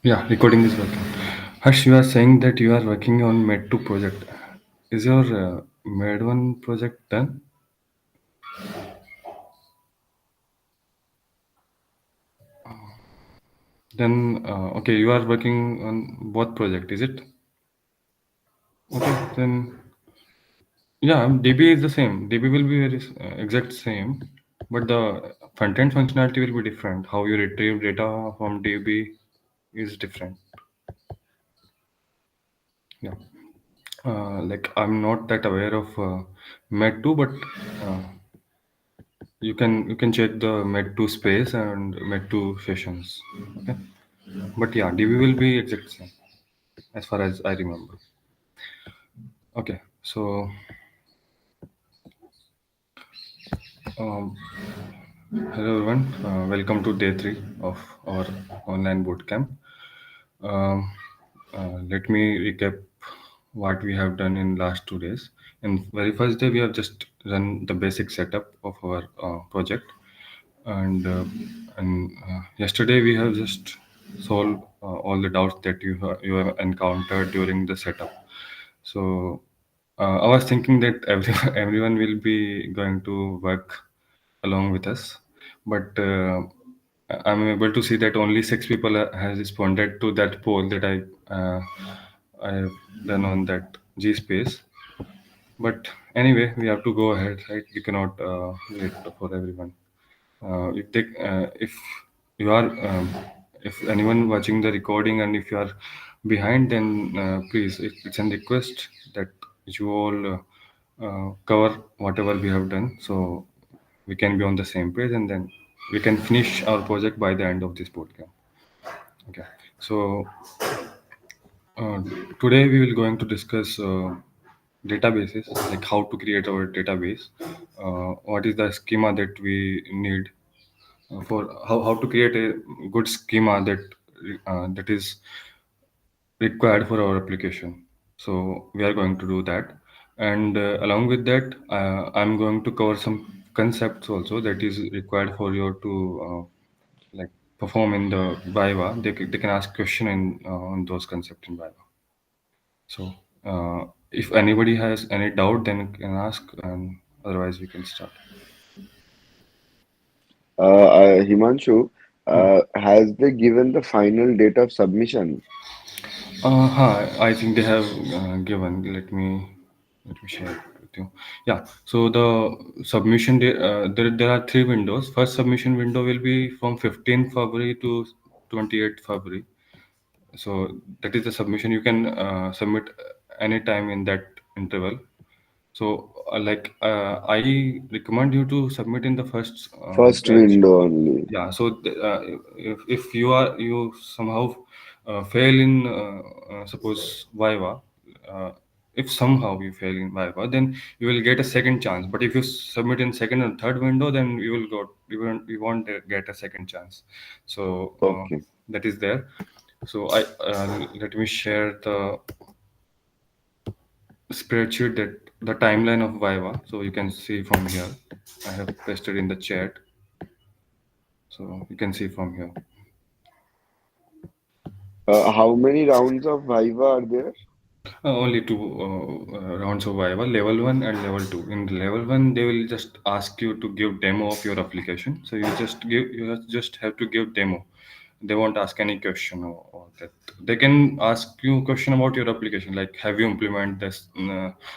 Yeah, recording is working. Harsh, you are saying that you are working on Med2 project. Is your Med1 project done? Then, okay, you are working on both project, is it? Okay, then, yeah, DB is the same. DB will be very exact same, but the front-end functionality will be different. How you retrieve data from DB is different. Yeah. Like I'm not that aware of Med2, but uh, you can check the Med2 space and Med2 sessions. Okay, but yeah, DB will be exact same as far as I remember. Okay, so um, hello everyone, welcome to day three of our online bootcamp. Um, Let me recap what we have done in last 2 days. In very first day, we have just run the basic setup of our project, and yesterday we have just solved all the doubts that you have encountered during the setup. So I was thinking that everyone will be going to work along with us, but I'm able to see that only 6 people has responded to that poll that I have done on that G space. But anyway, we have to go ahead, right? We cannot wait for everyone. If you are if anyone watching the recording and if you are behind, then please, it's a request that you all cover whatever we have done, so we can be on the same page, and then we can finish our project by the end of this podcast. Okay, so uh, today we will going to discuss databases, like how to create our database, what is the schema that we need for how to create a good schema that is required for our application. So we are going to do that, and along with that, I'm going to cover some concepts also that is required for you to like perform in the Viva. They can ask question in on those concepts in Viva. So if anybody has any doubt, then can ask, and otherwise we can start. Himanshu, Hmm. has they given the final date of submission? I think they have given. Let me share it with you. Yeah. So the there are three windows. First submission window will be from 15th February to 28th February. So that is the submission. You can submit any time in that interval. So I recommend you to submit in the first First batch. window only. Yeah, so if you somehow fail in suppose Viva, uh, if somehow you fail in Viva, then you will get a second chance. But if you submit in second and third window, then you won't get a second chance. So Okay. that is there. So I let me share the spreadsheet that the timeline of Viva, so you can see from here. I have pasted in the chat, so you can see from here. How many rounds of Viva are there? Only two rounds of Viva, level 1 and level 2. In level 1, they will just ask you to give demo of your application. So you just have to give demo. They won't ask any question or that. They can ask you question about your application, like have you implement this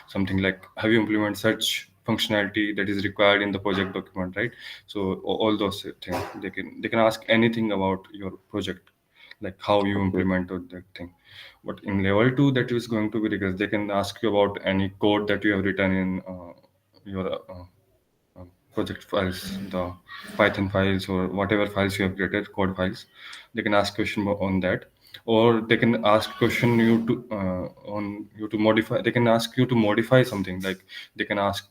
something like have you implement such functionality that is required in the project document, right? So all those things they can ask anything about your project, like how you Okay. implemented that thing. But in level 2, that is going to be because they can ask you about any code that you have written in your project files, the Python files or whatever files you have created, code files. They can ask question on that, or they can ask question you to on you to modify. They can ask you to modify something, like they can ask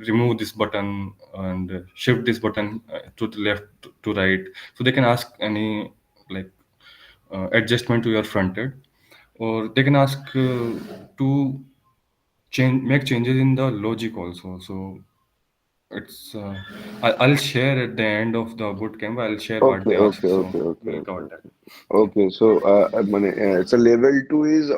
remove this button and shift this button to the left to right. So they can ask any like adjustment to your front end, or they can ask to make changes in the logic also. So it's I'll share at the end of the bootcamp. I'll share what Okay, they okay, asked, so okay, okay, we'll okay, cover that. okay. Okay. Okay, so so level two is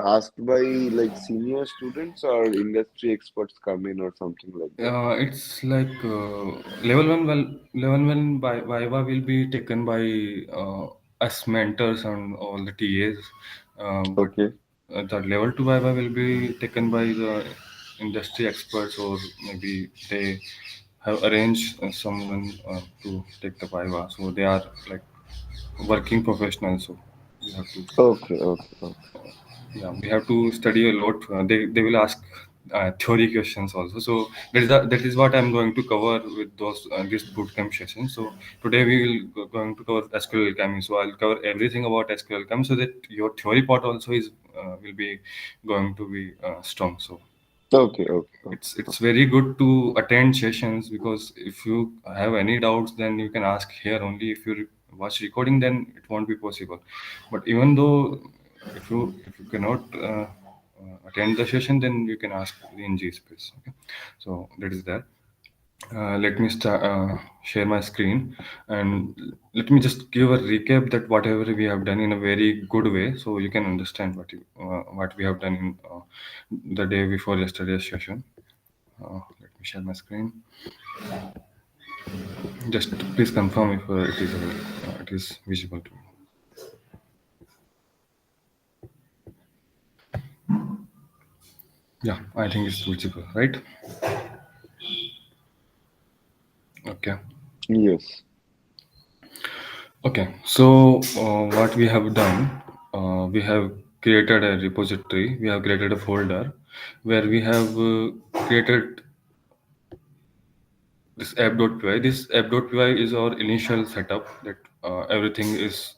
asked by like senior students or industry experts come in or something like that. It's like level one. Well, level one by Viva will be taken by us mentors and all the TAs, but Okay, the level two Viva will be taken by the industry experts, or maybe they have arranged someone to take the Viva. So they are like working professionals. So you have to, okay, okay, okay. yeah, we have to study a lot. They will ask theory questions also. So that is what I'm going to cover with those this bootcamp session. So today we will going to cover SQL Alchemy. So I'll cover everything about SQL Alchemy so that your theory part also is will be going to be strong. So Okay, okay, okay, it's very good to attend sessions, because if you have any doubts, then you can ask here only. If you watch recording, then it won't be possible. But even though if you cannot attend the session, then you can ask in G space. Okay, so that is that. Let me share my screen, and let me just give a recap that whatever we have done in a very good way, so you can understand what we have done in the day before yesterday's session. Let me share my screen. Just please confirm if it is visible to you. Yeah, I think it's visible, right? Okay. yes, Okay. So what we have done, we have created a repository. We have created a folder where we have created this app.py. This app.py is our initial setup, that everything is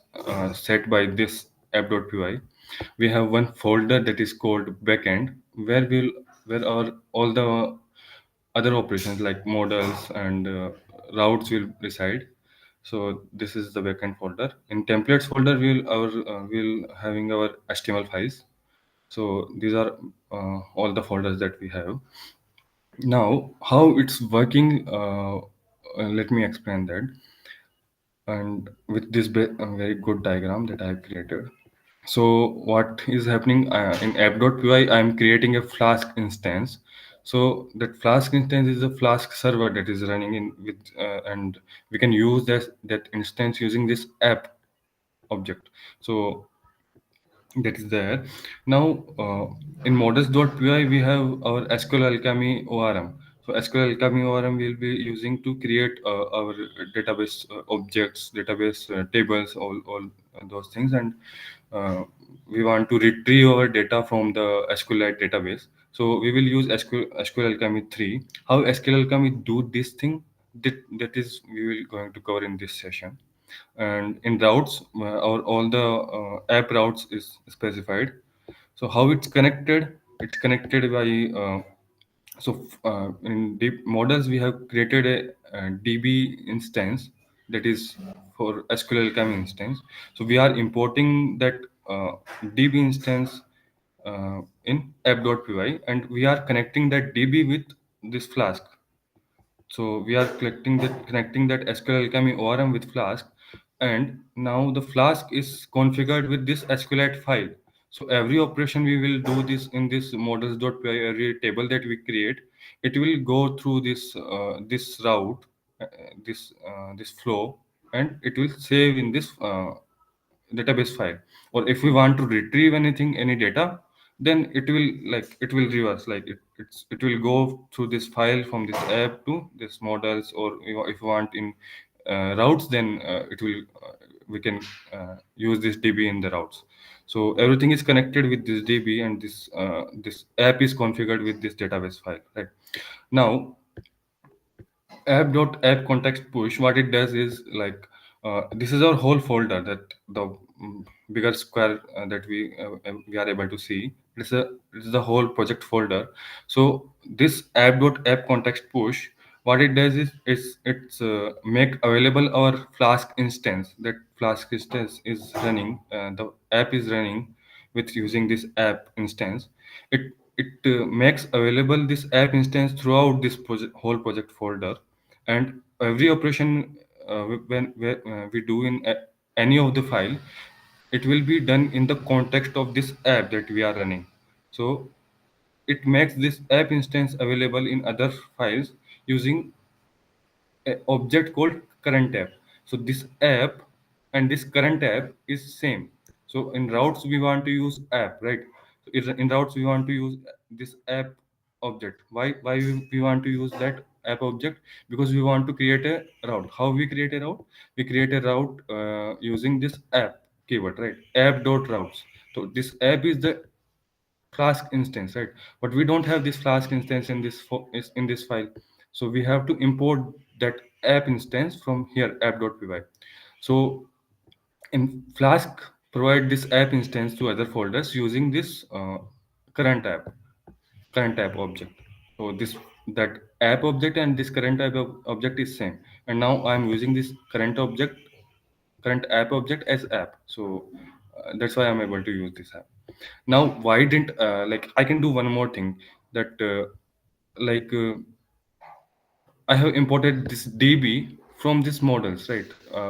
set by this app.py. We have one folder that is called backend, where our all the other operations like models and routes will reside. So this is the backend folder. In templates folder, we'll having our HTML files. So these are all the folders that we have. Now, how it's working, let me explain that. And with this very good diagram that I have created. So what is happening in app.py, I'm creating a Flask instance. So that Flask instance is a Flask server that is running in with, and we can use that instance using this app object. So that is there. Now, in models.py, we have our SQL Alchemy ORM. So SQL Alchemy ORM will be using to create our database objects, database tables, all those things. And uh, we want to retrieve our data from the SQLite database. So we will use SQL Alchemy 3. How SQL Alchemy do this thing, that is we will going to cover in this session. And in routes, our all the app routes is specified. So how it's connected by in deep models we have created a db instance that is for SQL Alchemy instance. So we are importing that db instance in app.py, and we are connecting that db with this Flask. So we are connecting that SQL Alchemy ORM with Flask, and now the Flask is configured with this SQLite file. So every operation we will do this in this models.py, every table that we create, it will go through this route, this flow, and it will save in this database file. Or if we want to retrieve anything, any data, then it will reverse, like it will go through this file from this app to this models. Or if you want in routes, then it will we can use this db in the routes. So everything is connected with this db, and this app is configured with this database file, right? Now, app context push, what it does is like, this is our whole folder, that the bigger square that we are able to see. It's the whole project folder. So this app context push, what it does is it's make available our Flask instance. That Flask instance is running, the app is running with using this app instance. it makes available this app instance throughout this whole project folder, and every operation we do in any of the file, it will be done in the context of this app that we are running. So it makes this app instance available in other files using a object called current app. So this app and this current app is same. So in routes we want to use app, right? So in routes we want to use this app object. Why we want to use that app object? Because we want to create a route. How we create a route? We create a route using this app keyword, right? App dot routes. So this app is the Flask instance, right? But we don't have this Flask instance in is in this file, so we have to import that app instance from here, app.py. So in Flask, provide this app instance to other folders using this current app current app object. So this that app object and this current app object is same, and now I'm using this current app object as app. So that's why I'm able to use this app. Now why didn't like I can do one more thing, that like I have imported this db from this models, right?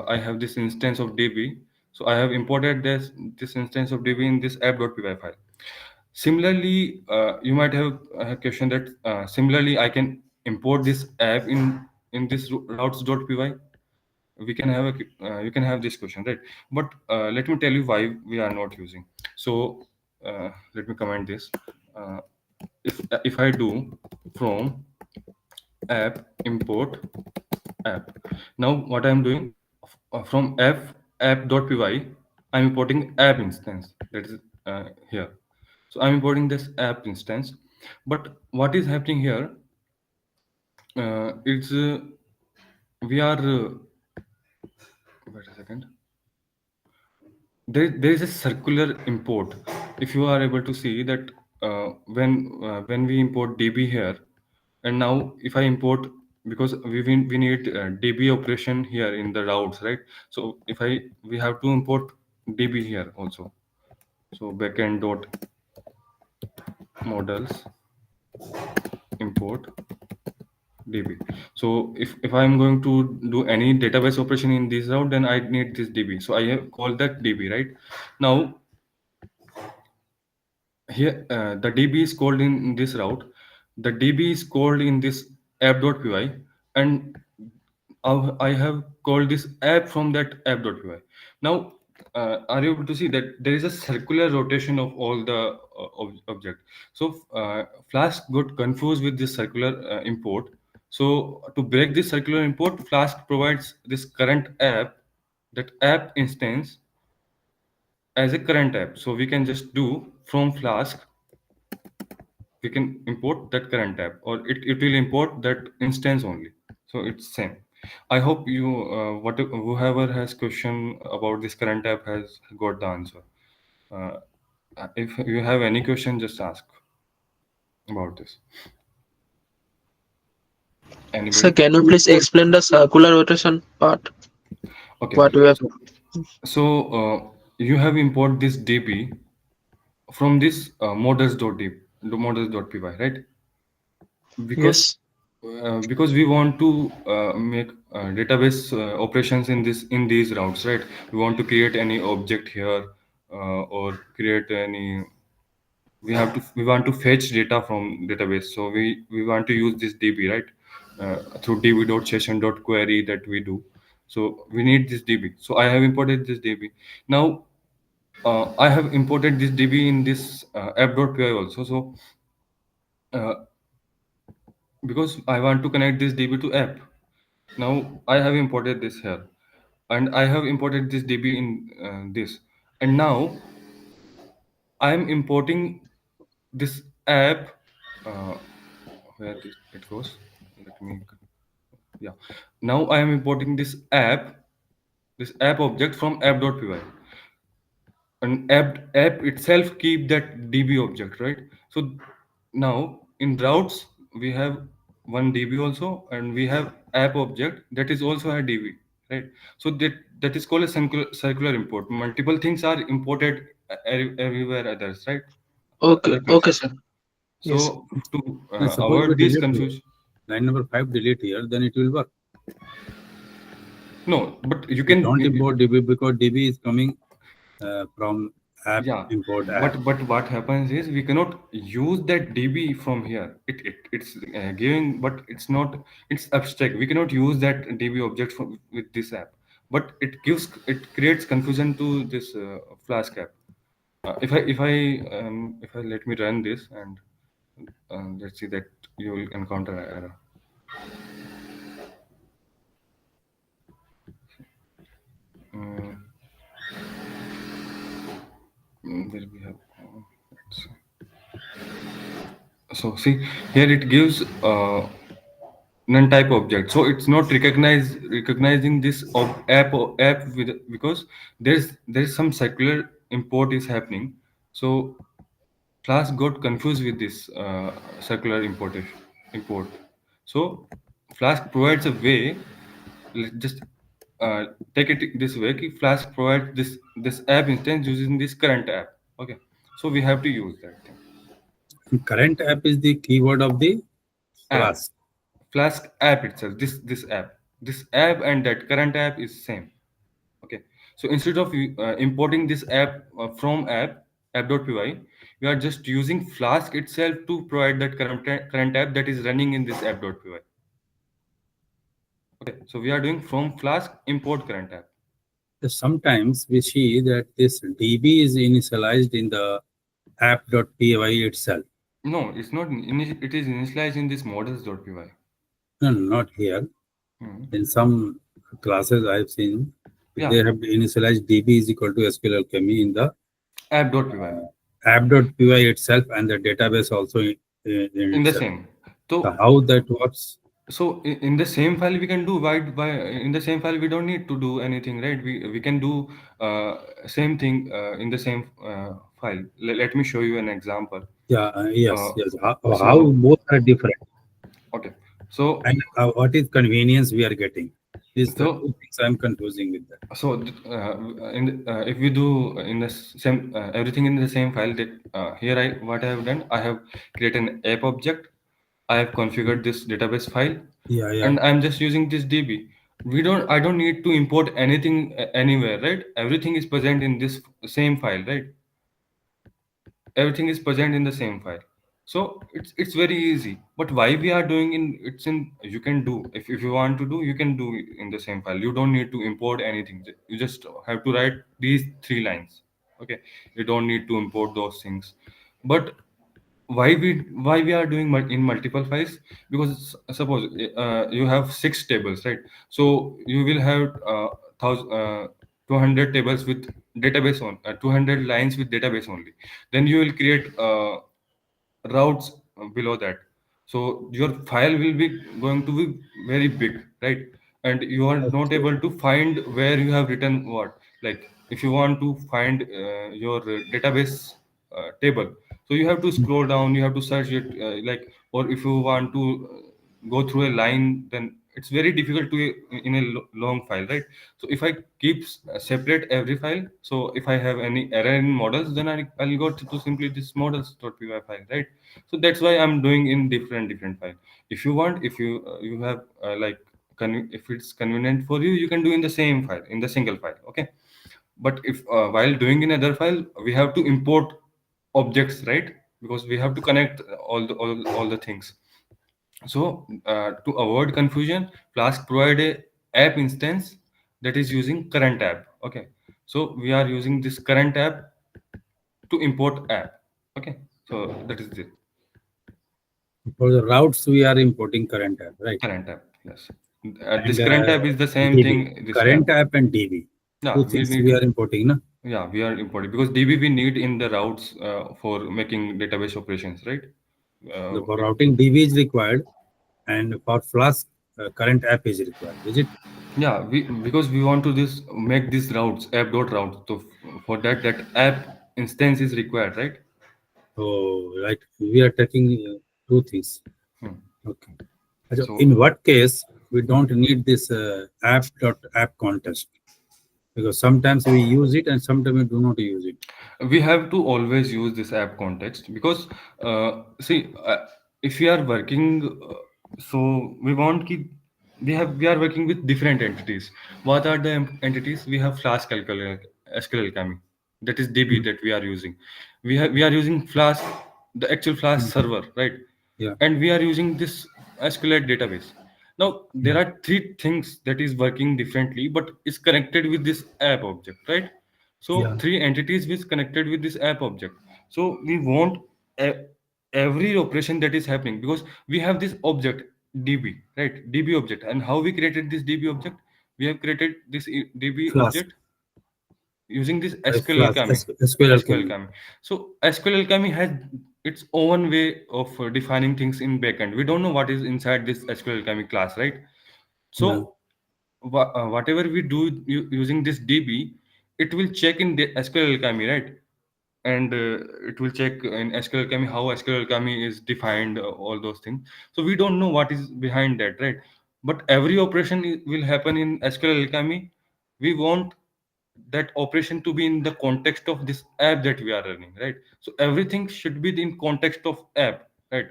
I have this instance of db, so I have imported this instance of db in this app.py file. Similarly, you might have a question that similarly I can import this app in this routes.py. We can have you can have this question, right? But let me tell you why we are not using. So let me comment this. uh, if I do from app import app, now what I'm doing, from app.py I'm importing app instance, that is here. So I'm importing this app instance, but what is happening here, it's we are wait a second, there is a circular import. If you are able to see that when we import db here, and now if I import, because we need db operation here in the routes, right? So if I we have to import db here also. So backend dot models import db. So if I'm going to do any database operation in this route, then I need this db, so I have called that db, right? Now here the db is called in this route, the db is called in this app.py, and I have called this app from that app.py. Now are you able to see that there is a circular rotation of all the object? So Flask got confused with this circular import. So to break this circular import, Flask provides this current app, that app instance as a current app. So we can just do from Flask, we can import that current tab, or it will import that instance only. So it's same. I hope you whoever has question about this current tab has got the answer. uh, if you have any question, just ask about this. Sir, Anybody? can you please explain the circular rotation part? Okay. What we have? So you have import this db from this models.py, right? because Yes. because we want to make database operations in these routes, right? We want to create any object here, or create any, we want to fetch data from database, so we want to use this db, right? Through db.session.query that we do. So we need this db, so I have imported this db. Now I have imported this db in this app.py also. So uh, because I want to connect this DB to app. Now I have imported this here, and I have imported this DB in this, and now I am importing this app. Uh, where it goes? Let me. Yeah. Now I am importing this app object from app.py, and app itself keep that db object, right? So now in routes we have one db also, and we have app object that is also a db, right? So that is called a circular import. Multiple things are imported everywhere others, right? Okay. Other Okay, places. sir. Yes. So to And suppose we avoid this delete here, confusion, line number 5 delete here, then it will work. no, but you We can, don't import DB because DB is coming from app yeah, import app. but what happens is we cannot use that DB from here. It's giving, but it's not. It's abstract. We cannot use that DB object with this app. But it creates confusion to this Flask app. If I let me run this and let's see that you will encounter an error. Mm, where we have. Let's see. So see here it gives none type object, so it's not recognizing this app with, because there's some circular import is happening. So Flask got confused with this circular import. So Flask provides a way. Let's just take it this way. Flask provides this app instance using this current app. Okay, so we have to use that thing. And current app is the keyword of the App, Flask. Flask app itself. This app and that current app is same. Okay, so instead of importing this app from app.py, we are just using Flask itself to provide that current app that is running in this app.py. Okay, so we are doing from Flask import current app. So sometimes we see that this DB is initialized in the app.py itself. No, it's not. It is initialized in this models.py. No, not here. Hmm. In some classes I've seen, they Yeah, have initialized DB is equal to SQL Alchemy in the app.py app.py itself and the database also in in the itself. same. So So how that works? so in the same file we can do, why in the same file we don't need to do anything, right? We can do same thing in the same file. Let me show you an example. Yeah, yes, uh, yes. so How both are different okay, so and what is convenience we are getting? These the so two things I'm confusing with that. if we do in the same everything in the same file, that here I what I have done, I have created an app object. I have configured this database file, Yeah, yeah. and I'm just using this DB. I don't need to import anything anywhere, right? Everything is present in this same file, right? Everything is present in the same file. So it's very easy. But why we are doing in it's in you can do, if you want to do, you can do it in the same file. You don't need to import anything. You just have to write these three lines. Okay, you don't need to import those things. But why we are doing in multiple files? Because suppose you have six tables, right? So you will have 200 tables with database on 200 lines with database only. Then you will create routes below that. So your file will be going to be very big, right? And you are not Okay. able to find where you have written what. Like if you want to find your database table, so you have to scroll down, you have to search it, like, or if you want to go through a line, then it's very difficult to in a long file, right? So if I keep separate every file, so if I have any error in models, then I'll go to simply this models.py file, right? So that's why I'm doing in different file. If you want, if you have if it's convenient for you, you can do in the same file, in the single file. Okay, but if while doing in other file, we have to import objects, right? Because we have to connect all the things. So to avoid confusion, Flask provide a app instance that is using current app. Okay, so we are using this current app to import app. Okay, so that is it. For the routes, we are importing current app, right? Current app, yes. This And current app is the same DB, thing. This current app, app and DB, yeah, two we things we need. are importing, na? Yeah, we are importing because DB we need in the routes for making database operations, right? The Uh, for if, routing DB is required, and for Flask, current app is required. Is it? yeah, we because we want to this make these routes app dot routes. So for that app instance is required, right? Oh, right. We are taking two things. Hmm. Okay. So So in what case we don't need this app.app context? Because sometimes we use it and sometimes we do not use it. We have to always use this app context because see if we are working so we want keep we are working with different entities. What are the entities? We have Flask SQL Alchemy, that is DB Mm, that we are using. We are using Flask, the actual Flask mm, server, right? yeah, And we are using this SQLite database. Now there yeah, are three things that is working differently, but is connected with this app object, right? So yeah, three entities which connected with this app object. So we want e- every operation that is happening because we have this object DB, right? DB object, and how we created this DB object? We have created this DB Flask, object using this by SQL Flask, Alchemy. SQL SQL Alchemy. Alchemy. So SQL Alchemy has its own way of defining things in backend. We don't know what is inside this SQL Alchemy class, right? Yeah, So whatever we do using this DB, it will check in the SQL Alchemy, right? And it will check in SQL Alchemy how SQL Alchemy is defined, all those things. So we don't know what is behind that, right? But every operation will happen in SQL Alchemy. We want that operation to be in the context of this app that we are running, right? So everything should be in context of app, right?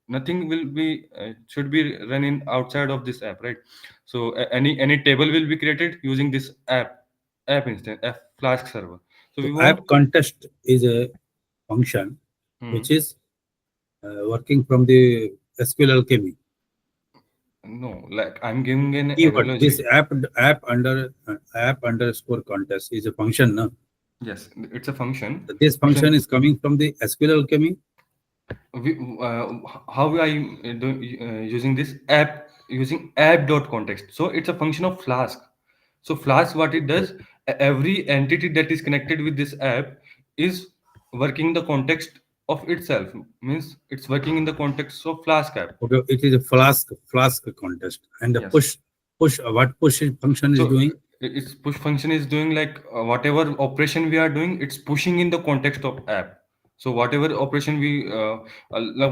Nothing will be should be running outside of this app, right? So any table will be created using this app instance, app Flask server. So so we want. app context is a function Hmm. which is working from the SQL Alchemy. No, like I'm giving an Keyword. This analogy. app underscore context is a function. No? Yes, it's a function. This We function can is coming from the SQL Alchemy. we, how I do, using this app using app dot context. So it's a function of Flask. So Flask, what it does, every entity that is connected with this app is working the context of itself. Means it's working in the context of Flask app. Okay, it is a Flask context, and the Yes. push what push function is So doing. its push function is doing like whatever operation we are doing, it's pushing in the context of app. So whatever operation we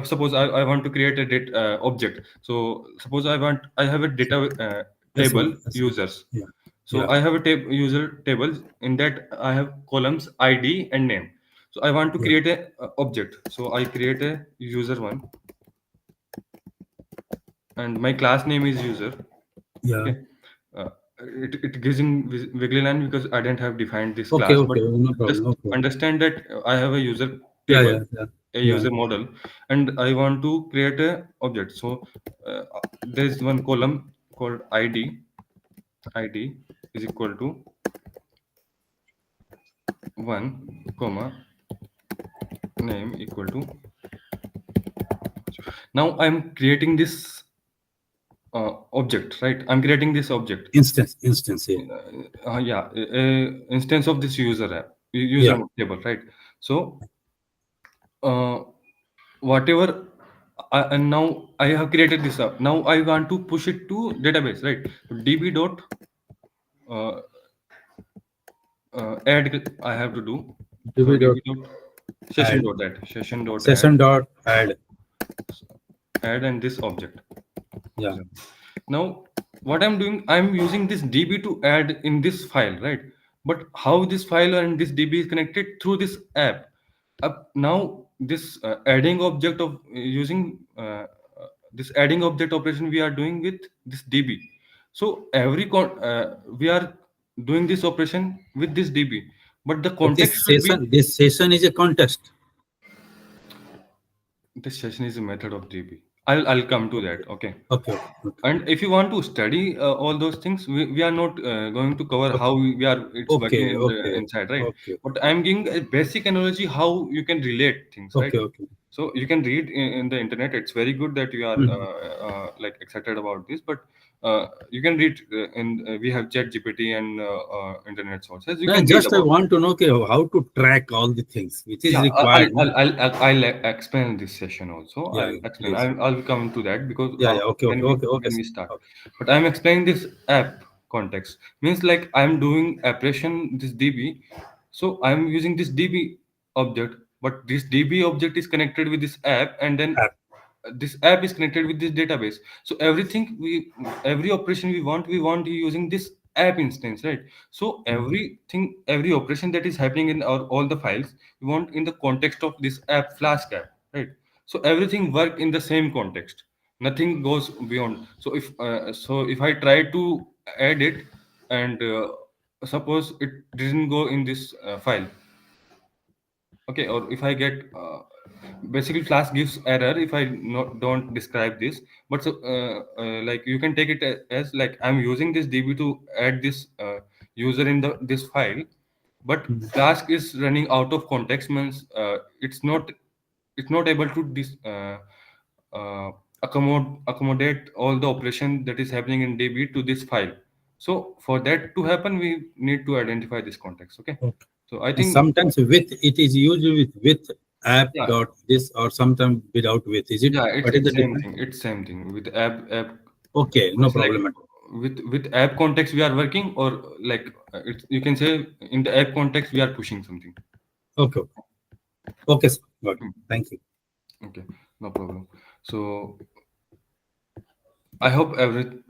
suppose I want to create a data object. So suppose I have a data That's table one. That's one. users. Yeah, So yeah, I have a user table. In that I have columns ID and name. So I want to yeah, create a object. So I create a user one, and my class name is user. yeah. Okay. Uh, it gives in wiggly line because I didn't have defined this Okay, class, but okay. No problem. just No problem. understand that I have a user Yeah, table, yeah, yeah, a yeah, user model, and I want to create a object. So there is one column called ID. ID is equal to one comma name equal to. Now I'm creating this object, right? I'm creating this object. instance. Yeah, Yeah, instance of this user app, user yeah, table, right? So whatever and now I have created this up. Now I want to push it to database, right? So db dot uh, add I have to do. So db db dot dot add session dot session dot add. add and this object Yeah, user. Now what I'm doing, I'm using this db to add in this file, right? But how this file and this db is connected through this app. Now this adding object of using this adding object operation we are doing with this db. So we are doing this operation with this db, but the but context should be. this session is a context. This session is a method of db. I'll come to that, okay? Okay, okay, okay, And if you want to study all those things, we are not going to cover how okay, we are it's working okay, in the okay, inside, right? okay, But I'm giving a basic analogy how you can relate things, right? okay, okay. So you can read in the internet. It's very good that you are Mhm. like excited about this, but you can read in we have chat gpt and internet sources. You No, can read just I about. want to know okay, how to track all the things which is Yeah, required. No? I'll explain this session also. Yeah, I'll yeah, explain. please. I'll come to that because Yeah, yeah. Okay, okay, okay, okay, when we sir. start. Okay. But I'm explaining this app context means like I'm doing operation this DB, so I'm using this DB object, but this DB object is connected with this app, and then App. this app is connected with this database. So every operation we want using this app instance, right? So Mhm. everything, every operation that is happening in our all the files, we want in the context of this app, Flask app, right? So everything work in the same context, nothing goes beyond. So if I try to add it, and suppose it didn't go in this file, okay, or if I get basically Flask gives error if I don't describe this. But so like you can take it as like I'm using this db to add this user in the this file, but Mhm. Flask is running out of context, means it's not able to uh, accommodate all the operation that is happening in db to this file. So for that to happen, we need to identify this context, okay? Okay. So I And think, sometimes with it is used with app yeah, dot this, or sometimes without with. Is it? yeah, What is the it's same difference? thing. It's same thing with app. Okay, no It's like problem at all. with app context we are working, or like it's, you can say in the app context we are pushing something. Okay, okay, okay, sir. Got it. Hmm. Thank you. Okay, no problem. So I hope everything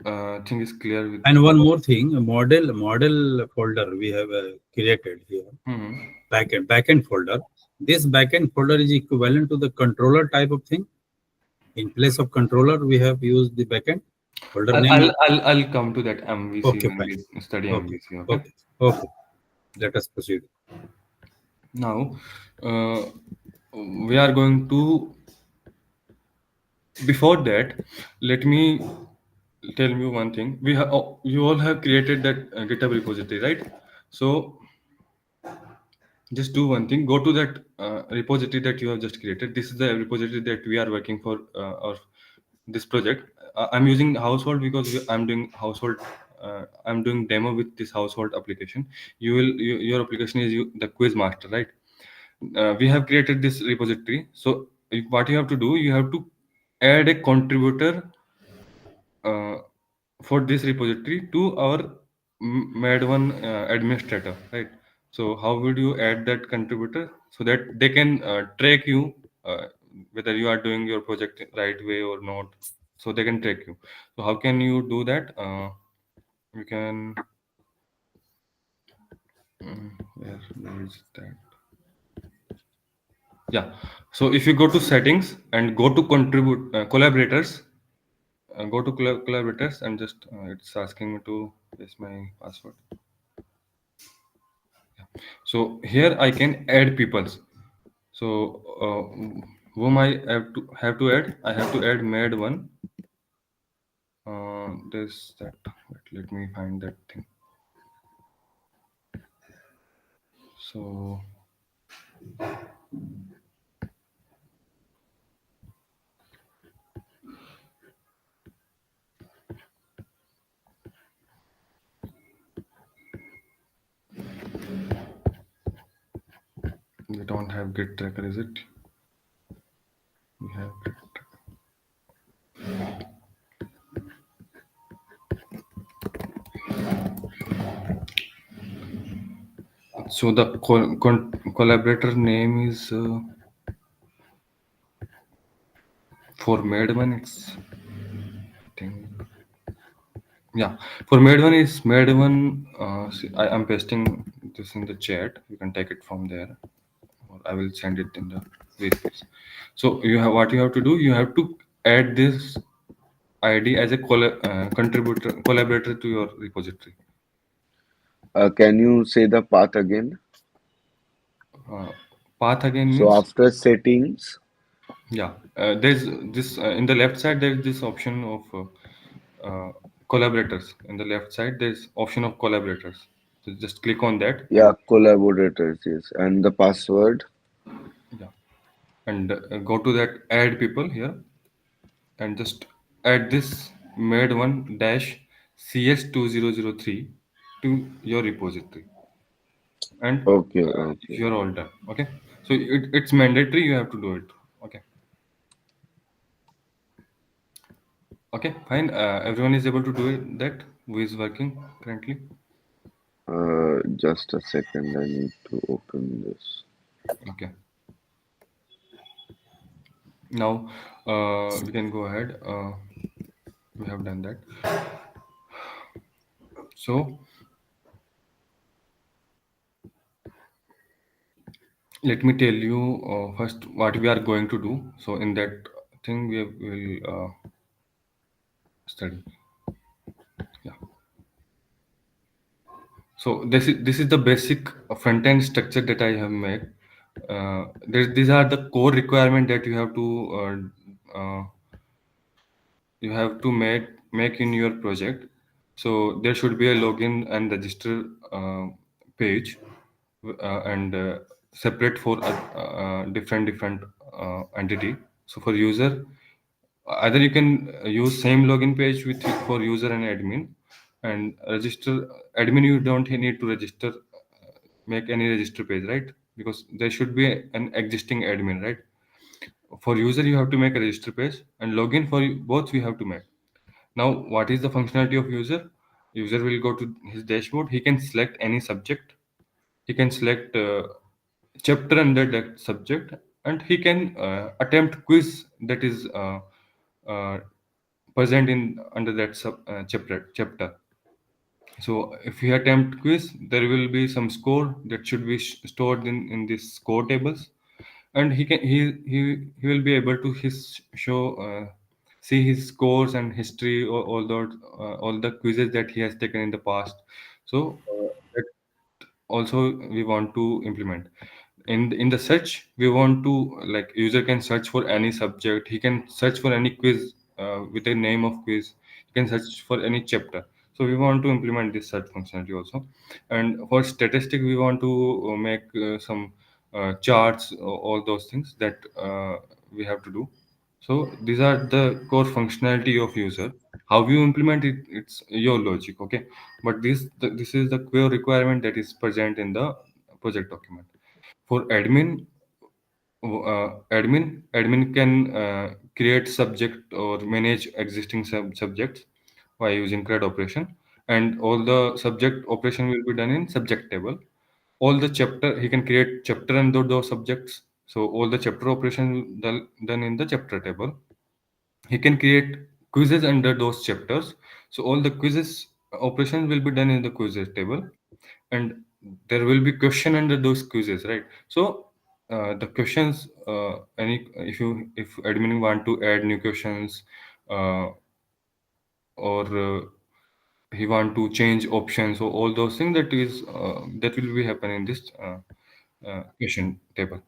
thing is clear with. And one more thing, a model folder we have created here, Hmm. backend folder. This backend folder is equivalent to the controller type of thing. In place of controller, we have used the backend folder I'll, name. I'll I'll I'll come to that MVC Okay, when fine. we study Okay, MVC. Okay. okay, okay. Let us proceed. Now, uh, we are going to. Before that, let me tell you one thing. You all have created that GitHub repository, right? So just do one thing. Go to that repository that you have just created. This is the repository that we are working for, or this project. I'm using household because I'm doing household. I'm doing demo with this household application. Your application is the quiz master, right? We have created this repository. So what you have to do, you have to add a contributor uh, for this repository to our made one administrator, right? So how would you add that contributor so that they can track you, whether you are doing your project right way or not, so they can track you. So how can you do that? You can, where is that? Yeah. So if you go to settings and go to contribute collaborators, go to collaborators, and just it's asking me to paste my password. So here I can add peoples. So whom I have to add? I have to add made one. This that. Wait, let me find that thing. So we don't have git tracker, is it? We have git tracker. So the collaborator name is for made one. It's, I think, yeah, for made one is made one. See, I am pasting this in the chat. You can take it from there, or I will send it in the space. So you have, what you have to do. You have to add this ID as a contributor collaborator to your repository. Can you say the path again? Uh, Path again So means, after settings, yeah. There's this in the left side. There's this option of collaborators. In the left side, there's option of collaborators. So just click on that, yeah, and collaborators, yes, and the password. yeah, and go to that add people here, and just add this made one dash cs2003 to your repository, and Okay, okay. you're all done. Okay, so it's mandatory, you have to do it. Okay. Okay, fine. Everyone is able to do it, that who is working currently. Just a second, I need to open this. Okay, now we can go ahead. We have done that. So Let me tell you first what we are going to do. So in that thing we will study. Yeah. So this is the basic front end structure that I have made. These are the core requirement that you have to make in your project. So there should be a login and register page, and separate for different entity. So for user, either you can use same login page with for user and admin, and register admin. You don't need to register, make any register page, right? Because there should be an existing admin, right? For user you have to make a register page, and login for both we have to make. Now what is the functionality of user? User will go to his dashboard. He can select any subject. He can select chapter under that subject, and he can attempt quiz that is uh, present in under that chapter. So if you attempt quiz, there will be some score that should be stored in this score tables, and he will be able to his show see his scores and history, or all the quizzes that he has taken in the past. So that also we want to implement. In the search, we want to, like, user can search for any subject. He can search for any quiz with a name of quiz. He can search for any chapter. So we want to implement this search functionality also. And for statistic, we want to make some charts, all those things that we have to do. So these are the core functionality of user. How you implement it, it's your logic, okay? But this is the core requirement that is present in the project document. For admin can create subject or manage existing subjects by using CRUD operation, and all the subject operation will be done in subject table. All the chapter, he can create chapter under those subjects. So all the chapter operation done in the chapter table. He can create quizzes under those chapters. So all the quizzes operations will be done in the quizzes table, and there will be question under those quizzes, right? So the questions, any if admin want to add new questions, uh, or he want to change options, or all those things, that will be happen in this question table.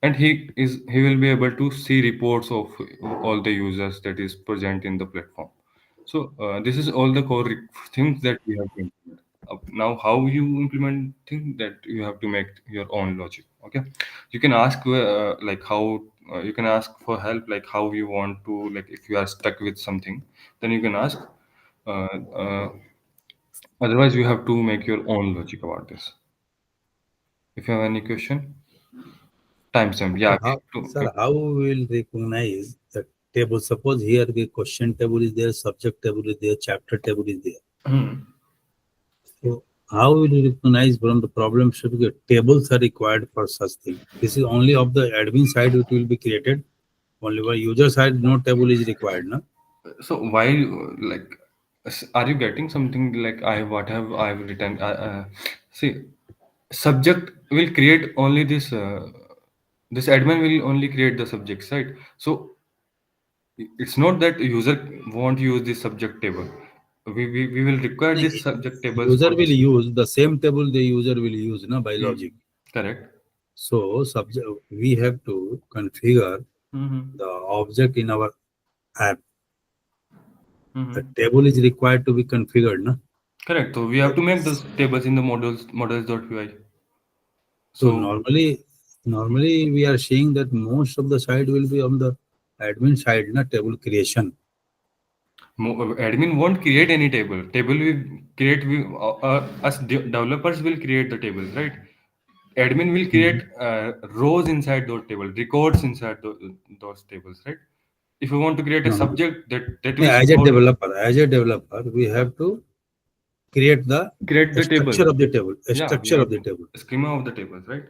And he will be able to see reports of all the users that is present in the platform. So this is all the core things that we have to implement. Now how you implement things, that you have to make your own logic, okay? You can ask like how you can ask for help, like how you want to, like if you are stuck with something, then you can ask. uh, uh, Otherwise you have to make your own logic about this. If you have any question, timestamp, yeah, we have to Sir, how we will recognize the table? Suppose here the question table is there, subject table is there, chapter table is there. So how will you recognize from the problem should be tables are required for such thing? This is only of the admin side it will be created. Only by user side, no table is required, no? So why, like, are you getting something like what have I've written? See, subject will create only this. This admin will only create the subjects, right? So it's not that user won't use this subject table. We will require this subject tables User for will this. use the same table the user will use, no, by Hmm. logic. Correct. So subject we have to configure Mm-hmm. the object in our app. The Mm-hmm. table is required to be configured, no? Correct. So we have to make those tables in the models.py. So So normally we are seeing that most of the side will be on the admin side, not table creation. admin won't create any table. Table we create. Us developers will create the tables, right? Admin will create rows inside those tables, records inside those tables, right? If you want to create a No, no. subject that will Yeah, store, as a developer, we have to create the create the table. structure of the table, a Yeah, we structure of have the to table, schema of the tables, right?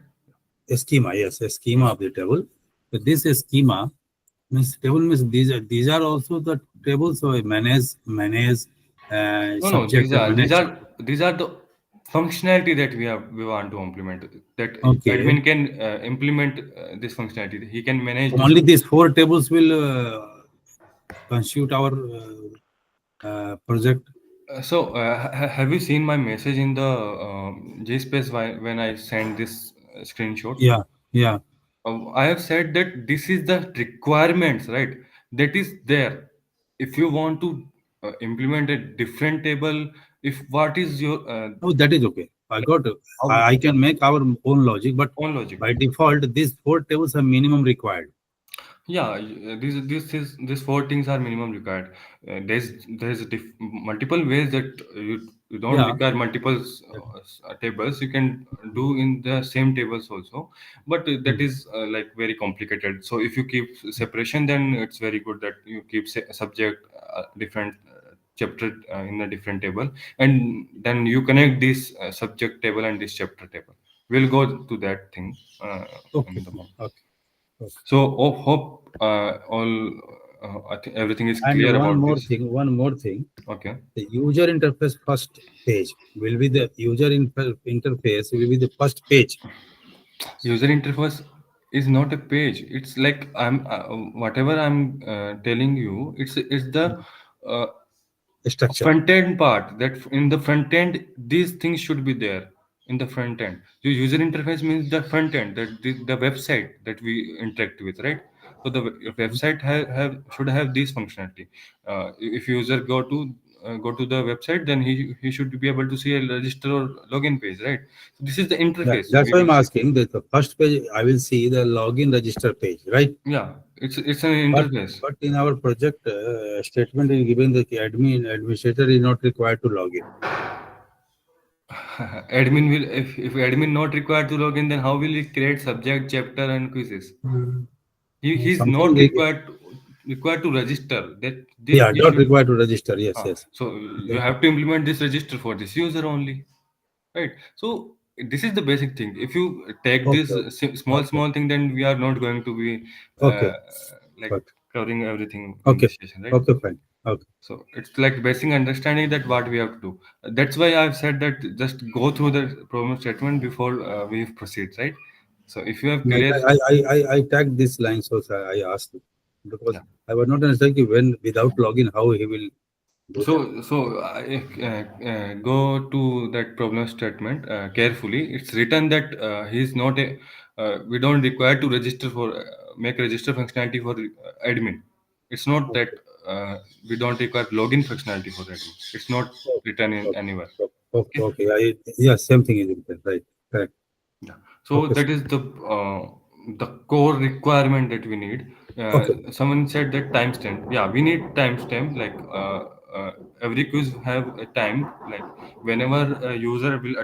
a schema. Yes, a schema of the table. So this schema means table means these are also the tables of manage No, no, subject and these manage. are these are the functionality that we want to implement, that Okay. admin can implement this functionality. He can manage this. Only these four tables will constitute our project. Have you seen my message in the GSpace when I sent this screenshot? Yeah, yeah. I have said that this is the requirements, right? That is there. If you want to implement a different table, if what is your Oh, that is okay. I got it. our I can make our own logic, but own logic. by default, these four tables are minimum required. Yeah, these four things are minimum required. There's multiple ways that you don't Yeah. require multiple tables. You can do in the same tables also, but that Mm. is like very complicated. So if you keep separation, then it's very good that you keep subject different chapter in a different table, and then you connect this subject table and this chapter table. We'll go to that thing Okay. in the moment. Okay. Okay. So hope all I think everything is And clear about this. one more thing. Okay. The user interface first page will be the interface will be the first page User interface is not a page. It's like I'm whatever I'm telling you. It's the uh, structure. front end part, that in the front end these things should be there in the front end. Your user interface means the front end, that the website that we interact with, right? So the website have should have this functionality. If user go to the website, then he should be able to see a register or login page, right? So this is the interface That's we why will I'm see. asking that the first page I will see the login register page, right? Yeah, it's an But interface. but in our project statement is given that the administrator is not required to log in. Admin will, if admin not required to log in, then how will he create subject, chapter, and quizzes? He's Something not required to register that yeah, he not should. required to register. Yes, yes. So you have to implement this register for this user only, right? So this is the basic thing. If you take this Okay, okay, small thing, then we are not going to be okay, like okay, covering everything in okay, this session, right? okay, fine. Okay, So it's like basic understanding that what we have to do. That's why I've said that just go through the problem statement before we proceed, right? So if you have like clear, I tagged this line, so I asked him because yeah. I was not understanding when without login how he will do that. So go to that problem statement carefully. It's written that he's not a. We don't require to register for make register functionality for admin. It's not that Okay, we don't require login functionality for admin. It's not okay, written in okay, anywhere. okay, Okay. okay. Yeah, same thing is written, right? Correct. Yeah. So Okay, that is the core requirement that we need. okay, Someone said that timestamp. Yeah, we need timestamp. Like every quiz have a time. Like whenever a user will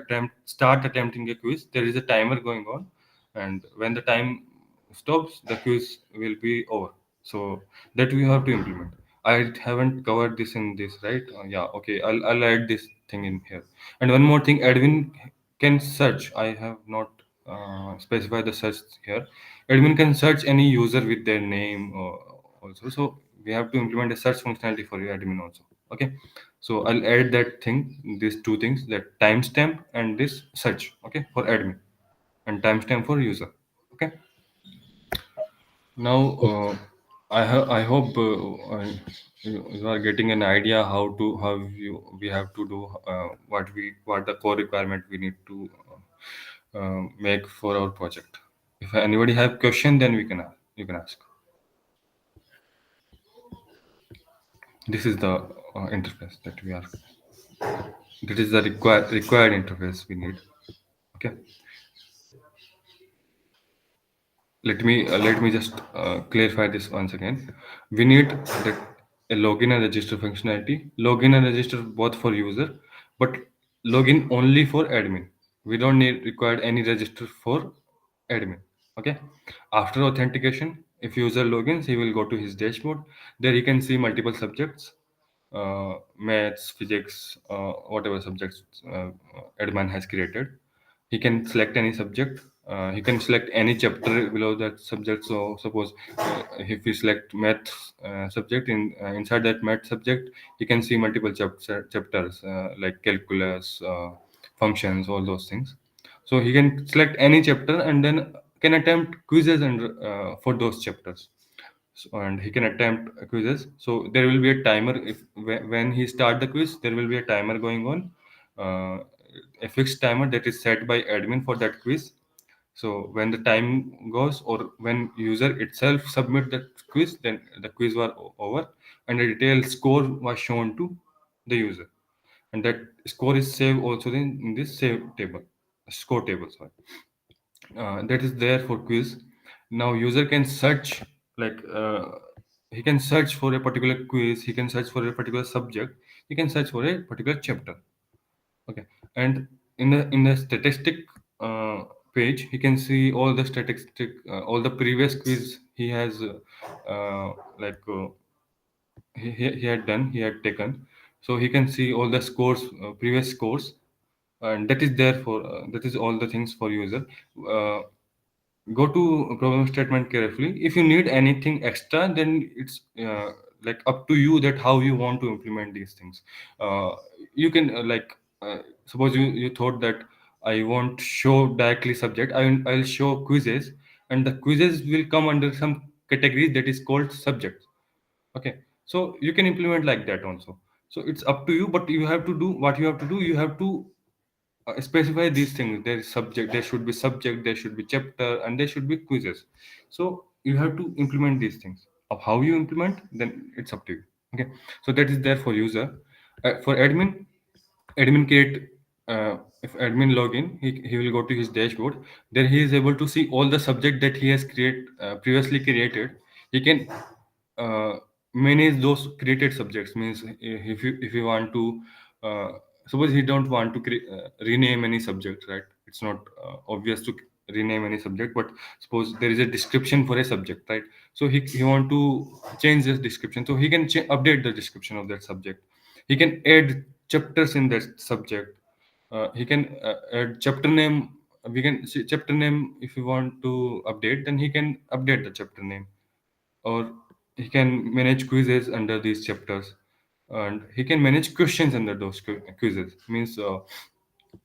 start attempting a quiz, there is a timer going on, and when the time stops, the quiz will be over. So that we have to implement. I haven't covered this in this, right? Yeah, okay. I'll add this thing in here. And one more thing, admin can search. I have not specified the search here. Admin can search any user with their name also. So we have to implement a search functionality for your admin also. Okay. So I'll add that thing, these two things, that timestamp and this search. Okay, for admin, and timestamp for user. Okay. Now, I hope you are getting an idea how we have to do what the core requirement we need to make for our project. If anybody have question, then you can ask. This is the interface that we are. This is the required interface we need. Okay. Let me just clarify this once again. We need that a login and register functionality. Login and register both for user, but login only for admin. We don't need required any register for admin. Okay. After authentication, if user logins, he will go to his dashboard. There he can see multiple subjects, maths, physics, whatever subjects admin has created. He can select any subject. He can select any chapter below that subject. So suppose if we select math subject, inside that math subject, he can see multiple chapters like calculus, functions, all those things. So he can select any chapter and then can attempt quizzes and for those chapters. So, and he can attempt quizzes. So there will be a timer. If when he start the quiz, there will be a timer going on, a fixed timer that is set by admin for that quiz. So when the time goes, or when user itself submit the quiz, then the quiz was over, and a detailed score was shown to the user, and that score is saved also in this save table, score table. Sorry, that is there for quiz. Now user can search, like he can search for a particular quiz, he can search for a particular subject, he can search for a particular chapter. Okay, and in the statistic uh, page, he can see all the statistic, all the previous quiz he has, like he had done, he had taken. So he can see all the scores, previous scores, and that is there for that is all the things for user. Uh, Go to problem statement carefully. If you need anything extra, then it's like up to you that how you want to implement these things. uh, you can suppose you thought that I won't show directly subject, I'll show quizzes, and the quizzes will come under some category that is called subject. Okay, so you can implement like that also. So it's up to you, but you have to do what you have to do. You have to specify these things. There is subject, there should be subject, there should be chapter, and there should be quizzes. So you have to implement these things. Of how you implement, then it's up to you. Okay, so that is there for user. For admin create, if admin login, he will go to his dashboard. Then he is able to see all the subject that he has previously created. He can uh, manage those created subjects. Means if you want to, uh, suppose he don't want to rename any subject, right? It's not obvious to rename any subject, but suppose there is a description for a subject, right? So he want to change this description, so he can update the description of that subject. He can add chapters in that subject. He can add chapter name. We can see chapter name. If you want to update, then he can update the chapter name, or he can manage quizzes under these chapters, and he can manage questions under those quizzes. Means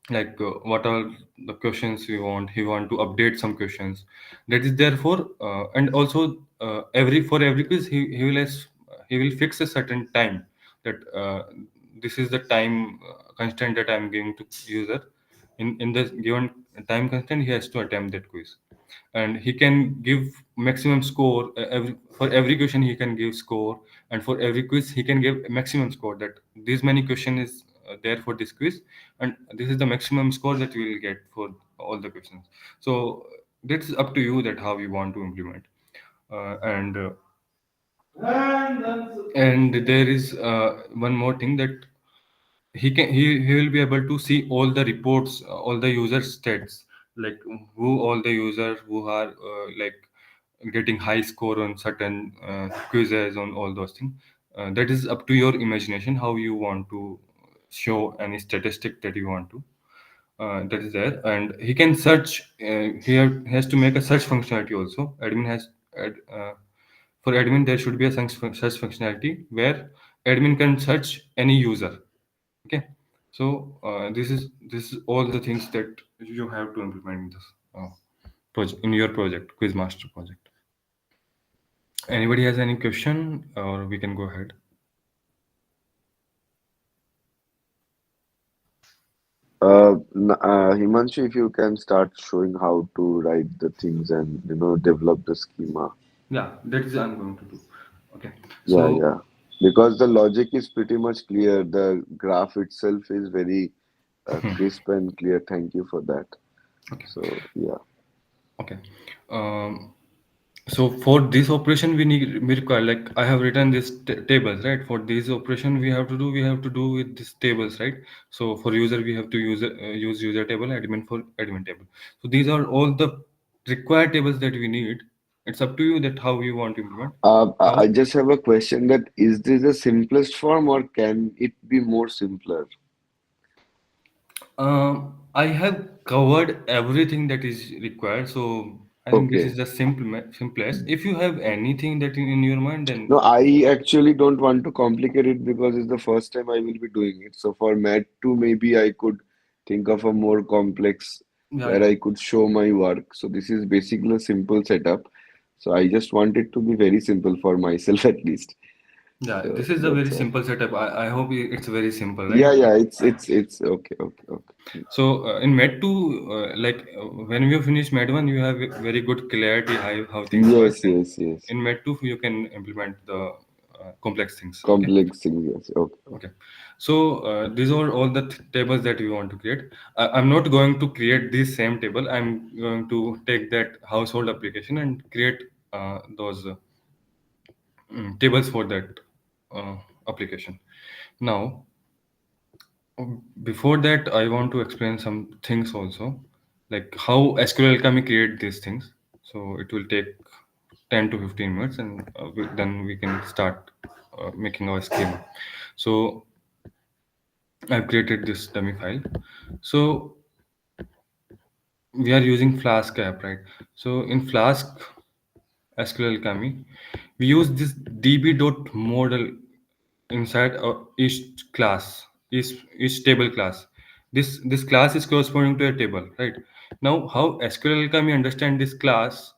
what are the questions we want, he want to update some questions, that is therefore. And also, every quiz, he will fix a certain time, that this is the time constant that I'm giving to user. In the given time constant, he has to attempt that quiz, and he can give maximum score. For every question he can give score, and for every quiz he can give maximum score, that this many question is there for this quiz, and this is the maximum score that we will get for all the questions. So that's up to you, that how you want to implement. And there is one more thing, that he will be able to see all the reports, all the user stats, like who all the users who are like getting high score on certain quizzes, on all those things. That is up to your imagination, how you want to show any statistic that you want to. That is there, and he can search. Has to make a search functionality also. Admin has for admin, there should be a search functionality where admin can search any user. Okay, so this is all the things that you have to implement in this project, in your project, Quizmaster project. Anybody has any question, or we can go ahead? Himanshu, if you can start showing how to write the things and develop the schema. Yeah, that is I'm going to do. Okay, Yeah, so yeah. Because the logic is pretty much clear. The graph itself is very crisp and clear. Thank you for that. okay, So, yeah. okay. Um, so for this operation, we require, like I have written this tables, right? For this operation, we have to do with these tables, right? So for user, we have to use user table, admin for admin table. So these are all the required tables that we need. It's up to you that how you want to implement. I just have a question, that is this the simplest form or can it be more simpler? I have covered everything that is required, so I think this is Okay. the simplest. If you have anything that in your mind, No, then I actually don't want to complicate it because it's the first time I will be doing it. So for Mat 2, maybe I could think of a more complex Yeah, where yeah. I could show my work. So this is basically a simple setup. So I just want it to be very simple for myself at least. Yeah, So this is a very that's all. simple setup. I hope it's very simple, right? Yeah, yeah, it's okay, okay, okay. So in Med 2, when you finish Med 1, you have a very good clarity how things work, Yes, and yes, yes. in Med 2 you can implement the complex things. Okay. Complex things, yes. Okay, okay. Okay. So these are all the tables that we want to create. I'm not going to create this same table. I'm going to take that household application and create those tables for that application. Now, before that, I want to explain some things also, like how SQL Alchemy create these things. So it will take 10 to 15 minutes, and then we can start making our schema. So I've created this dummy file. So we are using Flask app, right? So in Flask SQL Alchemy, we use this db.model inside each class, each table class. This class is corresponding to a table, right? Now, how SQL Alchemy understand this class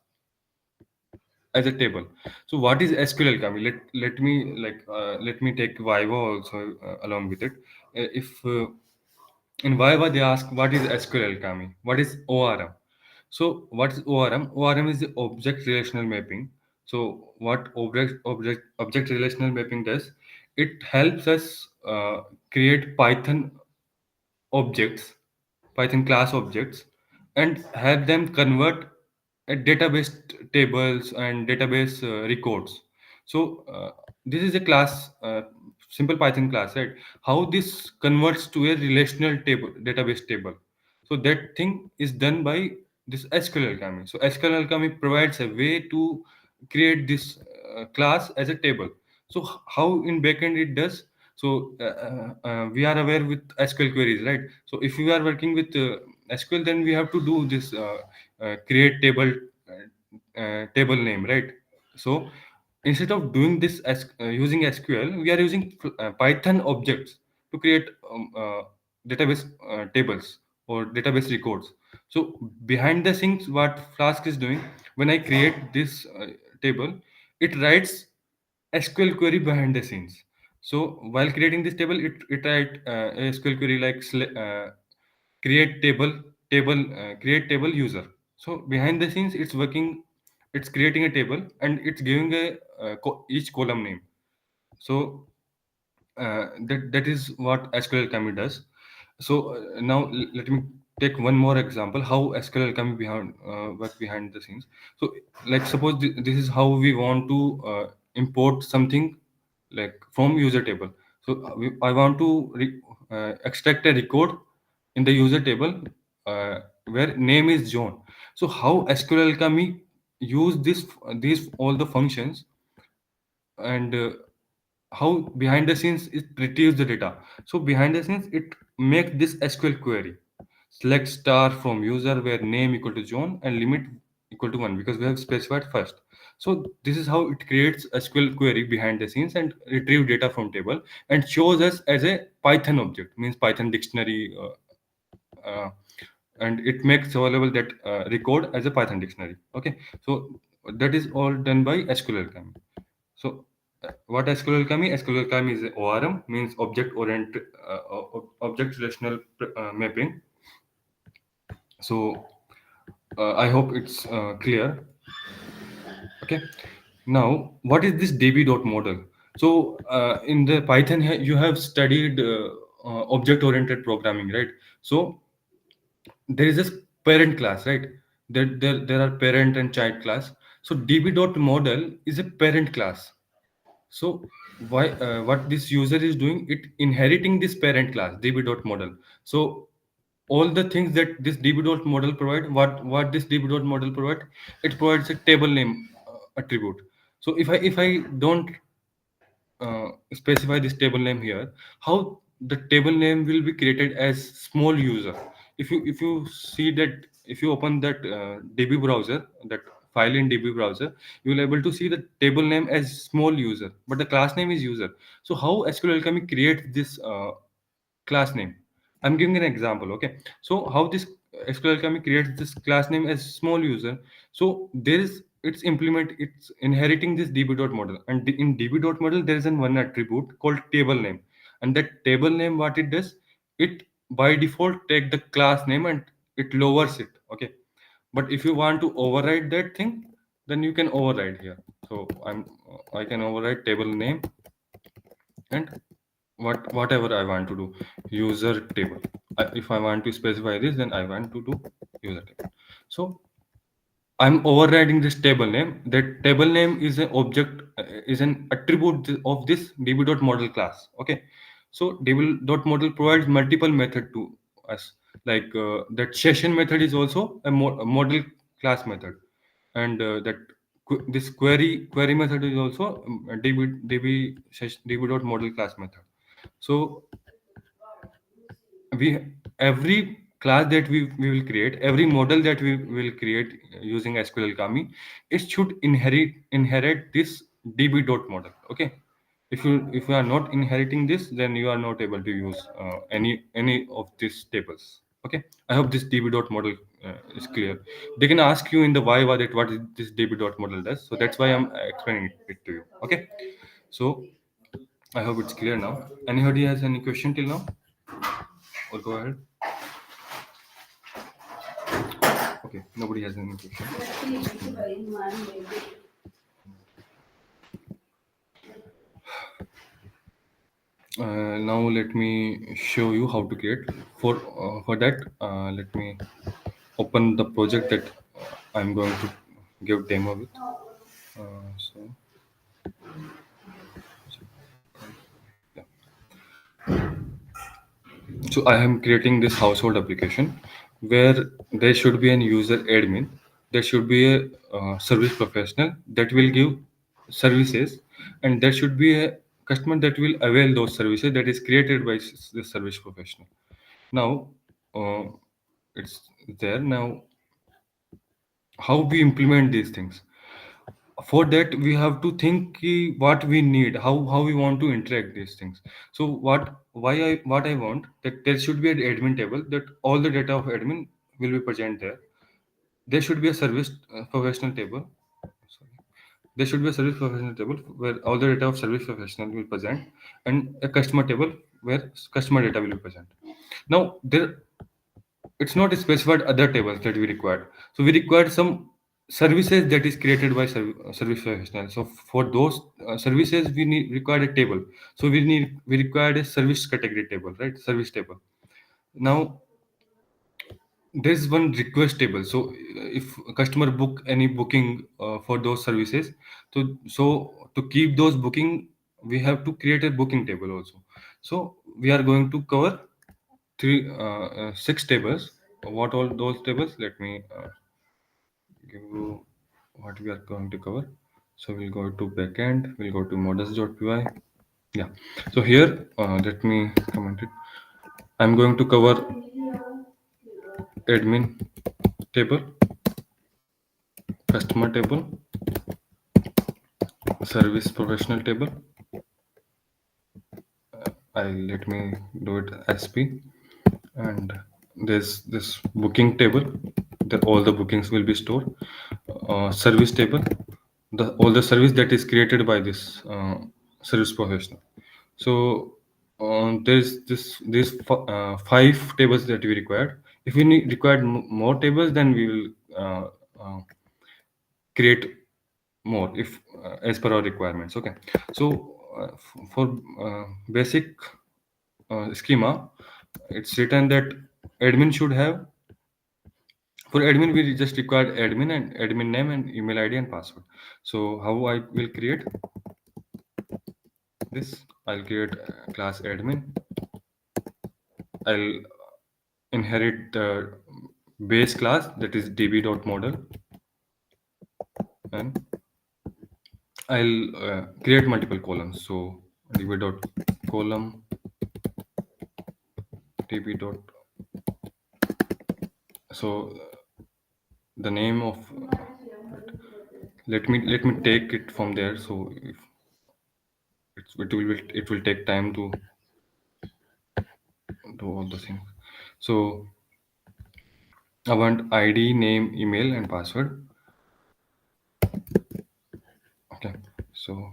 as a table? So, what is SQL Alchemy? Let me take Viva also along with it. If In Viva they ask what is SQL Alchemy, what is ORM? So what is ORM? ORM is the object relational mapping. So what object relational mapping does? It helps us create objects, Python class objects, and have them convert database tables and database records. So this is a class, simple Python class, right? How this converts to a relational table, database table. So that thing is done by this SQL Alchemy. So SQL Alchemy provides a way to create this class as a table. So how in backend it does? So we are aware with SQL queries, right? So if we are working with SQL, then we have to do this create table name, right? So instead of doing this as using SQL, we are using Python objects to create database tables or database records. So behind the scenes, what Flask is doing, when I create this table, it writes SQL query behind the scenes. So while creating this table, it write a SQL query like create create table user. So behind the scenes, it's working, it's creating a table and it's giving a each column name. So that is what SQL Alchemy does. So now let me take one more example how SQL Alchemy behind work behind the scenes. So like suppose this is how we want to import something like from user table. So I want to extract a record in the user table where name is John. So how SQL Alchemy use these all the functions and how behind the scenes it retrieves the data. So behind the scenes it makes this SQL query. Select star from user where name equal to John and limit equal to 1 because we have specified first. So this is how it creates SQL query behind the scenes and retrieve data from table and shows us as a Python object, means Python dictionary, and it makes available that record as a Python dictionary. Okay, so that is all done by SQL Alchemy. So, what SQL Alchemy? SQL Alchemy is ORM, means object oriented, object relational mapping. So, I hope it's clear. Okay. Now, what is this DB.model? So, in the Python, you have studied object oriented programming, right? So, there is this parent class, right? There are parent and child class. So, DB.model is a parent class. So why what this user is doing, it inheriting this parent class db.model. So all the things that this db.model provide, what this db.model provide, it provides a table name attribute. So if I don't specify this table name here, how the table name will be created as small user. If you see that, if you open that db browser, that file in db browser, you will able to see the table name as small user, but the class name is user. So how SQL Alchemy creates this class name? I'm giving an example. Okay, so how this SQL Alchemy creates this class name as small user. So there is it's implement it's inheriting this db.model, and in db.model there is an one attribute called table name, and that table name what it does, it by default take the class name and it lowers it. Okay, but if you want to override that thing, then you can override here. So I can override table name and whatever I want to do, user table. If I want to specify this, then I want to do user table. So I'm overriding this table name. That table name is an object, is an attribute of this db.model class. Okay, so db.model provides multiple method to us. Like that session method is also a model class method, and this query method is also db.model class method. So we every class that we will create, every model that we will create using SQL Alchemy, it should inherit this db.model. Okay, if you are not inheriting this, then you are not able to use any of these tables. Okay, I hope this db.model is clear. They can ask you in the why that what is this db.model does, so that's why I'm explaining it to you. Okay, so I hope it's clear now. Anybody has any question till now, or go ahead. Okay, nobody has any question. Now let me show you how to create. For that, let me open the project that I'm going to give demo with. So yeah. So I am creating this household application where there should be an user admin. There should be a service professional that will give services, and there should be a customer that will avail those services that is created by the service professional. Now, it's there. Now, how we implement these things? For that, we have to think what we need, how we want to interact these things. So what I want, that there should be an admin table, that all the data of admin will be present there. There should be a service professional table. Sorry. There should be a service professional table where all the data of service professional will present, and a customer table where customer data will be present. Now there, it's not specified other tables that we required. So we required some services that is created by service professional. So for those services, we need required a table. So we required a service category table, right? Service table. Now there's one request table. So if a customer book any booking for those services, so to keep those booking, we have to create a booking table also. So we are going to cover six tables. What all those tables? Let me give you what we are going to cover. So we'll go to backend. We'll go to models.py. Yeah. So here, let me comment it. I'm going to cover admin table, customer table, service professional table. I'll let me do it SP, and there's this booking table that all the bookings will be stored. Service table, the all the service that is created by this service professional. So there's five tables that we required. If we required more tables, then we will create more if as per our requirements. Okay, so for basic schema, it's written that admin should have, for admin we just required admin and admin name and email ID and password. So how I will create this? I'll create class admin. I'll inherit the base class that is db.model, and I'll create multiple columns. So db.column, db. So the name of let me take it from there. So if it will take time to do all the things. So I want ID, name, email, and password. Okay. So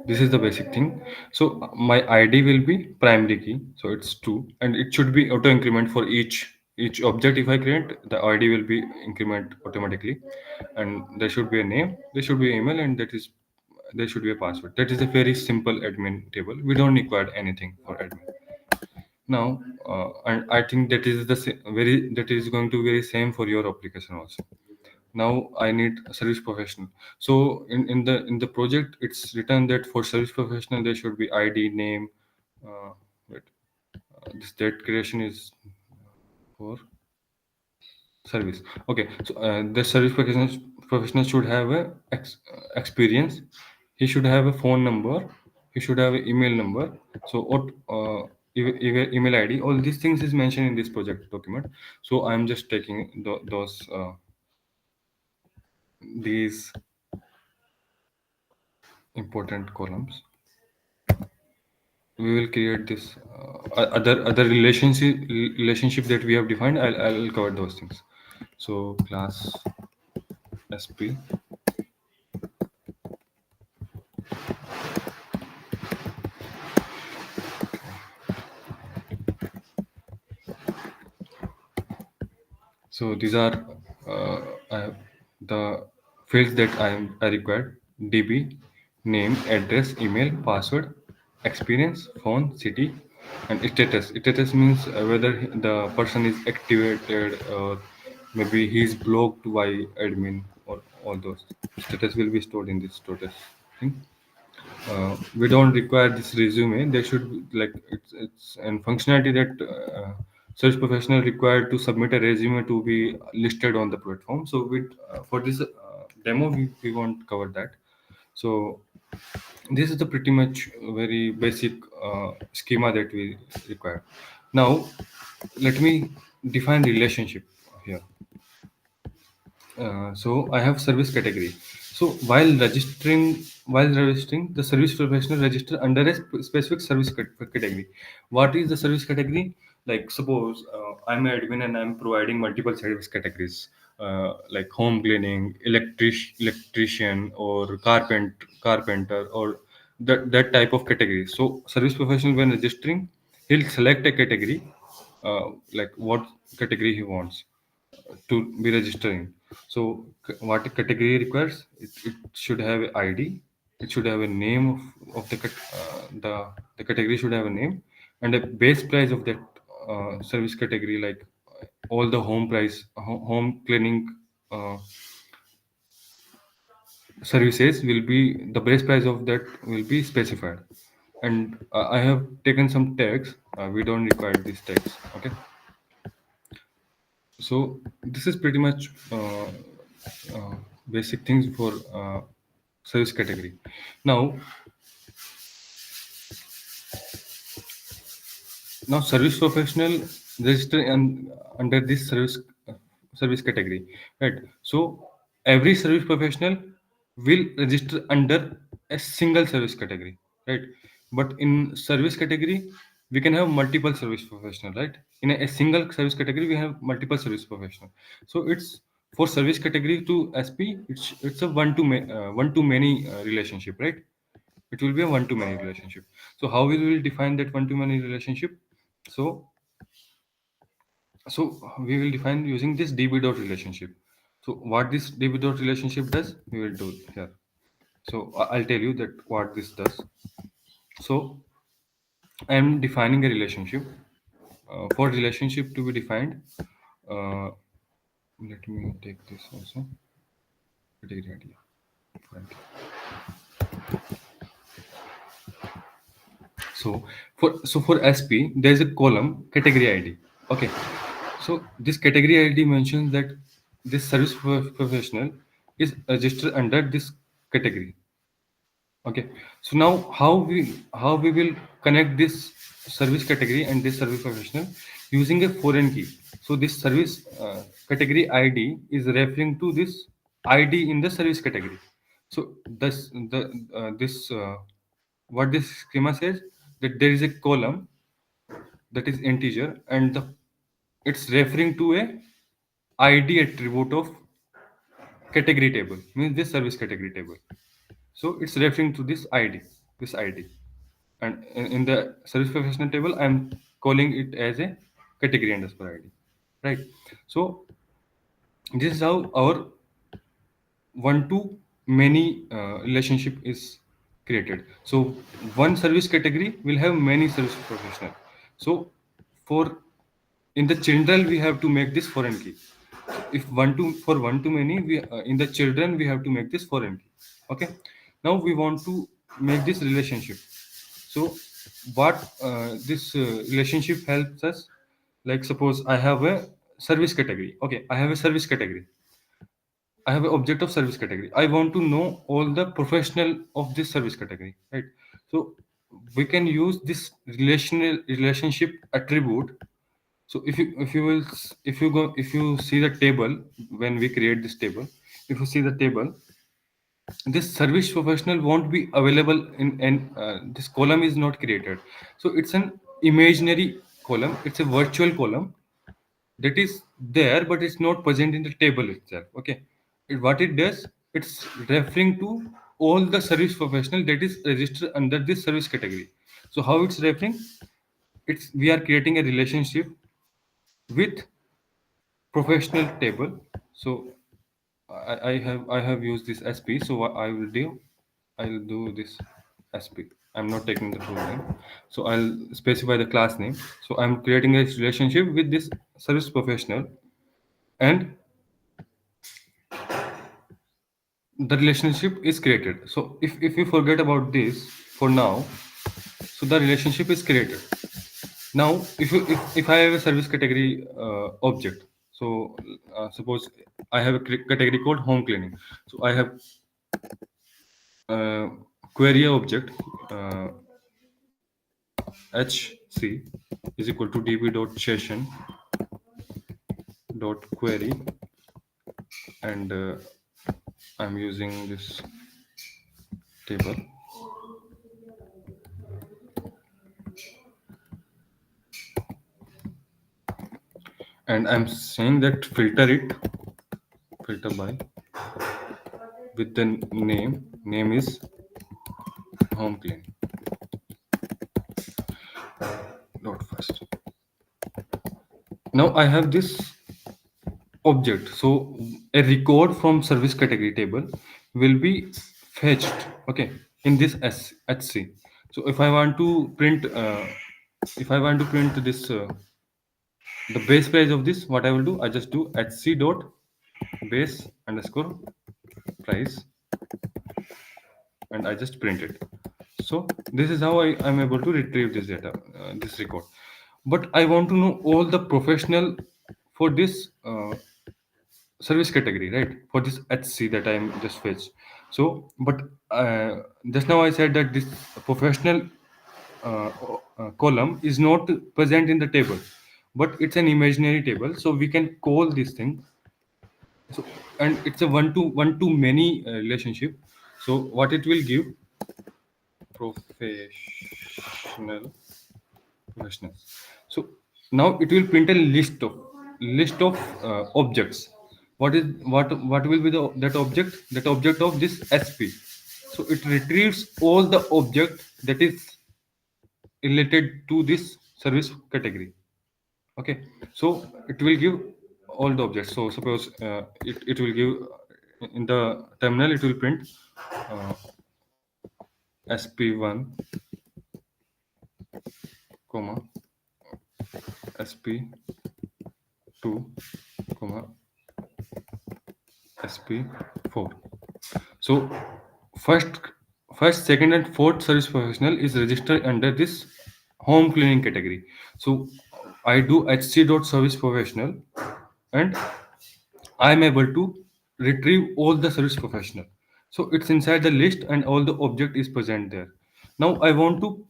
this is the basic thing. So my ID will be primary key, so it's 2, and it should be auto increment for each object. If I create, the ID will be increment automatically, and there should be a name, there should be email, and there should be a password. That is a very simple admin table. We don't require anything for admin. Now and I think that is that is going to be very same for your application also. Now I need a service professional. So in the project, it's written that for service professional there should be ID, name. Wait, this date creation is for service. Okay, so the service professional should have a experience. He should have a phone number. He should have an email number. So what email ID? All these things is mentioned in this project document. So I'm just taking those these important columns. We will create this other relationship that we have defined. I'll cover those things. So class sp. So these are the fields that I required: DB, name, address, email, password, experience, phone, city, and status. Status means whether the person is activated, or maybe he's blocked by admin, or all those. Status will be stored in this status thing. We don't require this resume. They should like it's an functionality that search professional required to submit a resume to be listed on the platform. So for this demo, we won't cover that. So this is the pretty much very basic schema that we require. Now let me define relationship here. So I have service category. So while registering, the service professional register under a specific service category. What is the service category? Like suppose I'm an admin and I'm providing multiple service categories, like home cleaning, electrician, or carpenter, or that type of category. So service professional, when registering, he'll select a category, like what category he wants to be registering. So what a category requires, it should have a ID, it should have a name of the category should have a name, and a base price of that service category, like all the home price, home cleaning services will be, the base price of that will be specified. And I have taken some tags. We don't require these tags. Okay. So this is pretty much uh, basic things for service category. Now service professional register under this service category, right? So every service professional will register under a single service category, right? But in service category, we can have multiple service professional, right? In a single service category, we have multiple service professional. So it's for service category to SP, it's a one to many relationship, right? It will be a one to many relationship. So how we will define that one to many relationship? So so we will define using this db dot relationship. So what this db dot relationship does, we will do here. So I'll tell you that what this does. So I am defining a relationship. For relationship to be defined, uh, let me take this also. Category idea. Right. So for SP, there is a column category ID. Okay. So this category ID mentions that this service professional is registered under this category. Okay. So now how we will connect this service category and this service professional using a foreign key. So this service category ID is referring to this ID in the service category. So this what this schema says, that there is a column that is integer, and it's referring to a ID attribute of category table, means this service category table. So it's referring to this ID, and in the service professional table, I'm calling it as a category underscore ID, right? So this is how our one to many relationship is created. So one service category will have many service professional. So for in the children we have to make this foreign key. If one to for one to many, we in the children we have to make this foreign key. Okay. Now we want to make this relationship. So what this relationship helps us, like suppose I have a service category. Okay, I have a service category. I have an object of service category. I want to know all the professional of this service category, right? So we can use this relationship attribute. So if you see the table when we create this table, if you see the table, this service professional won't be available in, and this column is not created. So it's an imaginary column. It's a virtual column that is there, but it's not present in the table itself. Okay, what it does, it's referring to all the service professional that is registered under this service category. So how it's referring, it's we are creating a relationship with professional table. So I have used this SP. So what I'll do this SP. I'm not taking the full name. So I'll specify the class name. So I'm creating a relationship with this service professional, and the relationship is created. So if you forget about this for now, so the relationship is created. Now if I have a service category object, so suppose I have a category called home cleaning. So I have query object hc is equal to db.session dot query, and I'm using this table, and I'm saying that filter by with the name is home clean dot first. Now I have this object. So a record from service category table will be fetched, okay, in this hc. So if I want to print this the base price of this, what I will do, I just do hc dot base underscore price, and I just print it. So this is how I am able to retrieve this data, this record. But I want to know all the professional for this service category, right? For this hc that I am just fetched. So but just now I said that this professional column is not present in the table, but it's an imaginary table, so we can call this thing. So and it's a one to many relationship. So what it will give, professional professionals. So now it will print a list of objects. What will be the that object of this sp. So it retrieves all the object that is related to this service category. Okay, so it will give all the objects. So suppose it will give in the terminal, it will print uh, sp1 comma sp2 comma sp4. So first second and fourth service professional is registered under this home cleaning category. So I do hc dot service professional, and I am able to retrieve all the service professional. So it's inside the list and all the object is present there. Now I want to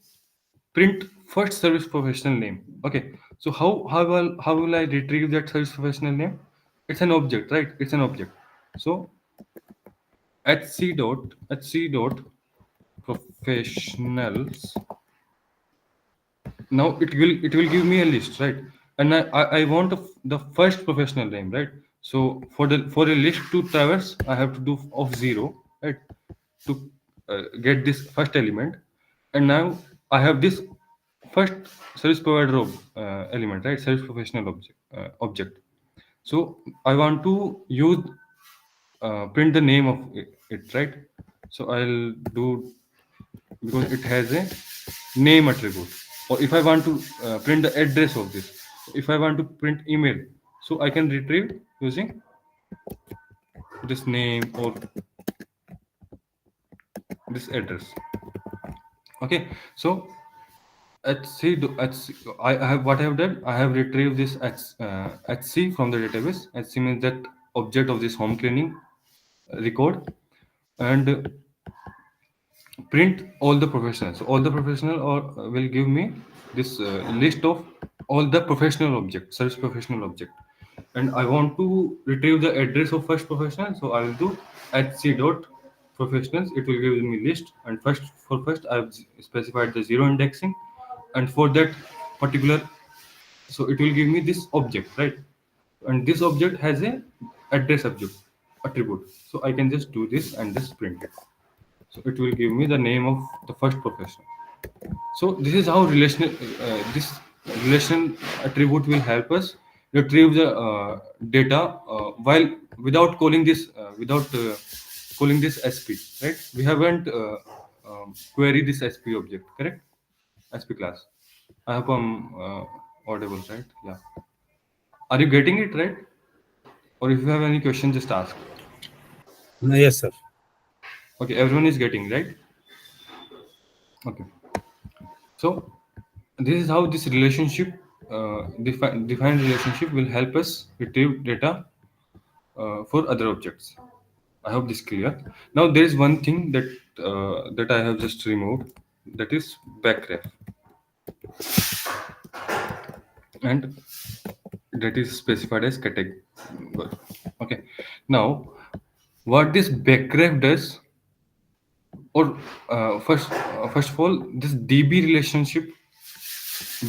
print first service professional name. Okay, so how will I retrieve that service professional name? It's an object, right? It's an object. So hc dot professionals now it will give me a list, right? And I want the first professional name, right? So for a list to traverse, I have to do of zero, right, to get this first element. And now I have this first service provider element, right? Service professional object. So I want to use print the name of it, right? So I'll do, because it has a name attribute. Or if I want to print the address of this, if I want to print email, so I can retrieve using this name or this address. Okay, so I have, what I have done, I have retrieved this HC from the database. HC means that object of this home cleaning record, and print all the professionals. So all the professional or will give me this list of all the professional object, service professional object. And I want to retrieve the address of first professional, so I will do HC dot professionals. It will give me list, and first I have specified the zero indexing, and for that particular, so it will give me this object, right? And this object has a address object attribute, so I can just do this and just print it. So it will give me the name of the first professional. So this is how this relation attribute will help us retrieve the data while without calling this SP, right? We haven't queried this SP object, correct? SP class. I hope I'm audible, right? Yeah. Are you getting it right? Or if you have any question, just ask. Yes, sir. Okay, everyone is getting right. Okay. So this is how this relationship, defined relationship, will help us retrieve data for other objects. I hope this is clear. Now there is one thing that I have just removed, that is backref, and that is specified as category. Okay. Now what this backref does, or first of all, this DB relationship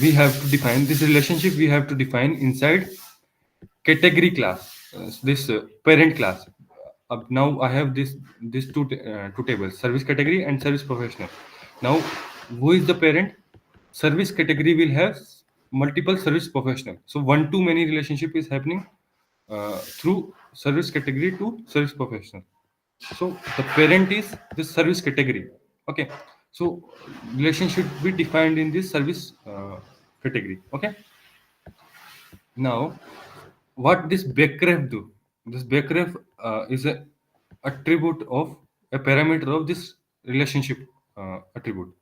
we have to define. This relationship we have to define inside category class, this parent class. Now I have this two tables, service category and service professional. Now who is the parent? Service category will have multiple service professional, so one to many relationship is happening through service category to service professional. So the parent is the service category. Okay, so relationship be defined in this service category. Okay, now what this backref do? This backref is a attribute of a parameter of this relationship attribute.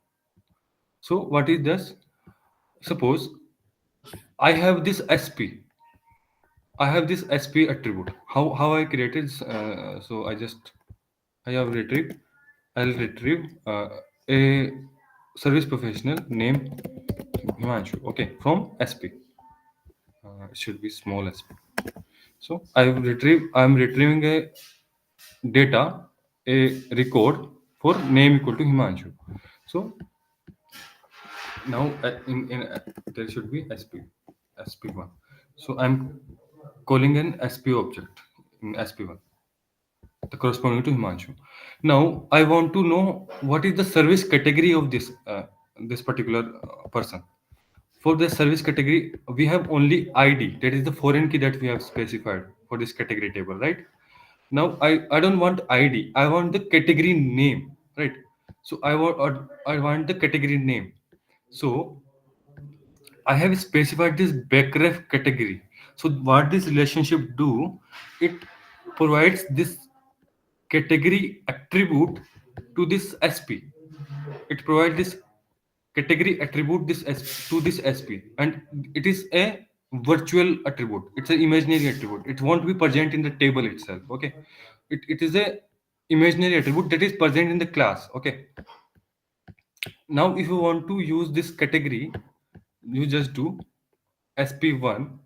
So what is this? Suppose I have this SP. I have this SP attribute. How I created? So I have retrieved. I'll retrieve a service professional name Himanshu. Okay, from SP. It should be small SP. So I'm retrieving a data, a record for name equal to Himanshu. So now there should be SP1. So I'm calling an SP object in SP1, the corresponding to Himanshu. Now I want to know what is the service category of this particular person. For the service category, we have only ID, that is the foreign key that we have specified for this category table, right? Now I don't want ID, I want the category name, right? So I want the category name. So I have specified this backref category. So what this relationship do, it provides this category attribute to this SP. It provides this category attribute to this SP, and it is a virtual attribute. It's an imaginary attribute. It won't be present in the table itself. Okay, it is a imaginary attribute that is present in the class. Okay. Now if you want to use this category, you just do sp1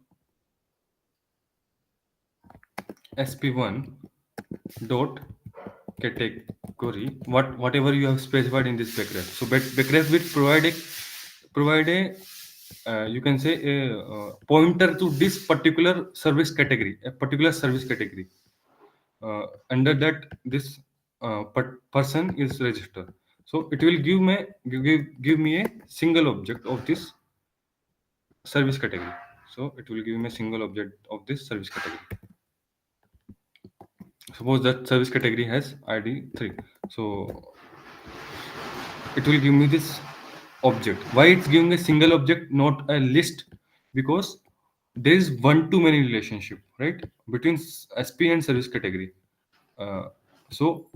dot category, whatever you have specified in this backref. So backref will provide a you can say a pointer to this particular service category, a particular service category. Under that, this person is registered. So it will give me a single object of this service category. So it will give me a single object of this service category. Suppose that service category has ID 3. So it will give me this object. Why it's giving a single object, not a list? Because there is one to many relationship, right, between SP and service category. Uh, so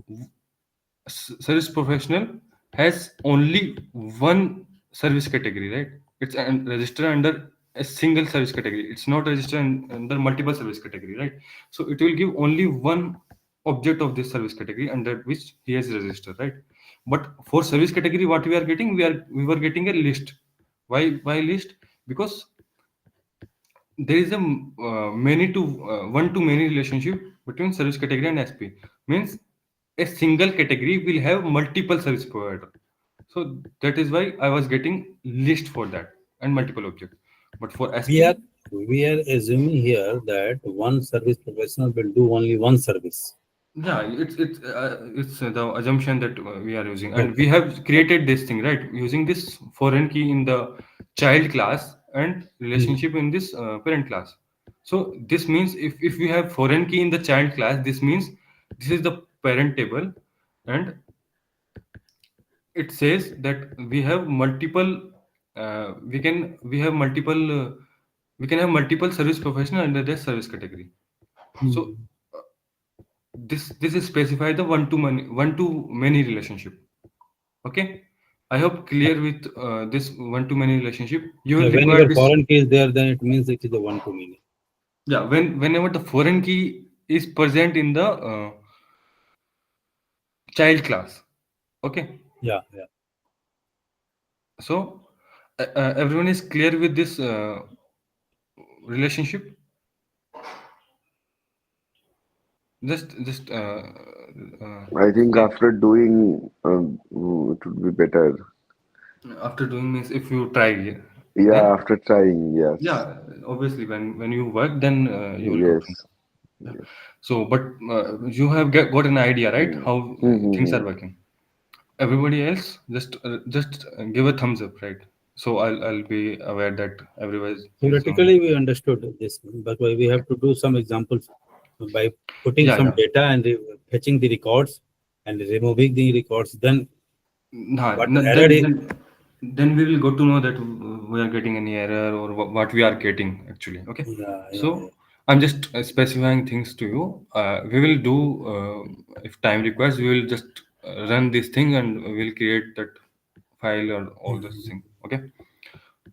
service professional has only one service category, right? It's registered under a single service category. It's not registered under multiple service category, right? So it will give only one object of this service category under which he has registered, right? But for service category, what we are getting, we were getting a list. Why list? Because there is a many to one to many relationship between service category and SP. Means a single category will have multiple service provider. So that is why I was getting list for that and multiple object. But for We are SP, assuming here that one service professional will do only one service. yeah, it's the assumption that we are using, and we Okay. have created this thing, right, using this foreign key in the child class and Hmm. relationship in this parent class. So this means if we have foreign key in the child class, this means this is the parent table, and it says that we have multiple we can have multiple service professional under this service category. So Hmm. this is specify the one to many relationship. Okay, I hope clear with this one to many relationship. You will require Whenever this. foreign key is there, then it means it is a one to many. Yeah, whenever the foreign key is present in the child class. Okay, Yeah, yeah. so everyone is clear with this relationship. Just I think say after doing, it would be better. after doing means if you try, Yeah, then after trying, yes. yeah, obviously when you work, then you will come to know. Yes. Yeah. Yes. So, but you have got an idea, right? Mm. How things are Mm-hmm. working. Everybody else, just give a thumbs up, right? So I'll be aware that everyone is on. Theoretically, we understood this, but we have to do some examples by putting Yeah, some yeah. data and fetching the records and removing the records. Then Nah, what no, error is? then we will go to know that we are getting any error or what we are getting actually. Okay, Yeah, yeah, yeah. so I'm just specifying things to you. We will do if time requires. We will just run this thing and we'll create that file or all this Mhm. thing. Okay,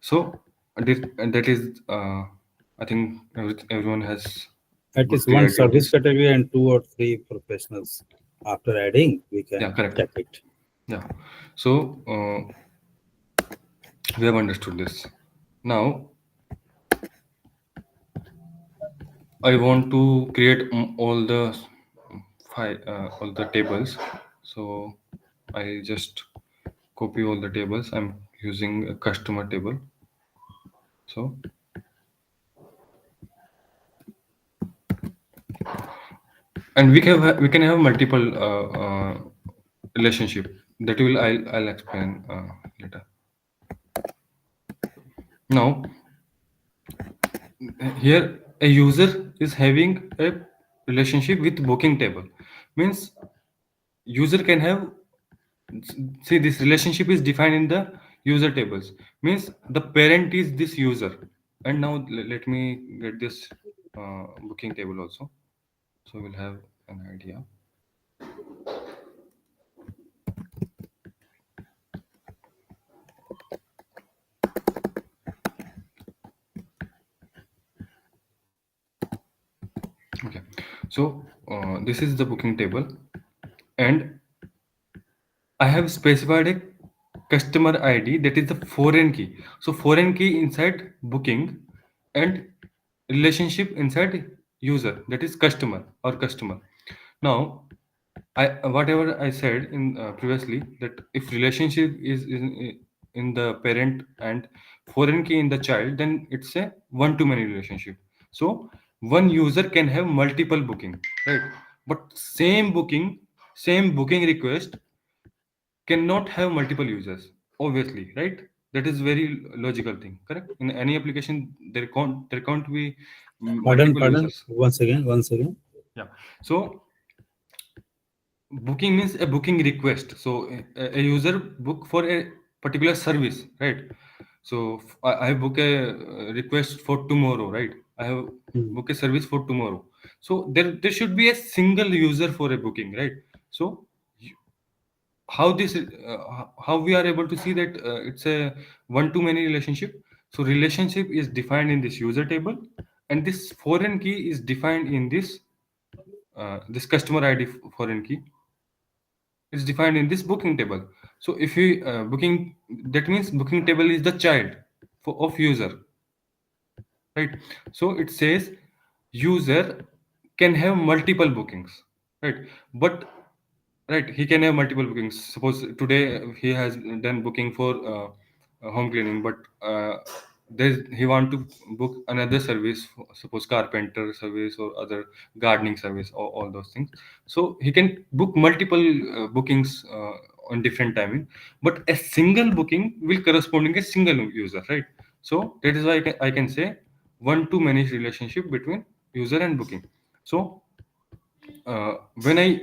so and that is I think everyone has At good least clear one idea of service this. category and two or three professionals. After adding, we Yeah, can correct. check it. Yeah, so we have understood this. Now I want to create all the tables. So I just copy all the tables. I'm using a customer table. So and we can have multiple relationship that will I'll explain later. Now here a user is having a relationship with booking table. Means user can have, see, this relationship is defined in the user tables. Means the parent is this user. And now let me get this booking table also, so we'll have an idea. Okay, so this is the booking table, and I have specified a customer ID that is the foreign key. So foreign key inside booking and relationship inside user, that is customer or customer. Now I whatever I said in previously, that if relationship is in the parent and foreign key in the child, then it's a one-to-many relationship. So one user can have multiple booking, right? But same booking request cannot have multiple users, obviously, right? That is very logical thing, correct? In any application, there can't be multiple Pardon. users. Once again. Yeah. So booking means a booking request. So a user book for a particular service, right? So I book a request for tomorrow, right? I have Hmm. book a service for tomorrow. So there should be a single user for a booking, right? So how this how we are able to see that it's a one to many relationship. So relationship is defined in this user table, and this foreign key is defined in this customer id foreign key is defined in this booking table. So if you booking, that means booking table is the child of user, right? So it says user can have multiple bookings, right? But right, he can have multiple bookings. Suppose today he has done booking for home cleaning, but he want to book another service, suppose carpenter service or other gardening service, or all those things. So he can book multiple bookings on different timing, but a single booking will corresponding a single user, right? So that is why I can say one to many relationship between user and booking. So when I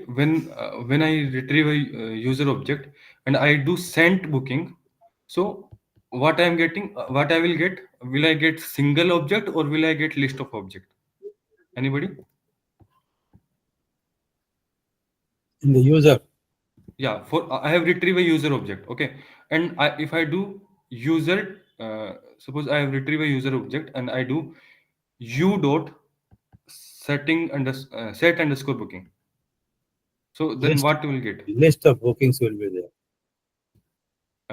retrieve a user object and I do sent booking, so what I am getting, what I will get, will I get single object or will I get list of object? Anybody? In the user, Yeah, for I have retrieve a user object, okay, and if I do user, suppose I have retrieve a user object and I do u dot set underscore booking. So then list what we will get? list of bookings will be there.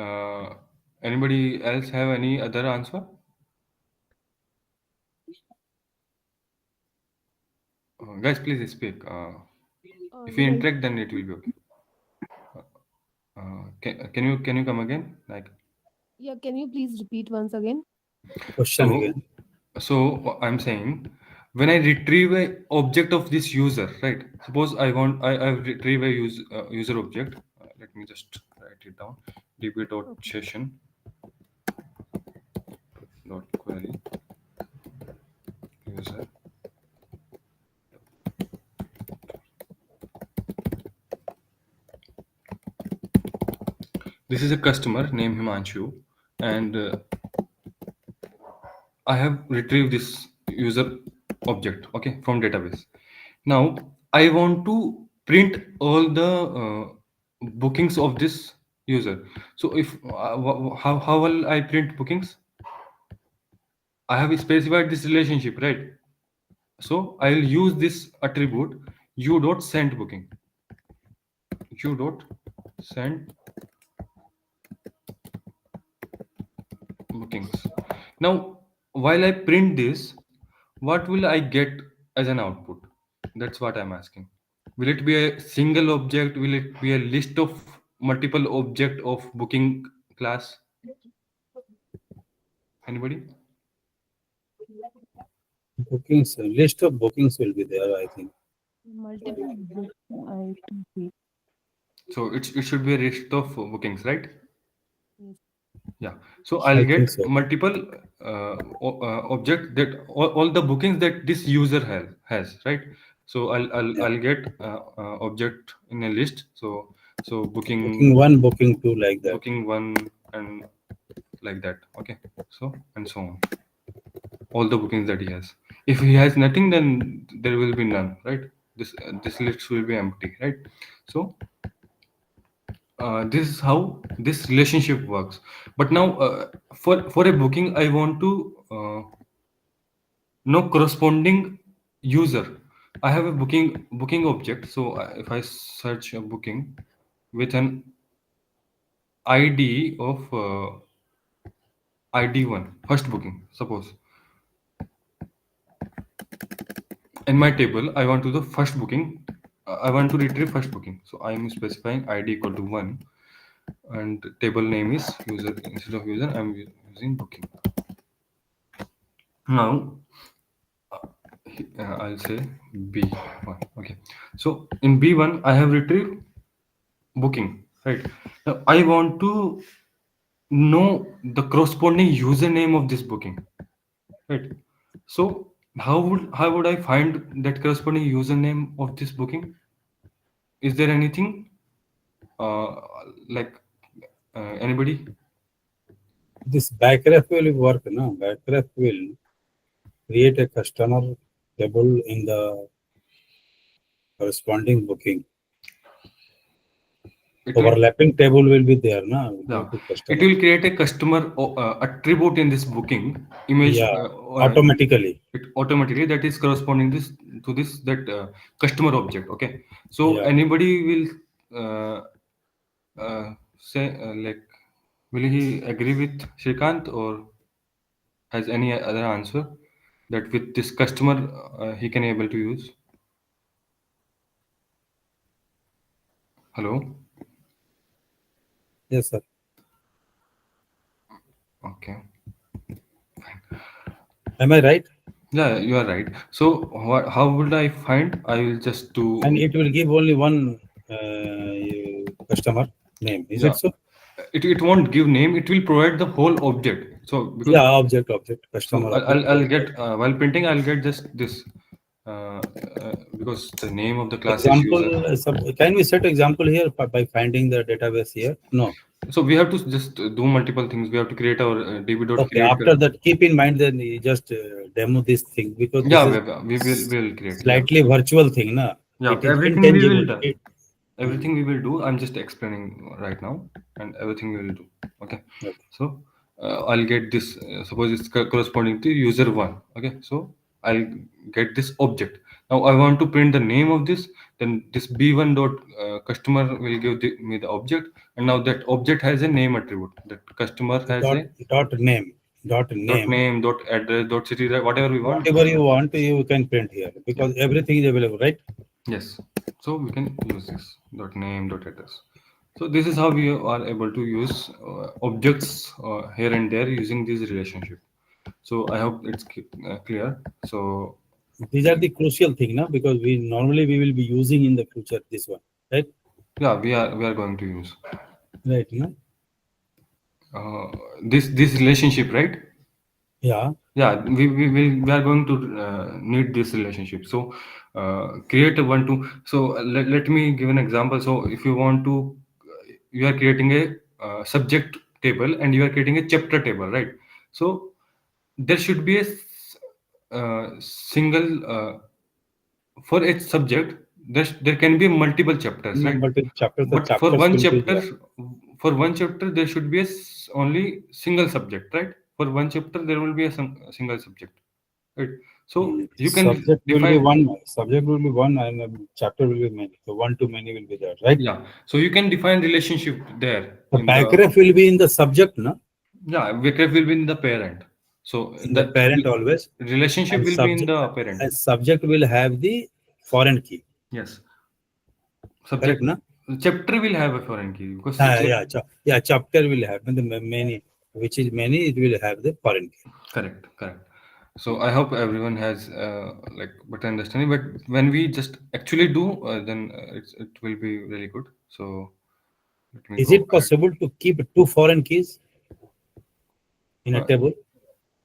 Uh, Anybody else have any other answer? Guys, please speak. If you Like, interact, then it will be okay. Can you come again? Like, yeah, can you please repeat once again? Question so again. so I'm saying when I retrieve a object of this user, right? Suppose I retrieve a user object. Let me just write it down. Okay. db.session dot query user. This is a customer named Himanshu, and I have retrieved this user object, okay, from database. Now I want to print all the bookings of this user. So if how will I print bookings? I have specified this relationship, right? So I will use this attribute u dot send booking. U dot send bookings. Now, while I print this, what will I get as an output? That's what I'm asking. Will it be a single object? Will it be a list of multiple object of booking class? Anybody? Bookings, list of bookings will be there, I think. Multiple books, I can see. So it should be a list of bookings, right? Yes. Yeah. So I'll I think get so. multiple object that all the bookings that this user has, right? So Yeah. I'll get object in a list. So Booking one, booking two, like that. booking one and like that. Okay. So and so on. All the bookings that he has. If he has nothing, then there will be none, right? This list will be empty, right? So this is how this relationship works. But now for a booking I want to know corresponding user. I have a booking object. So if I search a booking with an id of id1 first booking, suppose in my table I want to the first booking, I want to retrieve first booking, so I am specifying id equal to 1. and table name is user. Instead of user, I'm using booking. Now I'll say B1. Okay. So in B1, I have retrieved booking. Right. Now I want to know the corresponding username of this booking. Right. So how would I find that corresponding username of this booking? Is there anything uh, like anybody? This backref will work, no? Backref will create a customer table in the corresponding booking. It will, Overlapping table will be there, no? yeah, Go to it customer. will create a customer attribute in this booking image. Yeah, automatically. It automatically that is corresponding this to this that customer object. Okay, so Yeah. anybody will say like, will he agree with Shrikant or has any other answer that with this customer he can able to use? Hello. Yes, sir. Okay. Am I right? Yeah, you are right. So how would I find? I will just do. And it will give only one customer name. Is Yeah. it so? It won't give name. It will provide the whole object. So because Yeah, object, so customer I'll object. get while printing I'll get just this because the name of the class is Example, user. can we set example here by finding the database here? No. So we have to just do multiple things. We have to create our Okay, db.create. after that, keep in mind that you just demo this thing because this Yeah, is we will create. Yeah, slightly virtual thing, na? yeah. It is Everything we will intangible. do. Everything we will do. I'm just explaining right now, and everything we will do. Okay. Okay. So I'll get this. Suppose it's corresponding to user one. Okay. So I'll get this object. Now I want to print the name of this. Then this b1 dot customer will give me the object, and now that object has a name attribute. That customer has a Dot name, dot dot name. name, dot address, dot city, whatever we want. Whatever you want, you can print here because everything is available, right? Yes. So we can use this dot name, dot address. So this is how we are able to use objects here and there using this relationship. So I hope it's clear. So These are the crucial thing, na? Because we will be using in the future this one, right? yeah, we are going to use Right, no? this relationship, right? Yeah. Yeah, we are going to need this relationship. So create a one to. So let me give an example. So if you want to, you are creating a subject table and you are creating a chapter table, right? So there should be a single for each subject. There can be multiple chapters, right? But in chapters, the But for chapters one will be chapter, there. there should be a only single subject, right? For one chapter, there will be a single subject, right? So you can Subject will be define. one. Subject will be one, and chapter will be many. So one to many will be there, right? Yeah. So you can define relationship there The in the. backref will be in the subject, no? Yeah, vector will be in the parent. So In the that parent always, relationship and will be in subject the parent. and subject will have the foreign key. Yes. Correct, Subject no? chapter will have a foreign key because Yeah, chapter will have the many, which is many. It will have the foreign key. correct. So I hope everyone has like better understanding. But when we just actually do, then it will be really good. So let me Is go it ahead. possible to keep two foreign keys in a Uh, table?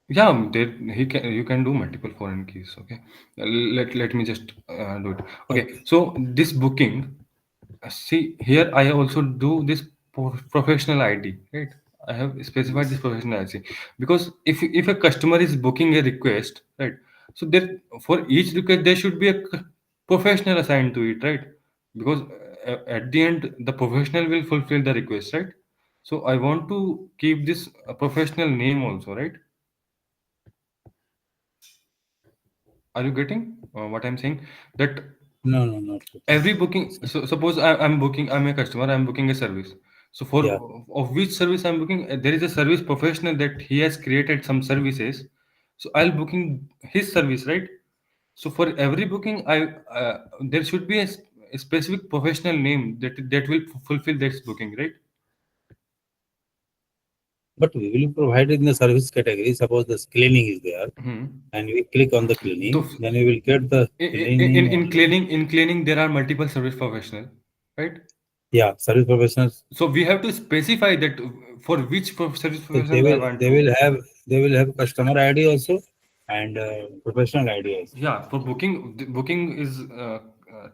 Yeah, you can do multiple foreign keys. Okay, let me just do it. Okay, Okay. so this booking, see here I also do this professional ID, right? I have specified this professional ID because if a customer is booking a request, right? So there for each request there should be a professional assigned to it, right? Because at the end the professional will fulfill the request, right? So I want to keep this professional name also, right? Are you getting what I'm saying? That No, not every getting. booking. So suppose I'm booking. I'm a customer. I'm booking a service. So for Yeah. of which service I'm booking, there is a service professional that he has created some services. So I'll booking his service, right? So for every booking, there should be a specific professional name that will fulfill this booking, right? But we will provide in the service category. Suppose the cleaning is there, and we click on the cleaning, then we will get the cleaning. In cleaning there are multiple service professional, right? Yeah, service professionals. So we have to specify that for which service So professional I want to. they will have customer ID also and professional ID also. Yeah, for booking, booking is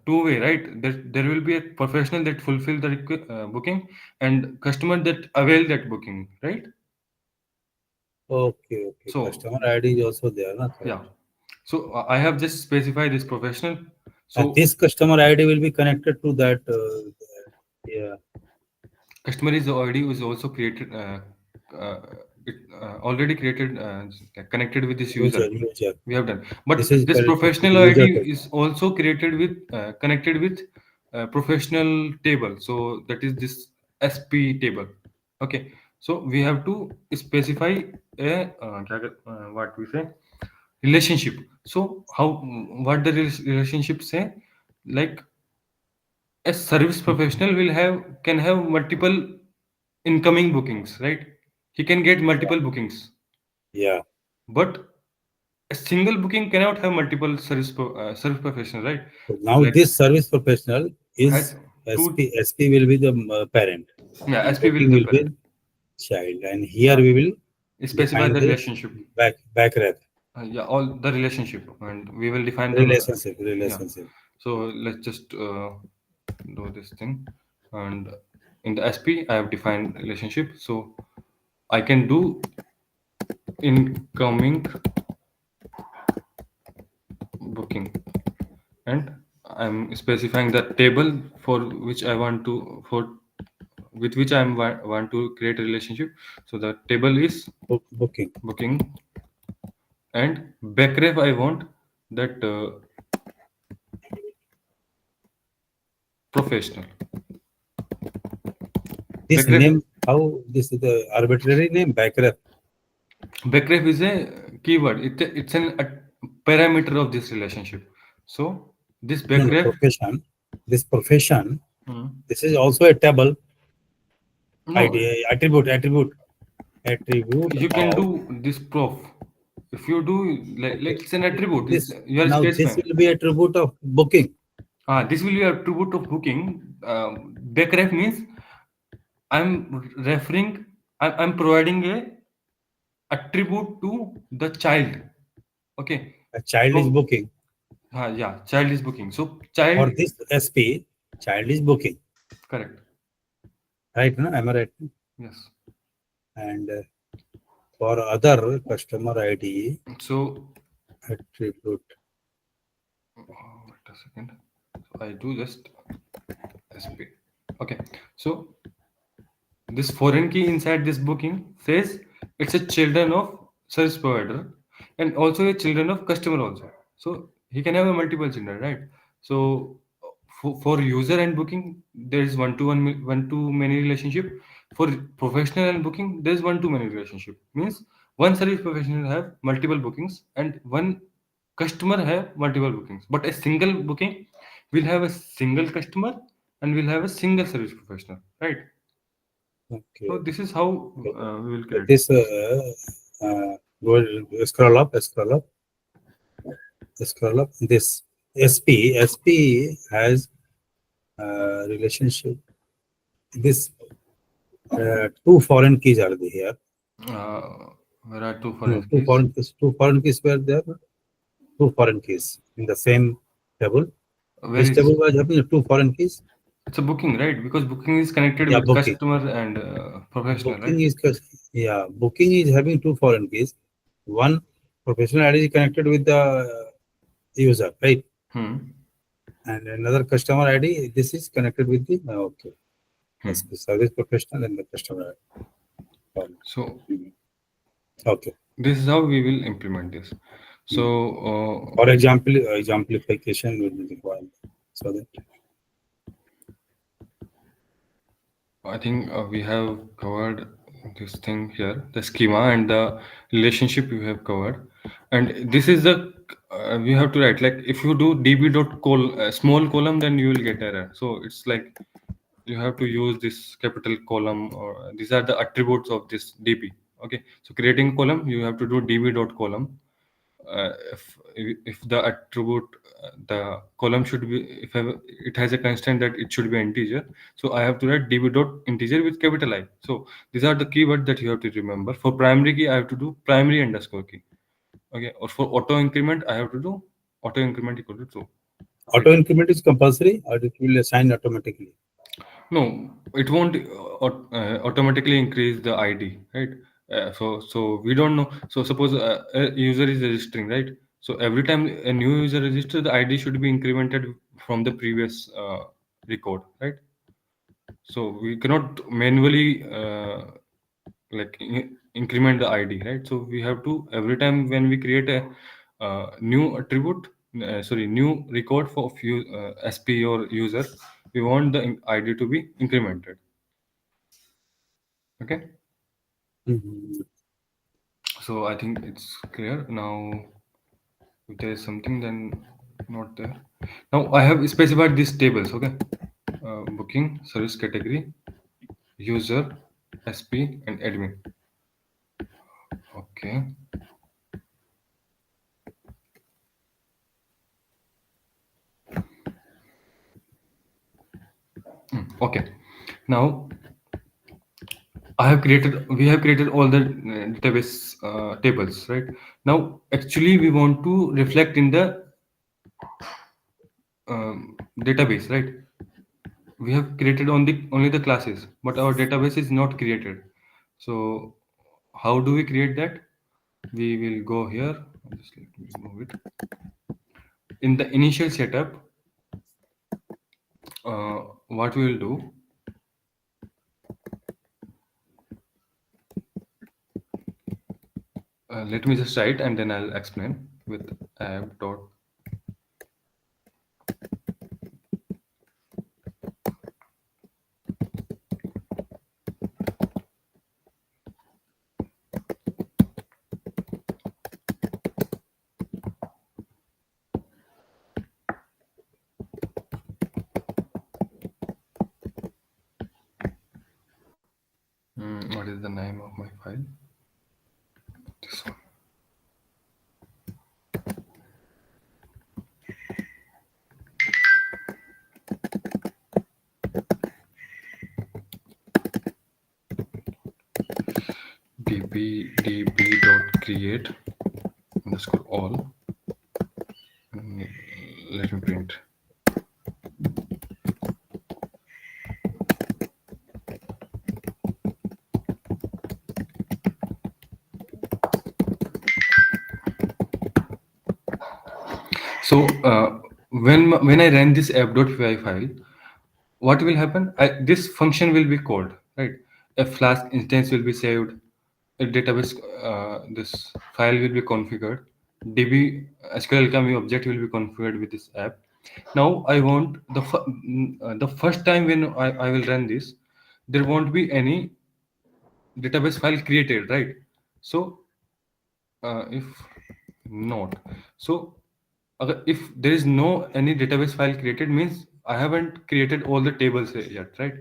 two-way, right? There will be a professional that fulfill the booking and customer that avail that booking, right? Okay. So Customer ID is also there, na? Correct. yeah. So I have just specified this professional. And So this customer ID will be connected to that. Yeah. customer is ID is also created. It already created, connected with this user. User. We have done, but This is this professional user ID table. is also created with connected with professional table. So that is this SP table. Okay, so we have to specify a what we say, relationship. So how, what the relationship say, like a service professional will have, can have multiple incoming bookings, right? He can get multiple bookings, Yeah. but a single booking cannot have multiple service professional, right? So now Like this service professional has is two. SP will be the parent Yeah, and SP will booking be the will be parent. child, and here we will Specify define the the relationship. back rep Yeah, all the relationship, and we will define the yeah. relationship. So let's just do this thing, and in the SP I have defined relationship. So I can do incoming booking, and I'm specifying the table for which I want to, for with which I want to create a relationship. So the table is Booking. booking, and backref I want that professional. This Backref, name, how this is the arbitrary name, backref. backref is a keyword. It's an a parameter of this relationship. So this No, backref. profession. This profession. Hmm. This is also a table. No, ID, attribute you can of. do this prof. If you do like Okay. it's an attribute. It's, This you are now this specifying. will be attribute of booking. This will be a attribute of booking. Backref means I'm referring. I'm providing a attribute to the child. Okay. A child is So booking. yeah, child is booking. So For child, this SP, child is booking. correct. Right? No? Am I right? Yes. And for other customer ID So attribute. wait a second. So I do just SP. Okay. So this foreign key inside this booking says it's a children of service provider and also a children of customer also. So he can have a multiple children, right? So for user and booking, there is one to many relationship. For professional and booking, there is one to many relationship. Means one service professional have multiple bookings and one customer have multiple bookings. But a single booking will have a single customer and will have a single service professional, right? Okay. So this is how we will create. This go scroll up. This SP has relationship. This two foreign keys are there here. There are two No, foreign keys. two foreign keys were there. Two foreign keys in the same table. Where This is table was having two foreign keys. it's a booking, right? Because booking is connected Yeah, with booking. customer and professional, Booking right? booking is having two foreign keys. One professional ID is connected with the user, right? And another customer ID, this is connected with the okay. That's the service professional and the customer ID. So Okay. this is how we will implement this. So For example, exemplification will be required. So that I think we have covered this thing here, the schema and the relationship we have covered. And this is the we have to write, like if you do db dot small column, then you will get error. So it's like you have to use this capital column, or these are the attributes of this DB. Okay, so creating a column, you have to do db dot column. If the attribute, the column should be, if it has a constant that it should be integer, so I have to write db dot integer with capital I. So these are the keywords that you have to remember. For primary key, I have to do primary underscore key. Okay, or for auto increment, I have to do auto increment equal to true. Auto increment is compulsory, or it will assign automatically? No, it won't automatically increase the ID, right? So we don't know. So suppose a user is registering, right? So every time a new user registers, the ID should be incremented from the previous record, right? So we cannot manually like increment the ID, right? So we have to, every time when we create a new attribute, new record for few SP or user, we want the ID to be incremented. Okay. Mhm. So I think it's clear now. If there is something, then not there. Now I have specified these tables. Okay, booking, service category, user, SP, and admin. Okay. Okay. Now we have created all the database tables, right? Now actually we want to reflect in the database, right? We have created only the classes, but our database is not created. So how do we create that? We will go here. Just let me move it. In the initial setup, what we will do, let me just write and then I'll explain with app dot. What is the name of my file? This one. db.create underscore all. Let me print. So when I run this app.py file, what will happen? This function will be called, right? A Flask instance will be saved. A database, this file will be configured. DB SQL Alchemy object will be configured with this app. Now I want the first time when I will run this, there won't be any database file created, right? So if not, so if there is no any database file created, means I haven't created all the tables yet, right?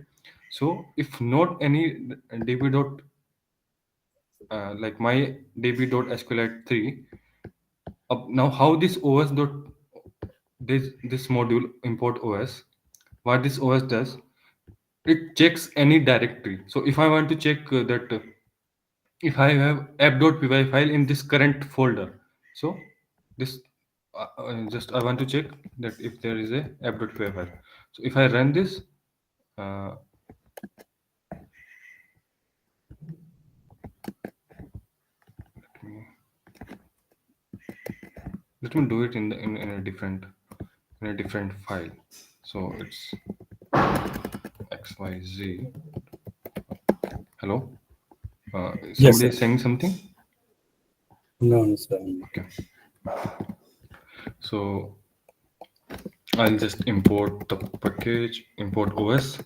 So if not any db dot like my db.sqlite3, now how this os dot this module import os, what this os does, it checks any directory. So if I want to check that if I have app.py file in this current folder, so this just I want to check that if there is a app.py file. So if I run this, uh, let me do it in in a different file. So it's xyz. Hello. Somebody Yes, sir. is saying something. No, sir. Okay. So I'll just import the package, import OS.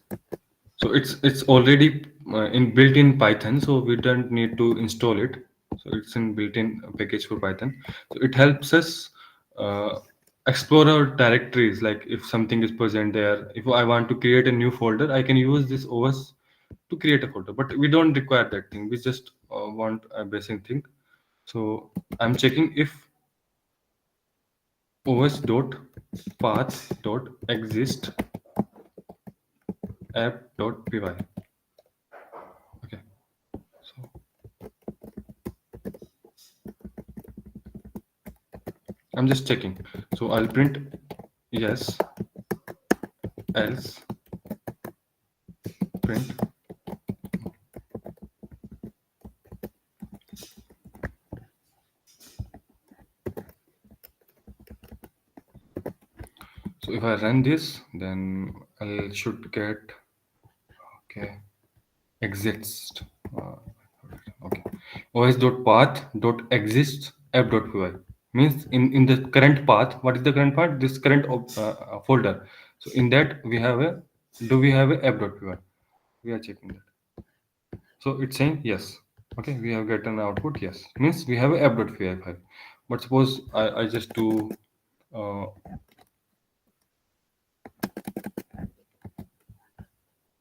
So it's already in built in Python, so we don't need to install it. So it's in built-in package for Python. So it helps us explore our directories. Like if something is present there, if I want to create a new folder, I can use this OS to create a folder. But we don't require that thing. We just want a basic thing. So I'm checking if os dot path dot exist app dot py. Okay. So I'm just checking. So I'll print yes, else, print. So if I run this, then I should get okay exist. Okay, os.path.exist app.py means in the current path. What is the current path? This current folder. So in that we have a do we have a app.py? We are checking that. So it's saying yes. Okay, we have gotten output yes. Means we have a app.py file. But suppose I just do uh,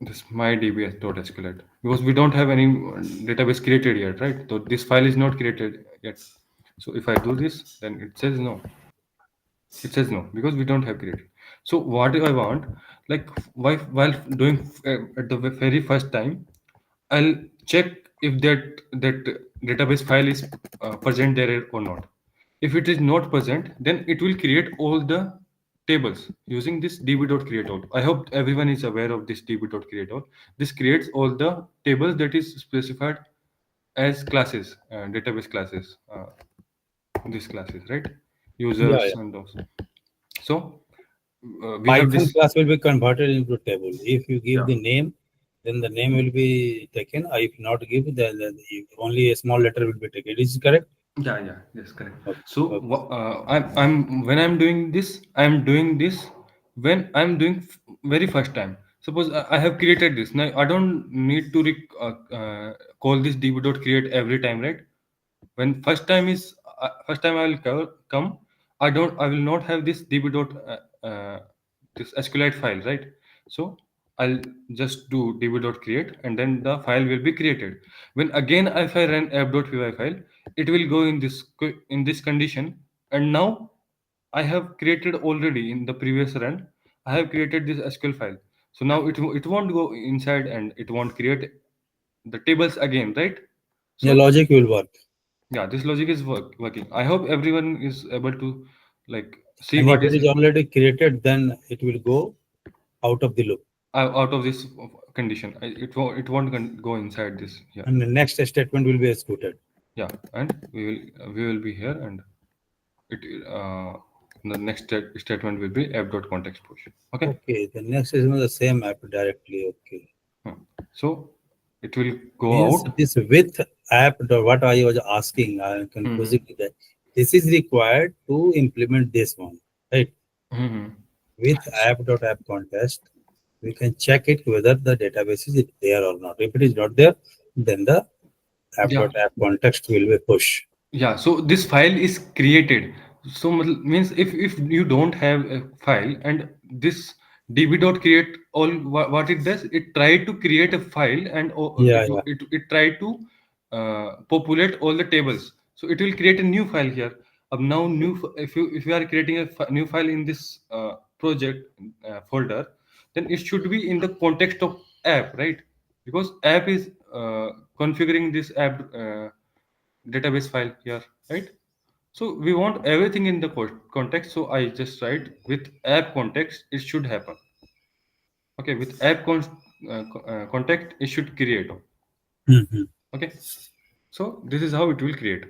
this mydbs.sqlite because we don't have any database created yet, right? So this file is not created yet. So if I do this, then it says no. It says no because we don't have created. So what do I want? Like while doing at the very first time, I'll check if that database file is present there or not. If it is not present, then it will create all the tables using this db.createAll. I hope everyone is aware of this db.createAll. This creates all the tables that is specified as classes, database classes. These classes, right? Yeah, Users yeah. and those. So we have Python this. class will be converted into table. If you give Yeah. the name, then the name will be taken. If not give, then only a small letter will be taken. Is it correct? Yeah, yes, correct. Okay. So Okay. I'm when I'm doing this, I'm doing this when I'm doing very first time. Suppose I have created this. Now I don't need to call this db.create every time, right? When first time I will come, I will not have this this SQLite file, right? So I'll just do db.create and then the file will be created. When again if I run app.py file, it will go in this condition. And now I have created already in the previous run. I have created this SQL file. So now it won't go inside and it won't create the tables again, right? Yeah, So logic will work. yeah, this logic is working. I hope everyone is able to like see And if what it is is already created, then it will go out of the loop. out of this condition. It won't go inside this here. And the next statement will be executed. Yeah, and we will be here, and it the next statement will be app.context push. Okay. Okay, the next is the same app directly. Okay. Hmm. So it will go Means out. this with app, what I was asking, I am Hmm. confusing that this is required to implement this one, right? Hmm. With app.app context, we can check it whether the database is there or not. If it is not there, then the Yeah. app.app context will be push. Yeah, so this file is created. So means if you don't have a file and this db.create all what it does, it tried to create a file and Yeah, yeah. it tried to populate all the tables. So it will create a new file here. Now if you are creating a new file in this project folder, then it should be in the context of app, right? Because app is configuring this app database file here, right? So we want everything in the context. So I just write with app context, it should happen. Okay, with context, it should create. Mhm. Okay, so this is how it will create.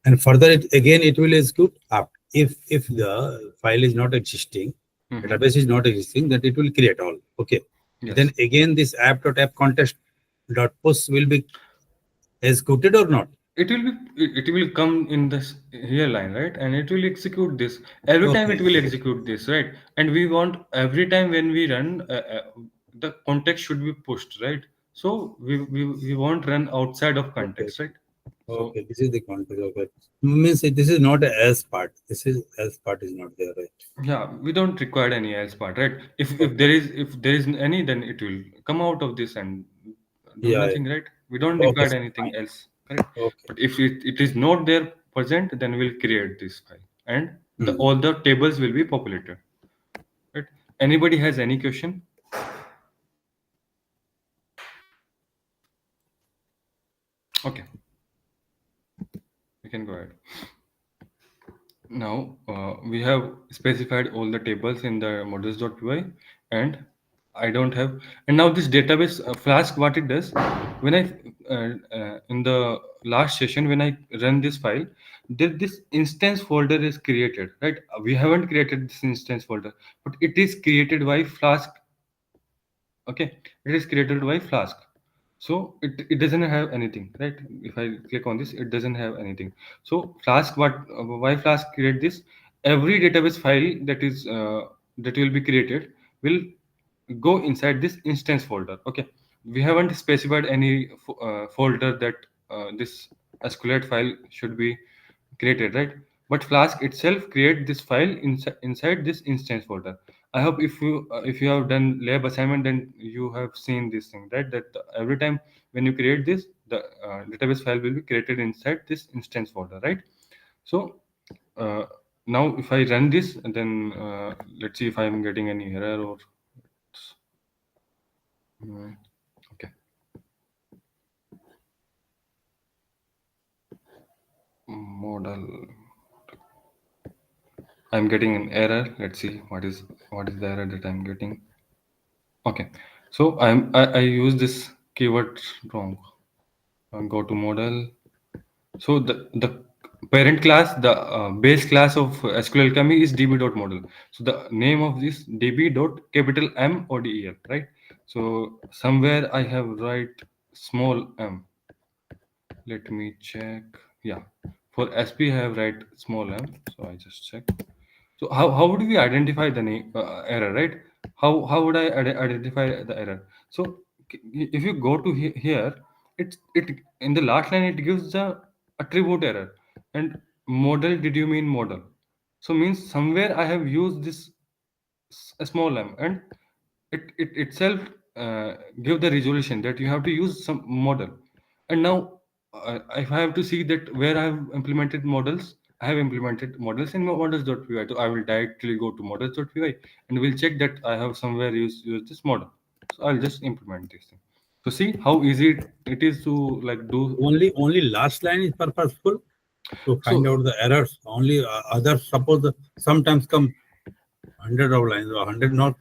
And further, it will execute up. If the file is not existing, Mhm. database is not existing, then it will create all. Okay. Then Yes, again, this app.app context dot push will be executed or not. it will come in this here line, right? And it will execute this every time. It Okay. will execute this, right? And we want every time when we run the context should be pushed, right? So we won't run outside of Okay. context, right? So Okay, this is the context. Okay, means this is not a else part. This is else part is not there, right? yeah, we don't require any else part, right? If Okay. there is any, then it will come out of this and do Yeah, nothing, right? We don't yeah. Okay, require sir, anything fine. else, correct? Okay. But if it is not there present, then we'll create this file, and Hmm. all the tables will be populated, right? Anybody has any question? Okay, you can go ahead. Now we have specified all the tables in the models.py, and I don't have. And now this database Flask, what it does, when I in the last session when I run this file, this instance folder is created, right? We haven't created this instance folder, but it is created by Flask. Okay, it is created by Flask. So it doesn't have anything, right? If I click on this, it doesn't have anything. So Flask, why Flask create this? Every database file that will be created will go inside this instance folder. Okay, we haven't specified any folder that this SQLite file should be created, right? But Flask itself create this file inside this instance folder. I hope if you have done lab assignment, then you have seen this thing, right? That every time when you create this, the database file will be created inside this instance folder, right? So uh, now if I run this, and then let's see if I am getting any error or Mm, okay. Model. I'm getting an error. Let's see what is the error that I'm getting. Okay. So I use this keyword wrong. Go to model. So the parent class, the base class of SQL Alchemy is db.model. So the name of this db.capital M O D E L, right? So somewhere I have write small m. Let me check. Yeah, for SP I have write small m. So I just check. So how would we identify the name error, right? How would I identify the error? So if you go to here, it in the last line it gives the attribute error, and model, did you mean model? So means somewhere I have used this a small m, and it itself give the resolution that you have to use some model. And now if I have to see that where I have implemented models, I have implemented models in models.py. So I will directly go to models.py and we'll check that I have somewhere use this model. So I'll just implement this thing. So see how easy it is to like do. Only last line is purposeful to find So out the errors. Only others, suppose sometimes come 100 of lines or 100, not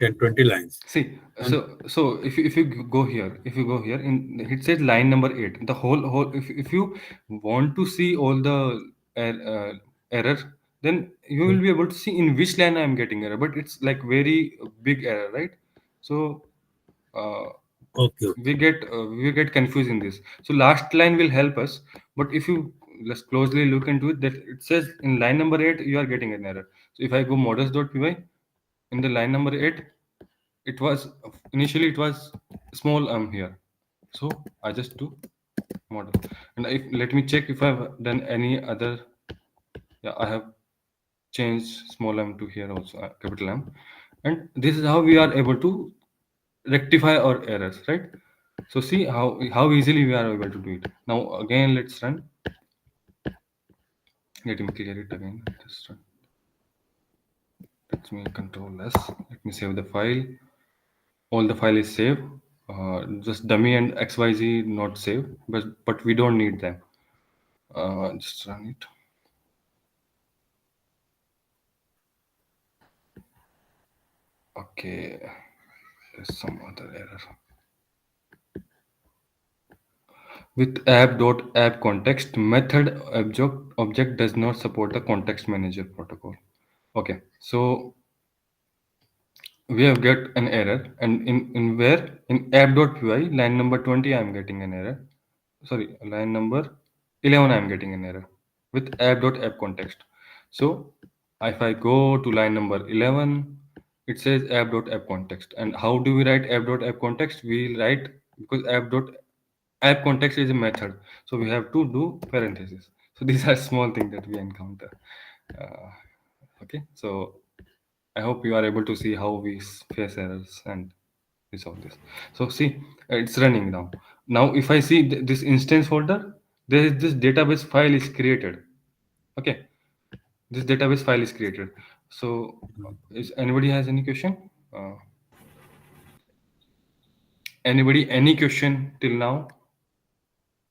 10, 20 lines. see, And so if you go here, in it says line number 8. The whole if you want to see all the error, then you will be able to see in which line I am getting error. But it's like very big error, right? So uh, okay, we get confused in this. So last line will help us. But if you let's closely look into it, that it says in line number 8 you are getting an error. So if I go models.py, in the line number 8, it was initially it was small here. So I just do model, and if let me check if I've done any other. Yeah, I have changed small m to here also, capital M. And this is how we are able to rectify our errors, right? So see how easily we are able to do it. Now again, let's run. Let me clear it again. Just run. Let me control S. Let me save the file. All the file is saved. Just dummy and xyz not saved, but we don't need them. Just run it. Okay, there's some other error. With app.app context, method object does not support the context manager protocol. Okay, so we have get an error, and in where in app.py line number 20 I am getting an error. Sorry, line number 11 I am getting an error with app.app context. So if I go to line number 11, it says app.app context. And how do we write app.app context? We write, because app context is a method, so we have to do parentheses. So these are small things that we encounter. uh, okay, so I hope you are able to see how we face errors and resolve this. So see, it's running now. Now if I see this instance folder, there is this database file is created. Okay, this database file is created. So is anybody has any question? Anybody any question till now?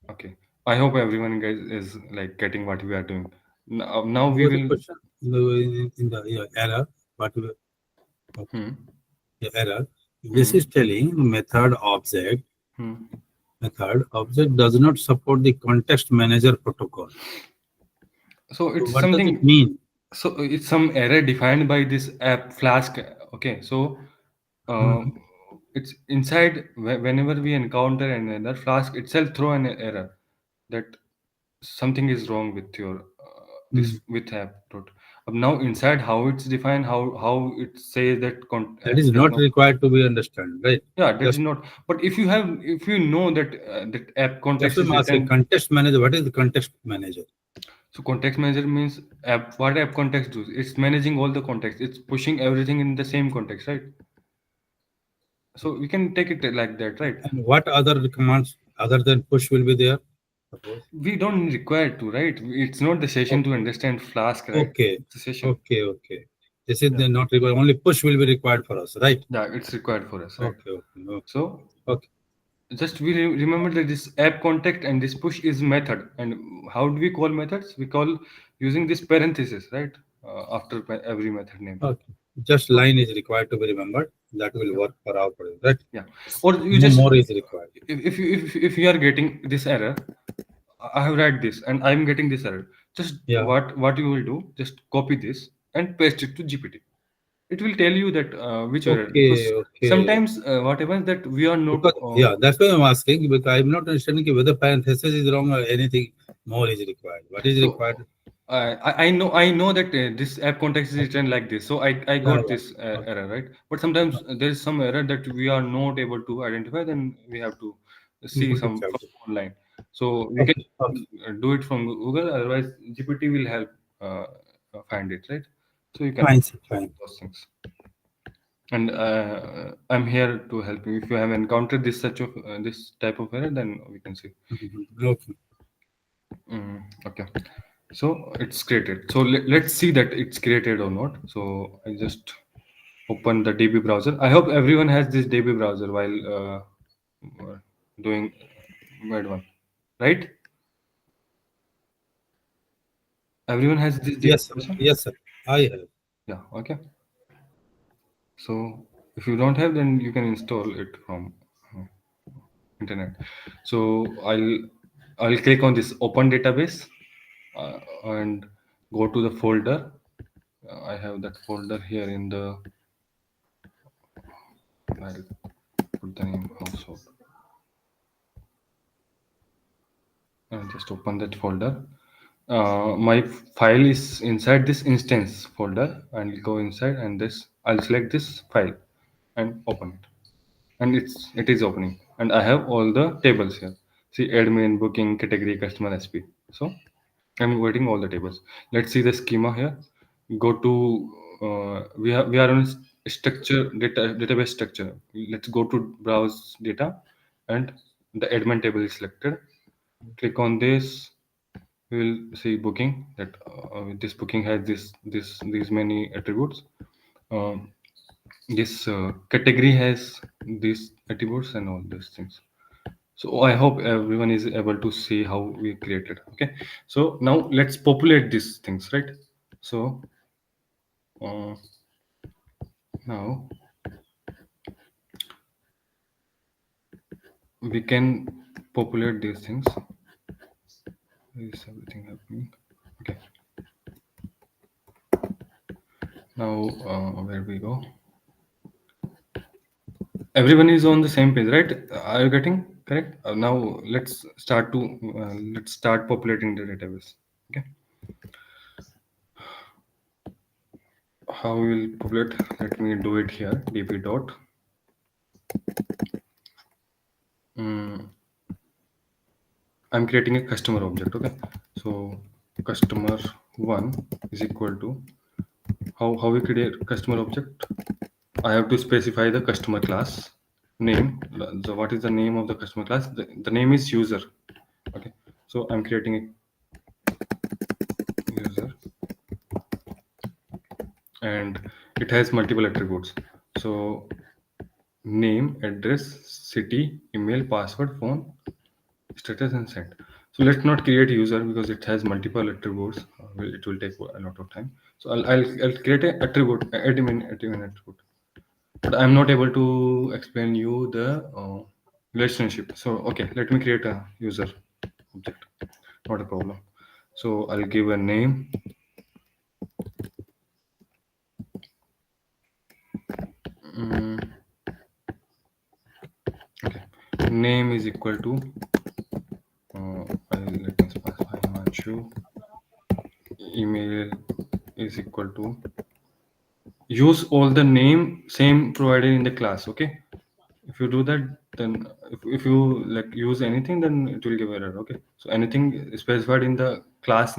Okay, I hope everyone guys is like getting what we are doing. Now What we was the will. question in the error? What will Hmm, the error? This hmm, is telling method object. hmm. Method object does not support the context manager protocol. So So it's what does it something. mean? So it's some error defined by this app Flask. Okay, so uh, Mhm. it's inside whenever we encounter an error, Flask itself throw an error that something is wrong with your this Mhm. with app. Now inside how it's defined, how it says that That is there's not no. required to be understood, right? Yeah, that is Just not. But if you know that that app that's context what is I'm asking. written. Context manager. What is the context manager? So context manager means app. What app context does? It's managing all the context. It's pushing everything in the same context, right? So we can take it like that, right? And what other commands other than push will be there? Suppose. We don't require to, right? It's not the session to understand Flask, right? Okay, It's a session. okay, okay. This is Yeah, not required. Only push will be required for us, right? yeah, it's required for us, right? Okay, okay, okay. So Okay. just we remember that this app context and this push is method. And how do we call methods? We call using this parenthesis, right? After every method name. Okay. Just So line is required to be remembered. That will yeah, work for our project, right? yeah. Or you No just more is required. if you are getting this error, I have read this and I'm getting this error. Just Yeah. what you will do? Just copy this and paste it to GPT. It will tell you that which error, because Okay, okay. sometimes what happens that we are not. Because yeah, that's why I'm asking because I'm not understanding whether parenthesis is wrong or anything more is required. What is So required? I know that this app context is Okay. written like this, so I All got right. this Okay. error, right. But sometimes there is some error that we are not able to identify, then we have to You see put it some from charge. online. So we can Okay. Okay. do it from Google, otherwise GPT will help find it, right. So you can Fine, sir. Fine. those things. And I'm here to help you. If you have encountered this such of this type of error, then we can see. Mhm. Okay. Okay, so it's created. So let's see that it's created or not. So I just open the DB browser. I hope everyone has this DB browser while doing Med one, right? Everyone has this DB Yes, sir. browser. Yes, sir. I have. Yeah. Okay. So if you don't have, then you can install it from uh, internet. So I'll click on this open database and go to the folder. I have that folder here in the. I'll put the name household. Just open that folder. My file is inside this instance folder, and I'll go inside and this. I'll select this file and open it, and it is opening. And I have all the tables here. See, admin, booking, category, customer, SP. So I'm waiting all the tables. Let's see the schema here. Go to we are on structure database structure. Let's go to browse data, and the admin table is selected. Click on this. We will see booking that this booking has these many attributes. Um, this category has these attributes and all these things. So I hope everyone is able to see how we created. Okay, so now let's populate these things, right? So uh, now we can populate these things. Is everything happening? Okay, now where we go? Everyone is on the same page, right? Are you getting correct? Now let's start populating the database. Okay, how we will populate? Let me do it here. db dot I'm creating a customer object. Okay, so customer one is equal to how we create customer object. I have to specify the customer class name. So what is the name of the customer class? The name is user. Okay, so I'm creating a user, and it has multiple attributes. So name, address, city, email, password, phone, status, and sent. So let's not create user because it has multiple attributes. It will take a lot of time. So I'll create a attribute, admin attribute. But I'm not able to explain you the relationship. So okay, let me create a user object. Not a problem. So I'll give a name. Mm, okay, name is equal to let me specify Himanshu. Email is equal to, use all the name same provided in the class. Okay, if you do that, then if you like use anything, then it will give error. Okay, so anything specified in the class,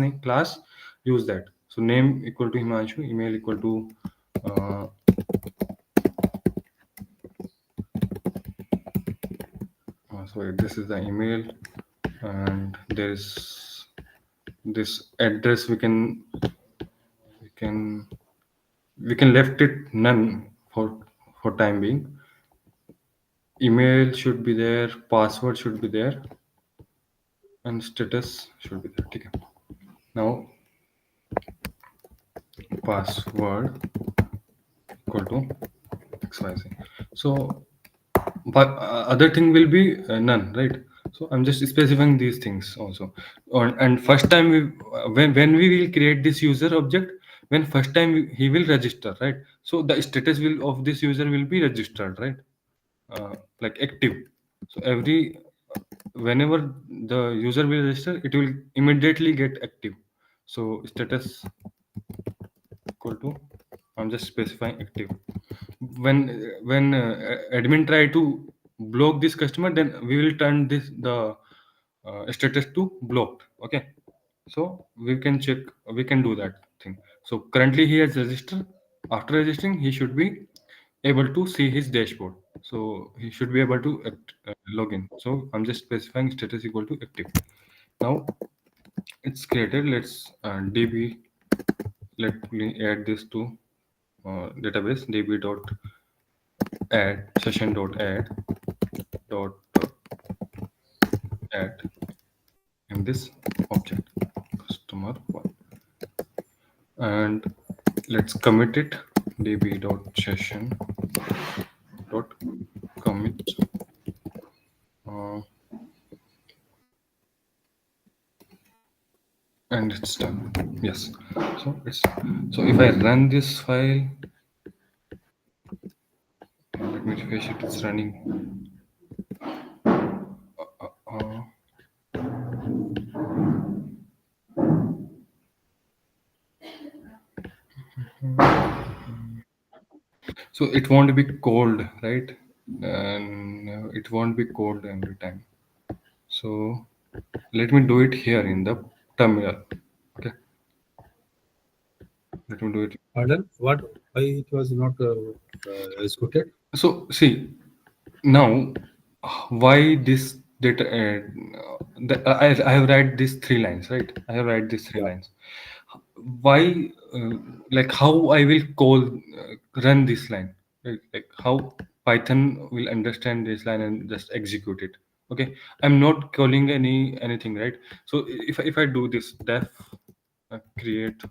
use that. So name equal to Himanshu, email equal to sorry, this is the email, and there is this address. We can left it none for time being. Email should be there, password should be there, and status should be there. Okay. Now password equal to xyz. So but other thing will be none, right? So I'm just specifying these things also. And first time when we will create this user object, when first time he will register, right? So the status will of this user will be registered, right? Like active. So every whenever the user will register, it will immediately get active. So status equal to, I'm just specifying active. When admin try to block this customer, then we will turn this the status to blocked. Okay, so we can do that thing. So currently he has registered. After registering, he should be able to see his dashboard. So he should be able to log in. So I'm just specifying status equal to active. Now it's created. Let's db. Let me add this to database db dot add session dot add dot add in this object customer one, and let's commit it db dot session dot commit uh, and it's done. Yes, so it's, so if I run this file, let me refresh it. It's running. uh, so it won't be cold, right? And it won't be cold every time. So let me do it here in the terminal. Okay, let me do it. Pardon? What? Why it was not executed? So see now why this data I have write these three lines, right? I have write these three Yeah. lines. Why like how I will call run this line, right? Like how Python will understand this line and just execute it. Okay, I'm not calling anything, right? So if I do this def create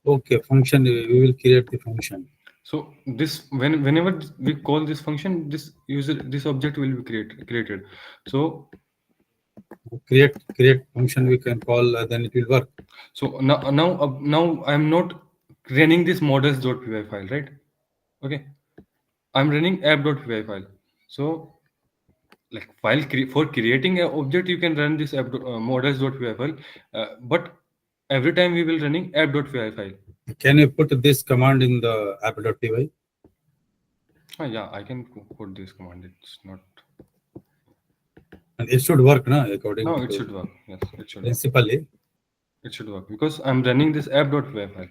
Okay, function. We will create the function. so this whenever we call this function, this object will be created. So Create function we can call, then it will work. so now I'm not running this models.py file, right? Okay, I'm running app.py file. So like for creating an object, you can run this app models.py file, but every time we will running app.py file. Can you put this command in the app.py? Yeah, I can put this command. It's not. And it should work, no? According No, it to should work. Yes, it should work. principally. It should work because I'm running this app.wave file,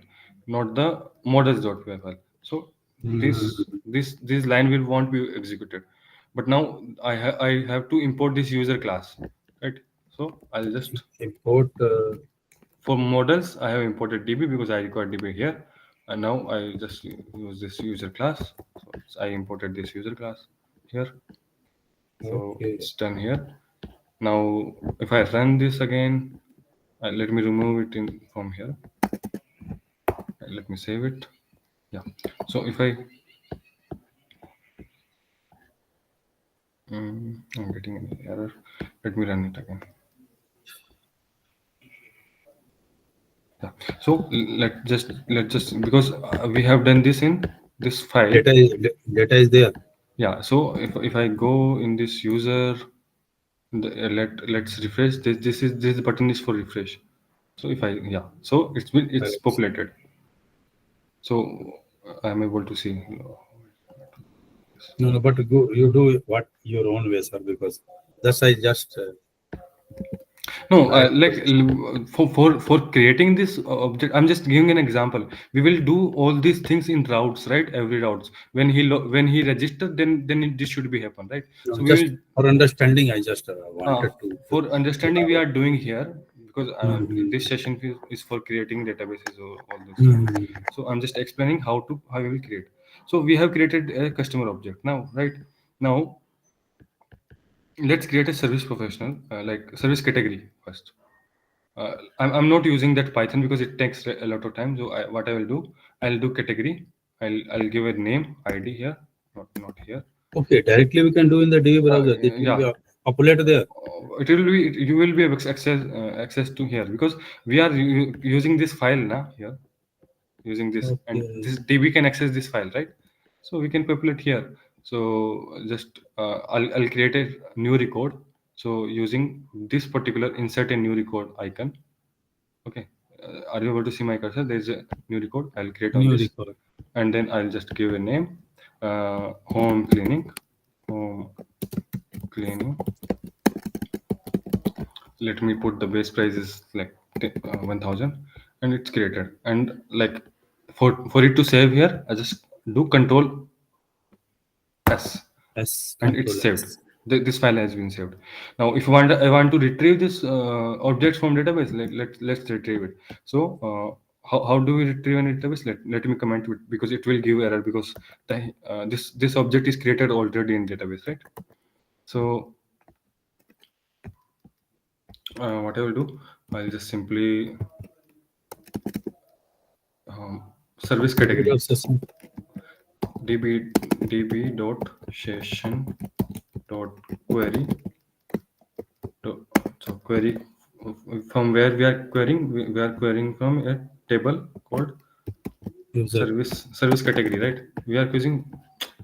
not the models.wave file. So this line will won't be executed. But now I have to import this user class, right? So I'll just Import. for models I have imported DB because I require DB here, and now I just use this user class. So I imported this user class here. So Okay. it's done here. Now if I run this again, let me remove it in from here. Let me save it. Yeah. So if I I'm getting an error, let me run it again. Yeah. So let's just because we have done this in this file. Data is there. Yeah. So if I go in this user, let's refresh. This button is for refresh. So if I yeah, so it's populated. So I'm able to see. No, but you do what your own way, sir, because that's I just No, try like to. for creating this object, I'm just giving an example. We will do all these things in routes, right? Every routes. When when he registered, this should be happen, right? No, So we just will for understanding, I just uh, wanted to for understanding we are doing here because Mhm. this session is for creating databases or all those things. Mhm. So I'm just explaining how we will create. So we have created a customer object now, right? Now let's create a service professional like service category first. I'm not using that Python because it takes a lot of time. So what I will do, I'll do category. I'll give a name ID here, not here. Okay, directly we can do in the DB browser. This will Yeah, be populated there. it will be you will be able to access to here because we are using this file now here using this and Okay. this DB can access this file, right? So we can populate here. So just I'll create a new record. So using this particular insert a new record icon. Okay. Are you able to see my cursor? There is a new record. I'll create on New this, record. and then I'll just give a name. Home cleaning. Home cleaning. Let me put the base price is like 1000, and it's created. And like for it to save here, I just do Control S, S and it's control saved. S. This file has been saved. Now if I want to retrieve this object from database, let's retrieve it. So how do we retrieve an database? Let me comment it because it will give error because this object is created already in database, right? So what I will do, I'll just simply service category Session. db dot session dot query. So query from where we are querying, we are querying from a table called User. service category, right?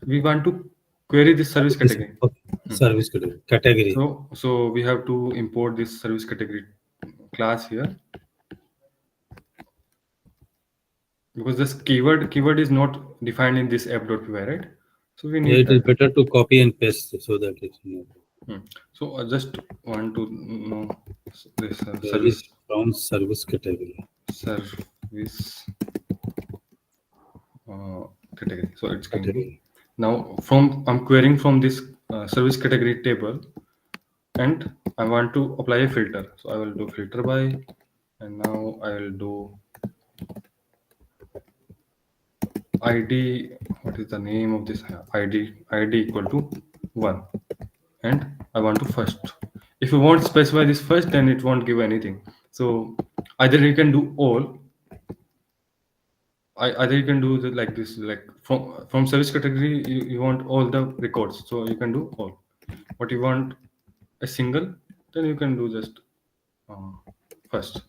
We want to query this service This category. okay. Service category. So we have to import this service category class here because this keyword is not defined in this app.py, right? So we Yeah, need it is that. better to copy and paste so that it's So I just want to know this query from service category. service uh, category. So it's going to Category. now from I'm querying from this service category table, and I want to apply a filter. So I will do filter by, and now I will do ID. What is the name of this ID equal to 1, and I want to first. If you won't specify this first, then it won't give anything. So either you can do all. Either you can do like this, like from service category, you want all the records, so you can do all. What you want a single, then you can do just uh, first.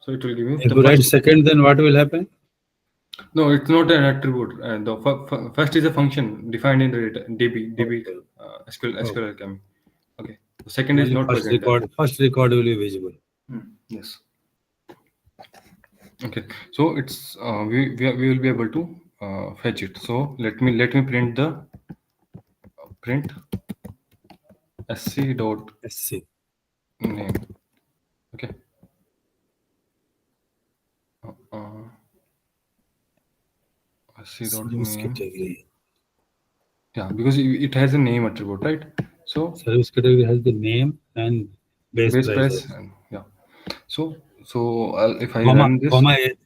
So it will give you If the you write first. second, then what will happen? No, it's not an attribute. The first is a function defined in the DB Okay. SQL Okay. alchemy. Okay. The second is Only not present there. first record will be visible. Yes. Okay. So it's we will be able to fetch it. So let me print the print sc dot SC. name. Okay. sc dot Service name. category. Yeah, because it has a name attribute, right? So Service category has the name and base base price price also. and yeah. So if I Comma, run this,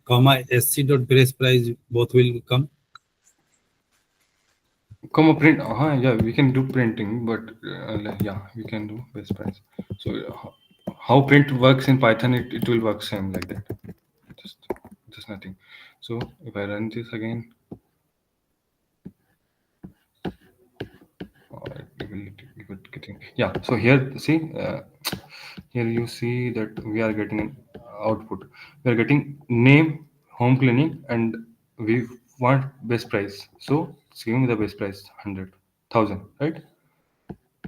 comma, SC dot base price, both will come. comma print. Yeah, we can do printing, but yeah, we can do base price. So how print works in Python, it will work same like that. Just just nothing. So if I run this again, it will give it getting, yeah. So here see, here you see that we are getting an output. We are getting name, home cleaning, and we want base price. So it's giving me the base price 100,000, right?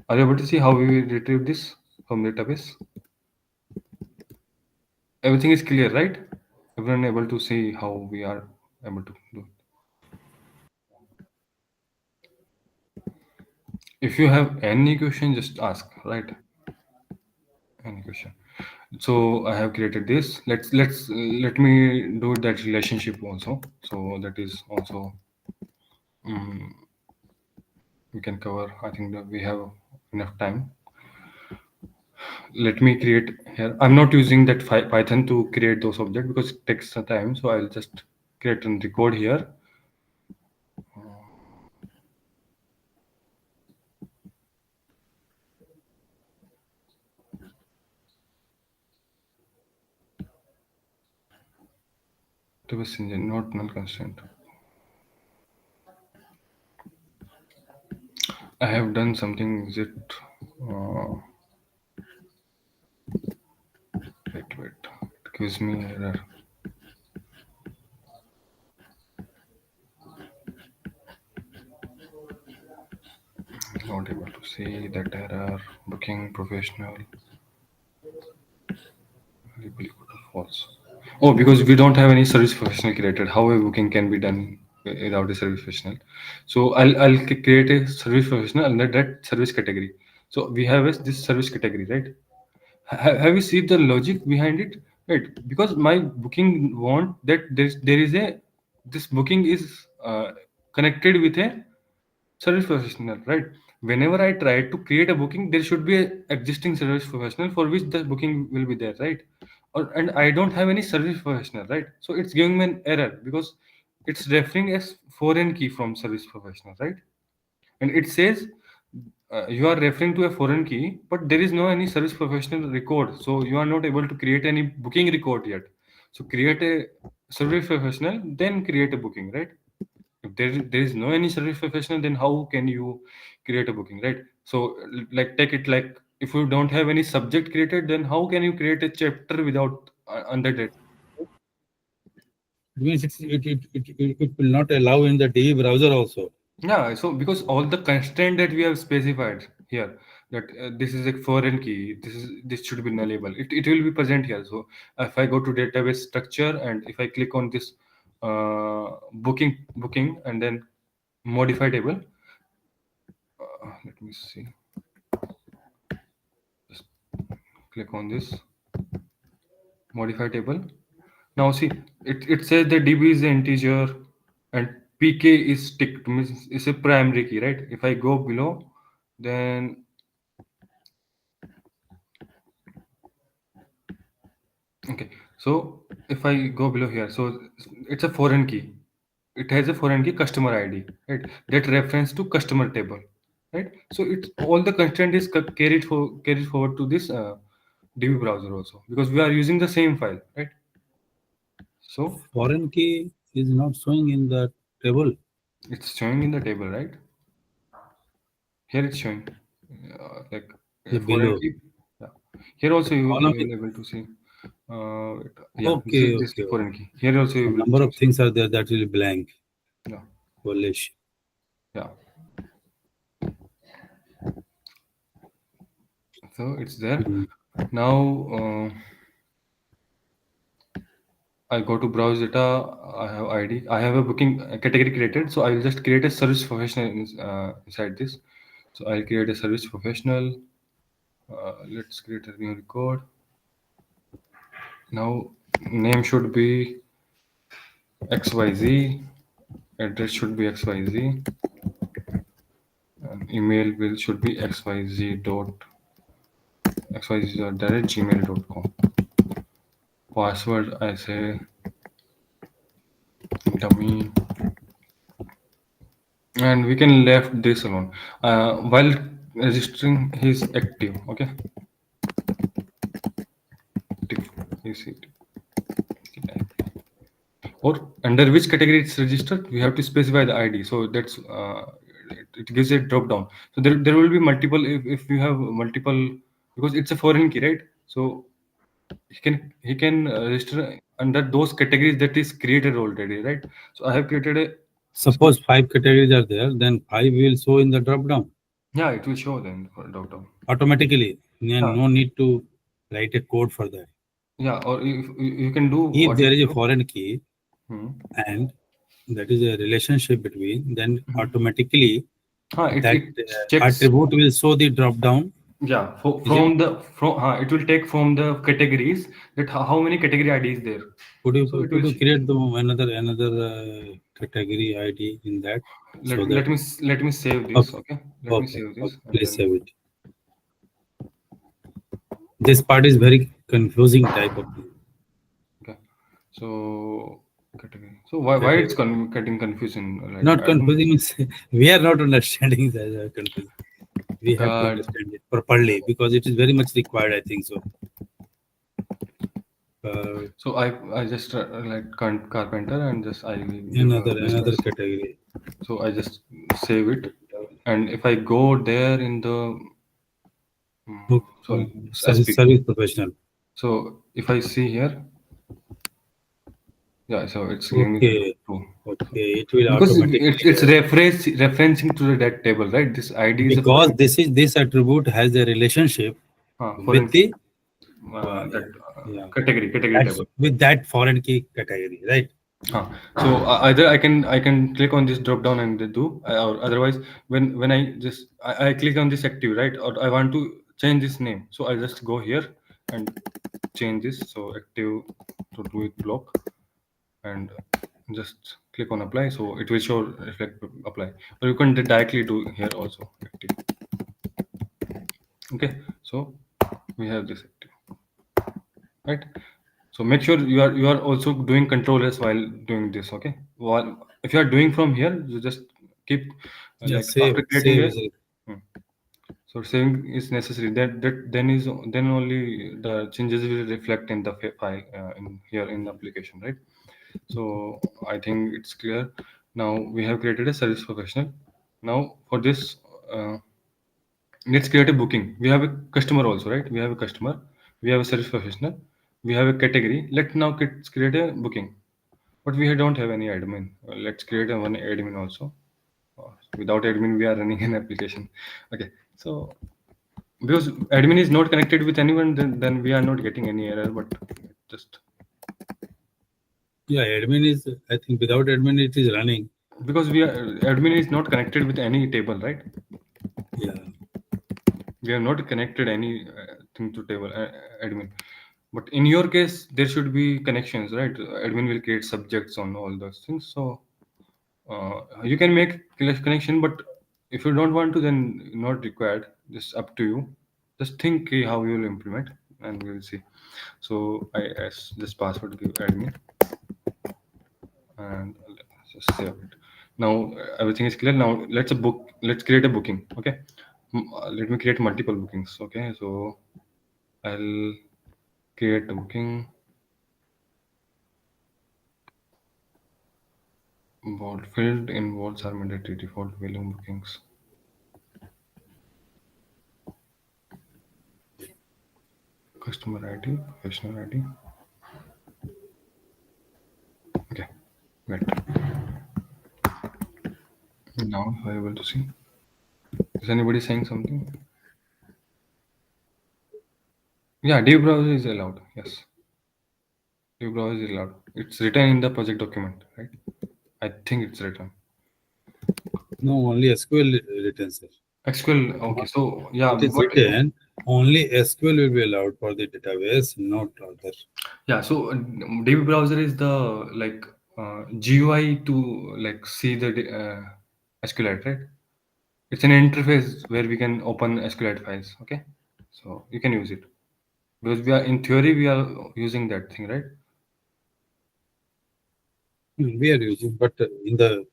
Are you able to see how we will retrieve this from database? Everything is clear, right? Everyone able to see how we are able to do it. If you have any question, just ask, right? Any question. So I have created this. Let me do that relationship also. So that is also we can cover. I think that we have enough time. Let me create here. I'm not using that Python to create those objects because it takes some time. So I'll just create and record here. Database engine, not null constraint. I have done something. Is it? Wait. It gives me error. Not able to see that error. Booking professional. Label equal to false. Oh, because we don't have any service professional created. How a booking can be done without a service professional? So I'll create a service professional under that service category. So we have this service category, right? Have you seen the logic behind it? Right, because my booking want that there is a this booking is connected with a service professional, right? Whenever I try to create a booking, there should be a existing service professional for which the booking will be there, right? And I don't have any service professional, right? So it's giving me an error because it's referring as foreign key from service professional, right? And it says you are referring to a foreign key, but there is no any service professional record, so you are not able to create any booking record yet. So create a service professional, then create a booking, right? If there is no any service professional, then how can you create a booking, right? So like take it like if you don't have any subject created, then how can you create a chapter without under that? It means it will not allow in the DB browser also. Yeah, so because all the constraint that we have specified here, that this is a foreign key, this should be nullable. It will be present here. So if I go to database structure and if I click on this booking and then modify table, let me see. Just click on this modify table. Now see, it says the DB is an integer and PK is ticked, means it's a primary key, right? If I go below, then okay. So if I go below here, so it's a foreign key. It has a foreign key customer ID, right? That reference to customer table, right? So it's all the constraint is carried forward to this DB browser also because we are using the same file, right? So Foreign key is not showing in the table. it's showing in the table, right? Here it's showing like a foreign Below. key. Yeah. Here also you Column will able to see. Yeah, okay, this okay. foreign key. Here also So you will number of see. things are there that will blank. Yeah. Polish. Yeah. So it's there. Now I go to browse data. I have ID. I have a booking category created. So I will just create a service professional inside this. So I'll create a service professional. Let's create a new record. Now name should be XYZ. Address should be XYZ. And email will should be xyz.gmail.com. Password I say dummy, and we can left this alone while registering his active. Okay, active is it, or under which category it's registered, we have to specify the ID. So that's it gives a drop down. So there will be multiple if you have multiple, because it's a foreign key, right? So he can register under those categories that is created already, right? So I have created a Suppose 5 categories are there, then 5 will show in the drop down yeah, it will show then for drop down. automatically. Yeah. No need to write a code for that. Yeah, or if you can do If what there you is a do. foreign key Hmm. and that is a relationship between, then Mhm. automatically It that checks. attribute will show the drop down. Yeah, Is it? it will take from the categories that how many category IDs there. Could you So it could will you create another category ID in that let so that let me save this. okay, Okay, let me okay, save this okay, and please then save it. This part is very confusing type of thing. okay. So category. So why it's getting confusing? Like Not I don't confusing means we are not understanding that confusing. We have to card. understand it properly because it is very much required, I think so. So I just like carpenter and just I give this Another as. category. So I just save it, and if I go there in the sorry SP. Service professional. So if I see here, yeah, so it's giving me the Okay, two. okay, it will Because automatically it's referencing to that table, right? This ID is a because foreign this attribute has a relationship foreign with key. the That yeah, category that's table. with that foreign key category, right? So either I can click on this drop down and do, or otherwise when I click on this active, right, or I want to change this name, so I just go here and change this. So active to do it block and just click on apply. So it will show reflect apply, or you can directly do here also active. Okay, so we have this active, right? So make sure you are also doing control s while doing this. Okay, while if you are doing from here, you just keep Yeah, like after creating save a is hmm. So saving is necessary. Then only the changes will reflect in the file in here in the application, right? So I think it's clear. Now we have created a service professional. Now for this, let's create a booking. We have a customer also, right? We have a customer. We have a service professional. We have a category. Let's now create a booking. But we don't have any admin. Let's create a one admin also. Without admin, we are running an application. Okay, so because admin is not connected with anyone, then we are not getting any error. But just yeah, admin is, I think without admin it is running. because we are admin is not connected with any table, right? Yeah. We have not connected any thing to table admin. But in your case, there should be connections, right? Admin will create subjects on all those things. So you can make connection, but if you don't want to, then not required. Just up to you. Just think how you will implement, and we will see. So I as this password give admin, and let's just save it. Now everything is clear. Now let's create a booking. Okay, let me create multiple bookings. Okay, so I'll create a booking. Bold field in bolds are mandatory default volume bookings. Customer ID, professional ID. Okay, wait. Now if I able to see. Is anybody saying something? Yeah, div browser is allowed. Yes, div browser is allowed. It's written in the project document, right? I think it's written. No, only SQL written, sir. SQL. Okay, so yeah, It is written only SQL will be allowed for the database, not other. yeah. So DB browser is the like GUI to like see the SQLite, right? It's an interface where we can open SQLite files. Okay, so you can use it because we are in theory we are using that thing, right? We are using, but in the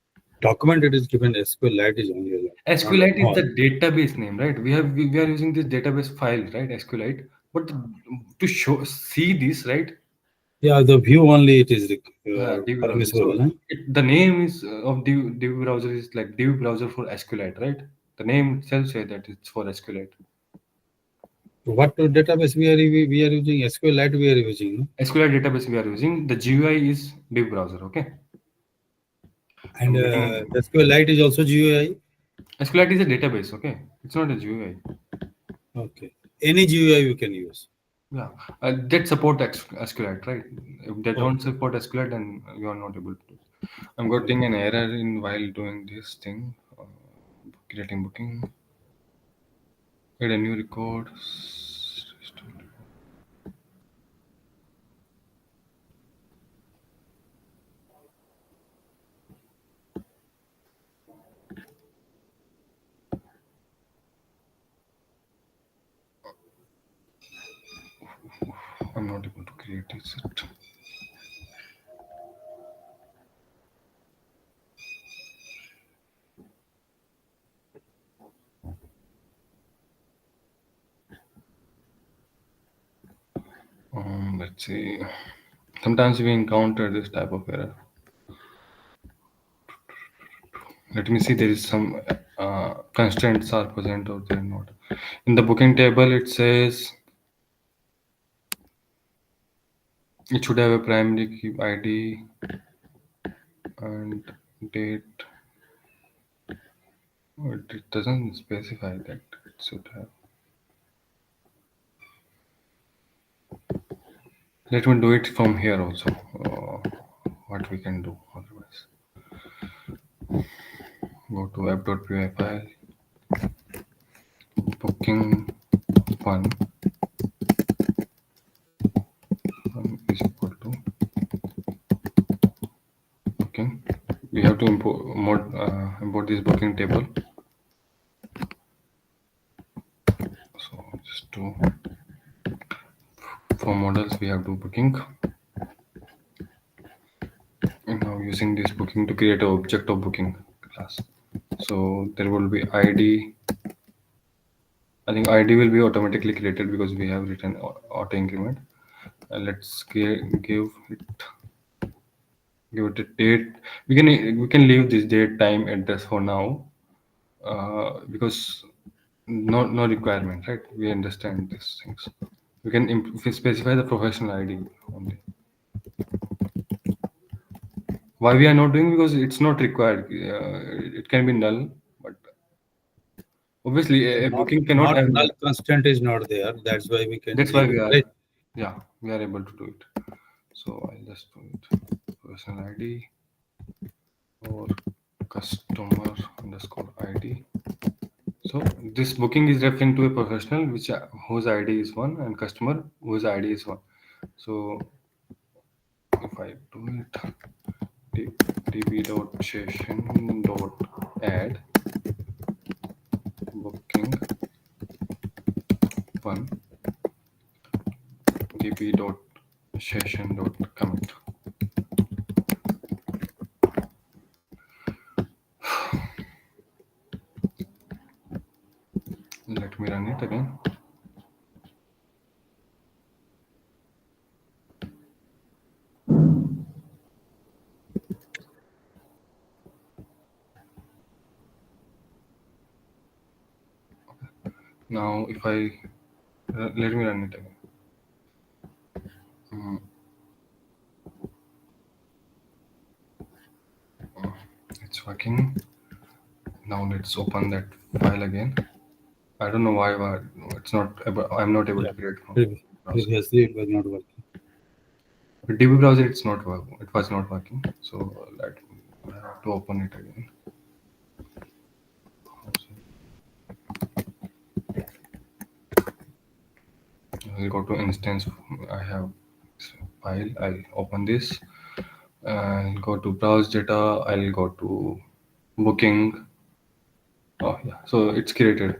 document it is given SQLite is only allowed. SQLite is Not the database name, right? We are using this database file, right? SQLite, but to show see this, right? yeah, the view only it is DB browser. permissible. So the name is of DB browser is like DB browser for SQLite, right? The name itself says that it's for SQLite. What database we are using? SQLite we are using. No? SQLite database we are using. The GUI is DB browser. Okay. And SQLite is also GUI. SQLite is a database. Okay, it's not a GUI. Okay, any GUI you can use. Yeah, that support SQLite, right? If they don't Okay. support SQLite, then you are not able to. I'm getting an error in while doing this thing, creating booking. Add a new record. I'm not able to create it. Let's see. Sometimes we encounter this type of error. Let me see. There is some constraints are present or they're not. In the booking table, it says it should have a primary key ID and date. It doesn't specify that it should have. Let me do it from here also. What we can do otherwise. Go to app.py file, booking one is equal to booking. We have to import this booking table. So just to for models we have to booking. And now using this booking to create an object of booking class. So there will be ID. I think ID will be automatically created because we have written auto increment. Let's give it a date. We can leave this date, time, address for now because no requirement, right? We understand these things. We can specify the professional ID only. Why we are not doing? Because it's not required. It can be null, but obviously a booking cannot have Null null. constant is not there. That's why we can That's why leave we it. are, Right? yeah, we are able to do it. So I'll just do it. Personal ID or customer underscore ID. So this booking is referring to a professional whose ID is one and customer whose ID is one. So if I do it, db.session.add booking one db.session.commit. Let me run it again. Now if I let me run it again. It's working. Now let's open that file again. I don't know why it's not able, I'm not able to create from browser. Previously it was not working. With DB browser it's not working. It was not working. So I have to open it again. I'll go to instance. I have file. I'll open this. I'll go to browse data. I'll go to booking. Oh yeah, so it's created.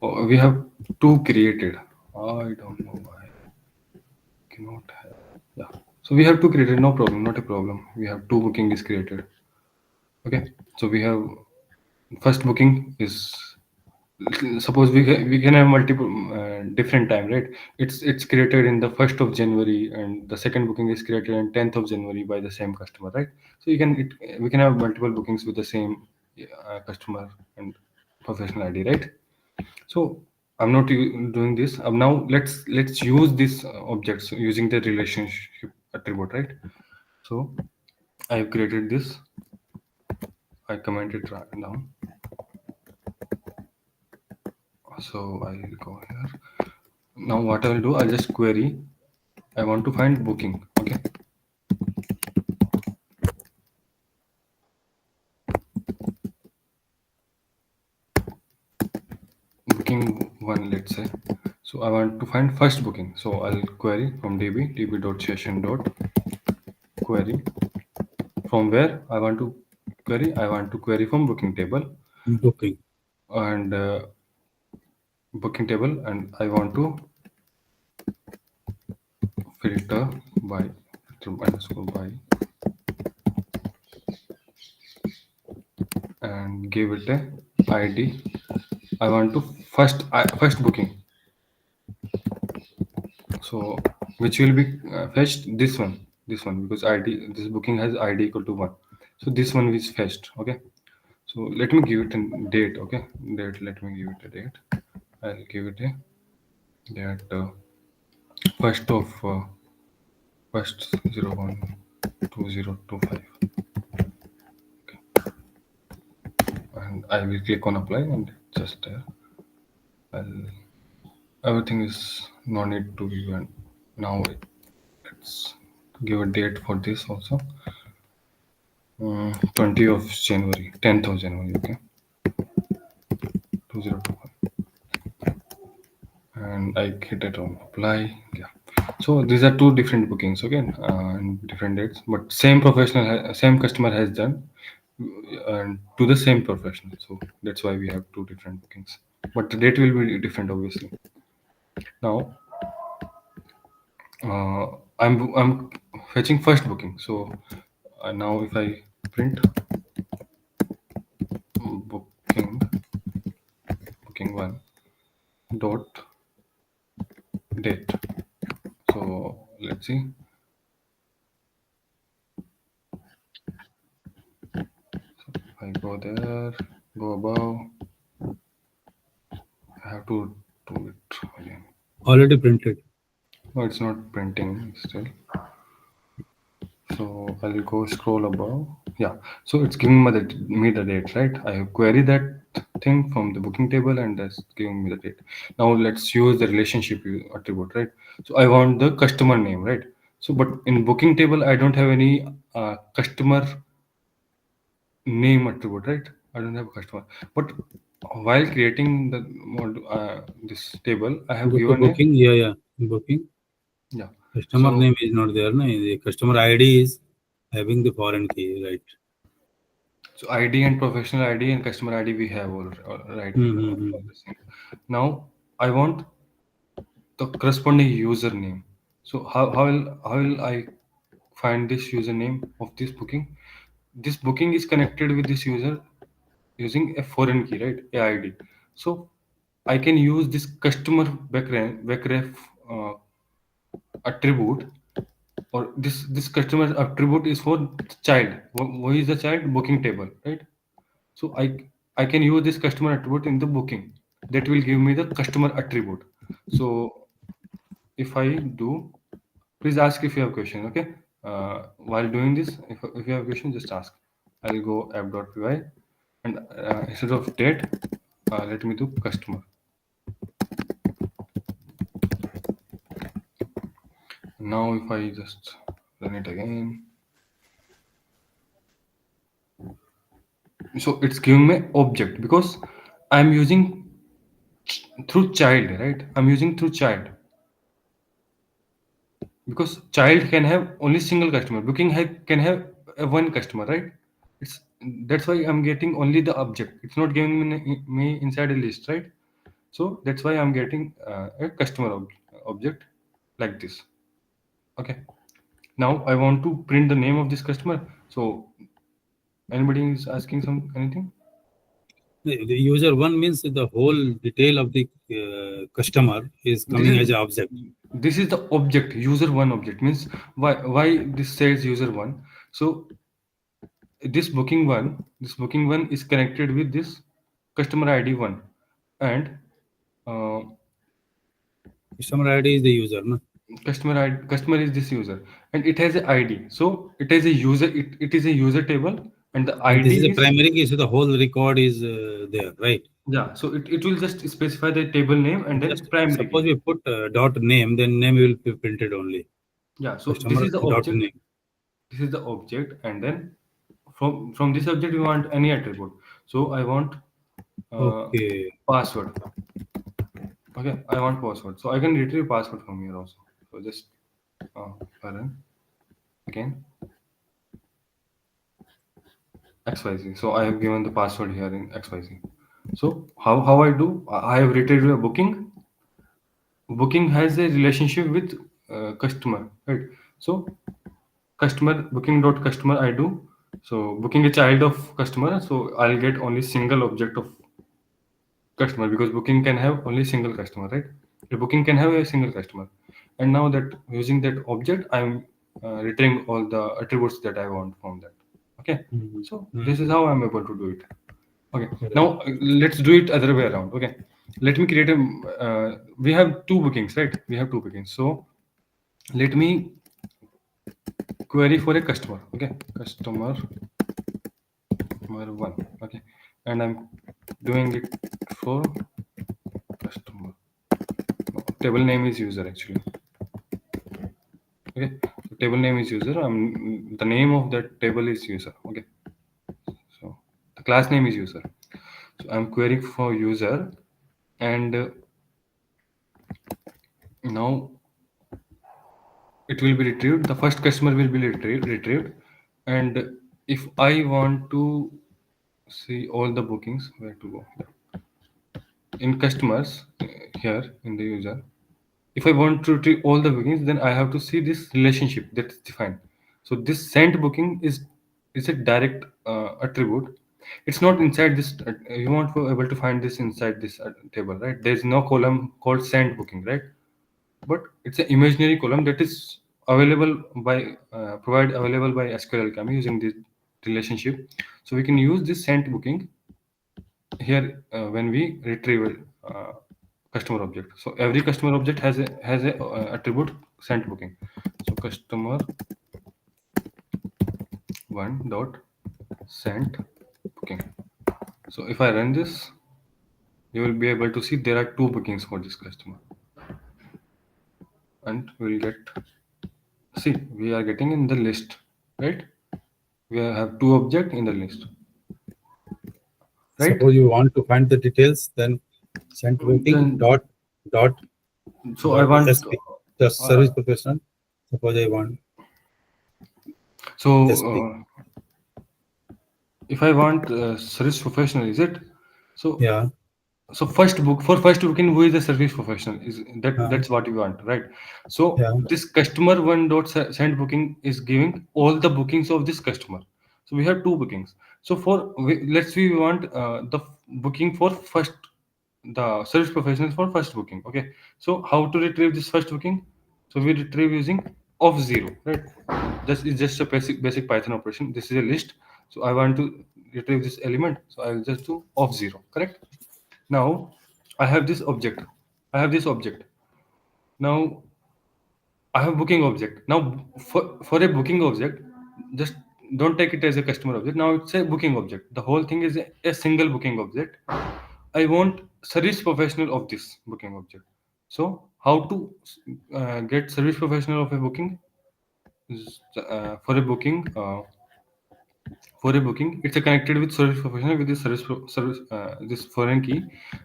Oh, we have two created. I don't know why. Cannot have. Yeah. So we have two created. No problem. Not a problem. We have two booking is created. Okay. So we have first booking is, suppose we can have multiple different time, right? It's created in the 1st of January, and the second booking is created on 10th of January by the same customer, right? So we can have multiple bookings with the same customer and professional ID, right? So I'm not doing this. Now let's use these objects using the relationship attribute, right? So I have created this. I commented right down. So I'll go here. Now what I will do, I'll just query. I want to find booking. Okay. Booking one, let's say. So I want to find first booking. So I'll query from db.session.query. From where I want to query? I want to query from booking table Booking. and booking table, and I want to filter by underscore by and give it a ID. I want to first booking. So which will be fetched this one because ID, this booking has ID equal to 1. So this one is fetched. Okay. So let me give it a date. Okay. Date. Let me give it a date. I'll give it a date first of first 01/2025. Okay. And I will click on apply and just everything is no need to even now. Let's give a date for this also. 20th of January, 10th of January, okay, 2025, and I hit it on apply. Yeah. So these are two different bookings, okay, and different dates, but same same customer has done, and to the same professional. So that's why we have two different bookings, but the date will be different, obviously. Now, I'm fetching first booking. So now if I print booking booking one dot date. So let's see. So if I go there, go above, I have to do it again. Already printed. No, it's not printing still. So I'll go scroll above. Yeah. So it's giving me the date, right? I have queried that thing from the booking table and that's giving me the date. Now let's use the relationship attribute, right? So I want the customer name, right? So but in booking table, I don't have any customer name attribute, right? I don't have a customer. But while creating the this table, I have Go to given a booking. Yeah. Booking. yeah. Customer So name is not there. No? The customer ID is having the foreign key, right? so ID and professional ID and customer ID we have all right. All the same. Now I want the corresponding username. So how will I find this username of this booking? This booking is connected with this user using a foreign key, right? A ID. So I can use this customer backref attribute, or this customer attribute is for child. Who is the child? Booking table, right? So I can use this customer attribute in the booking. That will give me the customer attribute. So if I do, please ask if you have question. Okay. While doing this, if you have question, just ask. I'll go app.py and instead of date, let me do customer. Now if I just run it again, so it's giving me object because I'm using through child, right? I'm using through child. because child can have only single customer, booking can have one customer, right? It's That's why I'm getting only the object, it's not giving me inside a list, right? So that's why I'm getting a customer object like this. Okay, now I want to print the name of this customer. So anybody is asking anything? The user one means the whole detail of the customer is This coming is as an object. this is the object, user one object means why this says user one. So this booking one is connected with this customer ID one, and uh, Customer ID is the user, no? customer is this user, and it has a ID. So it has a user. It is a user table, and the And this is ID a is, primary key, so the whole record is there, right? yeah. So it will just specify the table name and then Just primary suppose key. we put dot name, then name will be printed only. Yeah. So this Customer is the dot object. name. This is the object, and then from this object we want any attribute. So I want uh, Okay. password. Okay, I want password. So I can retrieve password from here also. So just run again XYZ. So I have given the password here in XYZ. So how I do? I have retrieved a booking. Booking has a relationship with customer, right? So customer booking dot customer I do. So booking a child of customer. So I'll get only single object of customer, because booking can have only single customer, right? The booking can have a single customer, and now that using that object, I'm retrieving all the attributes that I want from that. Okay, Mhm. so this is Mhm. how I'm able to do it. Okay, Correct. now let's do it other way around. Okay, let me create a. We have two bookings, right? We have two bookings. So let me query for a customer. Okay, customer one. Okay, and I'm doing it for customer. No, table name is user actually. Okay, so table name is user. The name of that table is user. Okay, so the class name is user. So I'm querying for user, and now it will be retrieved. The first customer will be retrieved, and if I want to see all the bookings, where to go? Yeah. In customers, here in the user, if I want to retrieve all the bookings, then I have to see this relationship that's defined. So this sent booking is a direct attribute. It's not inside this. You won't be able to find this inside this table, right? There's no column called sent booking, right? But it's an imaginary column that is available by provide available by SQL Alchemy using this relationship. So we can use this sent booking here when we retrieve a customer object. So every customer object has a attribute sent booking. So customer one dot sent booking. So if I run this, you will be able to see there are two bookings for this customer, and we'll get, see, we are getting in the list, right? We have two object in the list, right? Suppose you want to find the details, then sent booking Then dot so I want SP, the uh, service professional. Suppose I want so SP. if I want service professional, is it? So Yeah. so first booking, who is the service professional? Is that Uh, that's what you want, right? So yeah. this customer one dot send booking is giving all the bookings of this customer. So we have two bookings. So let's say we want the booking for first, the service professional for first booking. Okay. So how to retrieve this first booking? So we retrieve using of zero, right? This is just a basic Python operation. This is a list. So I want to retrieve this element. So I will just do of zero, correct? Now I have this object. I have this object. Now I have booking object. Now for a booking object, just don't take it as a customer object. Now it's a booking object. The whole thing is a single booking object. I want service professional of this booking object. So how to get service professional of a booking? For a booking, it's a connected with service professional with this service this foreign key.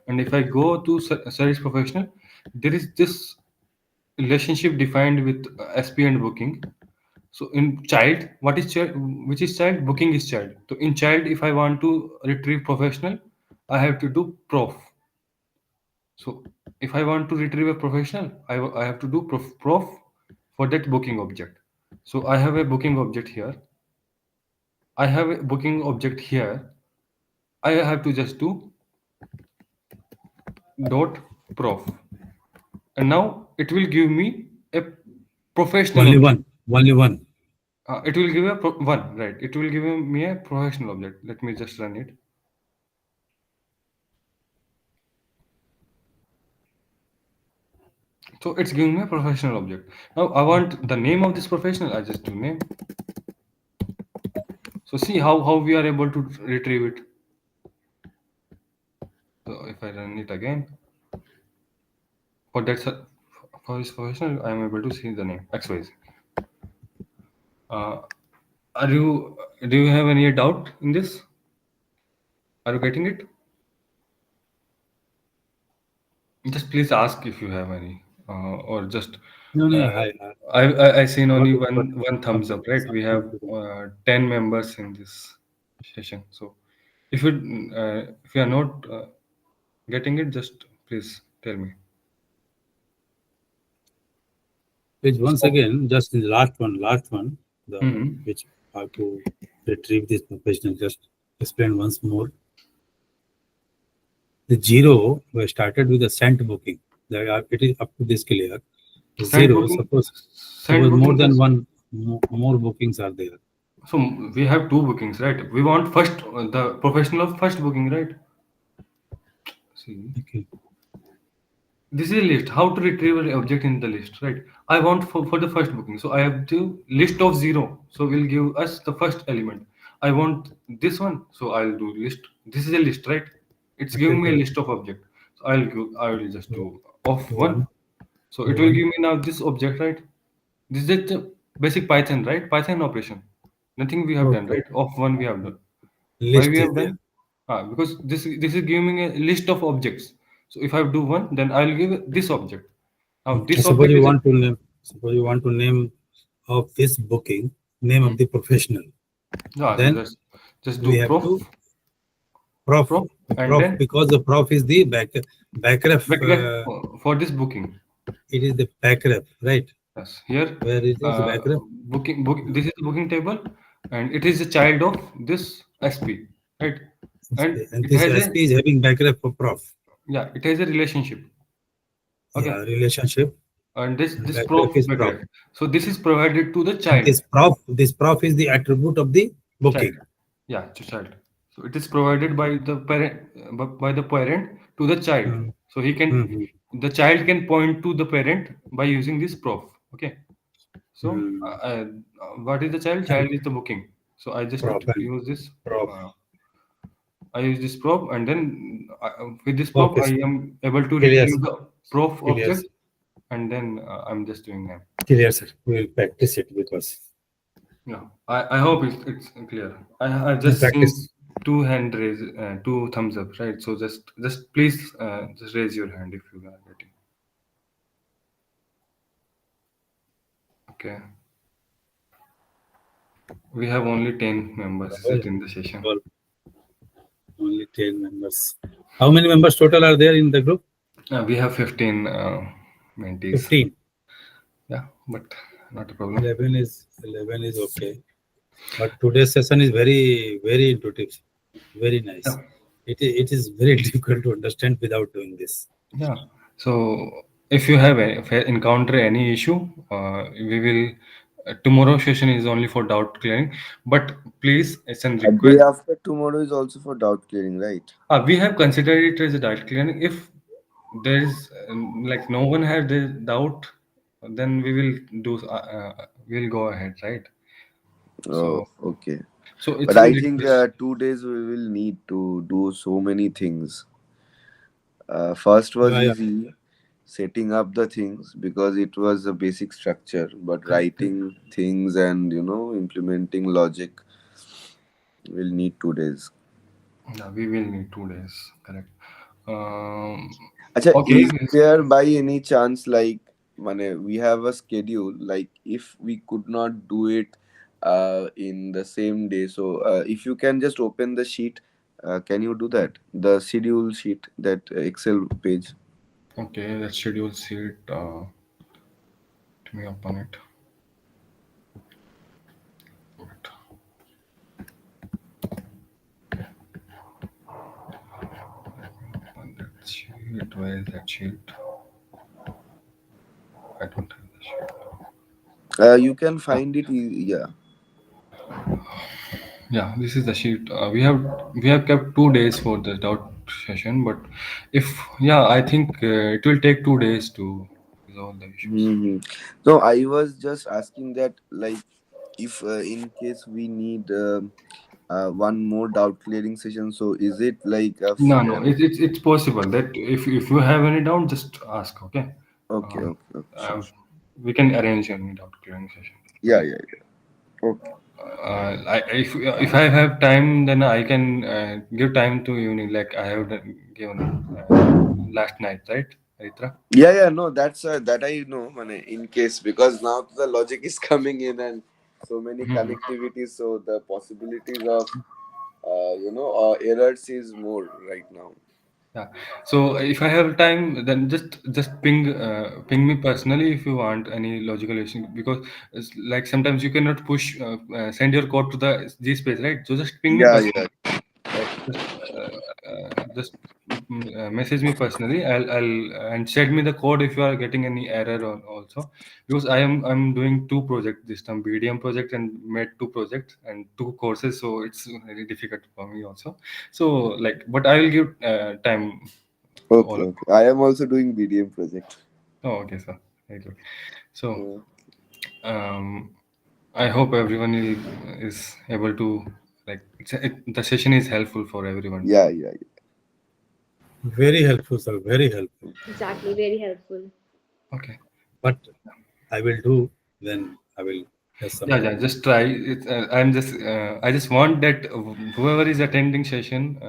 And if I go to service professional, there is this relationship defined with SP and booking. So in child, what is child? Which is child? Booking is child. So in child, if I want to retrieve professional, I have to do prof. So if I want to retrieve a professional, I have to do prof for that booking object. So I have a booking object here. I have a booking object here. I have to just do dot prof, and now it will give me a professional Only object. one. Only one. It will give a one, right? It will give me a professional object. Let me just run it. So it's giving me a professional object. Now I want the name of this professional. I just do name. So see how we are able to retrieve it. So if I run it again, for that for this professional, I am able to see the name XYZ. Uh, are you? Do you have any doubt in this? Are you getting it? Just please ask if you have any, or just. No, no, Uh, I seen got only it, got it. one thumbs up, right? We have 10 members in this session. So if you are not getting it, just please tell me. Which once So, again, just in the last one, the mhm. which how to retrieve this professional. Just explain once more. The zero we started with the sent booking. It is up to this clear. The Send zero, booking, suppose send more booking. than one more bookings are there. So we have two bookings, right? We want first the professional of first booking, right? See, Okay. this is a list. How to retrieve an object in the list, right? I want for the first booking. So I have to list of zero. So will give us the first element. I want this one. So I'll do list. This is a list, right? It's Okay, giving me a okay. list of object. So I will just So do of one. one, So it will one. give me now this object, right? This is the basic Python, right? Python operation. Nothing we have done, Okay. right? Of one we have done. Why List we is have there. done? Because this is giving me a list of objects. So if I do one, then I'll give this object. Now this Suppose object you is a, want to name. Suppose you want to name of this booking name of the professional. yeah. So Then just we do have prof to prof prof and prof then because the prof is the backref. backref for this booking. It is the backref, right? Yes, here Where it is uh, backref? book. This is the booking table, and it is a child of this SP, right? And And it this has a, SP is having backref for prof. yeah, it has a relationship. Yeah, Okay, relationship. and And this prof backref is prof. backref. So this is provided to the And child. this prof is the attribute of the Child. booking. Yeah, to child. So it is provided by the parent to the child. Mm, So mm, the child can point to the parent by using this prof. Okay. So mm. what is the child? And Child is the booking. So I just prof and use this. prof. Uh, I use this prop, and then with this prop, I Okay, am able to clear, retrieve the prof clear, object, and then I'm just doing that. clear, sir. We will practice it because Yeah, I hope it's clear. I we just seen practice. two hand raise, two thumbs up, right? So just please just raise your hand if you are getting. Okay, we have only 10 members sit in the session. Well, only 10 members. How many members total are there in the group? We have 15 mentees. 15. Yeah, but not a problem. 11 is okay. But today's session is very intuitive, very nice. Yeah. It is very difficult to understand without doing this. Yeah. So if you have if you encounter any issue, we will. Tomorrow session is only for doubt clearing, but please, it's a A day request. after tomorrow is also for doubt clearing, right? We have considered it as a doubt clearing. If there is like no one has the doubt, then we'll go ahead, right? Oh, So okay. it's But a I think request. 2 days we will need to do so many things. First was Yeah, yeah. easy, setting up the things because it was a basic structure, but Correct. writing things and implementing logic will need 2 days. Yeah, we will need 2 days. Correct. Acha, Okay. is there by any chance like we have a schedule. Like if we could not do it in the same day, so if you can just open the sheet, can you do that? The schedule sheet, that Excel page. Okay, let's schedule sheet. Let me open it. Wait. Open that sheet. Where is that sheet? I don't have the sheet. You can find it. Yeah. Yeah, this is the sheet. We have kept 2 days for the doubt session, but if yeah, I think it will take 2 days to resolve the issues. Hmm. So I was just asking that, like, if in case we need one more doubt clearing session, so is it like a No, no, fair? it's possible that if you have any doubt, just ask. Okay, Okay, um, okay, okay, sure, uh, sure. we can arrange any doubt clearing session. Yeah, Okay. yeah, yeah. Okay. If I have time, then I can give time to evening, like I have given last night, right, Aritra? Yeah, yeah, no, that's that I know, in case, because now the logic is coming in and so many Hmm. connectivities, so the possibilities of errors is more right now. Yeah. So if I have time, then just ping me personally if you want any logical issue, because it's like sometimes you cannot push send your code to the G space, right? So just ping me Yeah, yeah. personally. Just message me personally. I'll and send me the code if you are getting any error or also, because I'm doing two projects this time, BDM project and made two projects and two courses, so it's very difficult for me also. So like, but I will give time to all Okay, of okay. I am also doing BDM project. you. Oh, okay, sir. Very good. So Uh, um, I hope everyone is able to like the session is helpful for everyone yeah, to. yeah, Very helpful, sir. Very helpful. Exactly, very helpful. Okay. But I will do, then I will have some Yeah, yeah, doubt. just try it. I just want that whoever is attending session,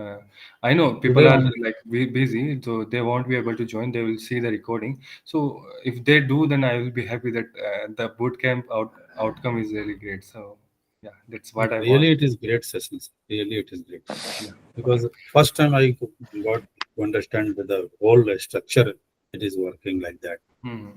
I know people Today are only. like busy, so they won't be able to join. They will see the recording. So if they do, then I will be happy that the bootcamp outcome is really great. So yeah, that's No, what I want. really, it is great sessions. Really, it is great. Yeah. Because first time I got to understand that the whole structure it is working like that. Hmm.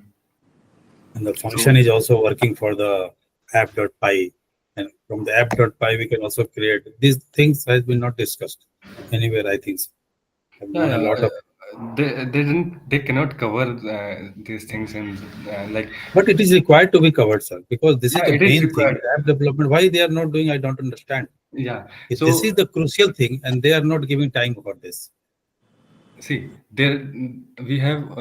And the So function is also working for the app.py. And from the app.py, we can also create these things has been not discussed anywhere, I think so. I've yeah, known a yeah. lot of, They cannot cover these things and like but it is required to be covered, sir, because this is yeah, the it is main thing. required. App development, why they are not doing, I don't understand. Yeah. If this So is the crucial thing, and they are not giving time for this. see, there we have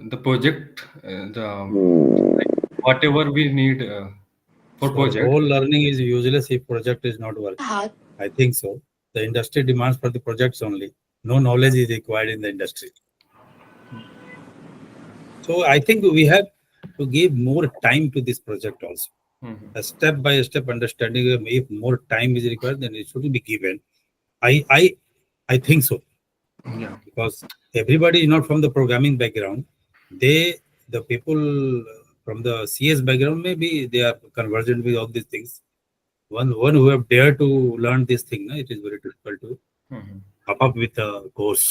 the project, the yeah. like whatever we need for So project. whole learning is useless if project is not working. I think so. The industry demands for the projects only. No knowledge is required in the industry. So I think we have to give more time to this project also. Mhm. A step by step understanding. If more time is required, then it should be given. I I I think so, Yeah, because everybody is not from the programming background. The people from the CS background, maybe they are convergent with all these things. One who have dared to learn this thing, it is very difficult to Mhm. come up with a course.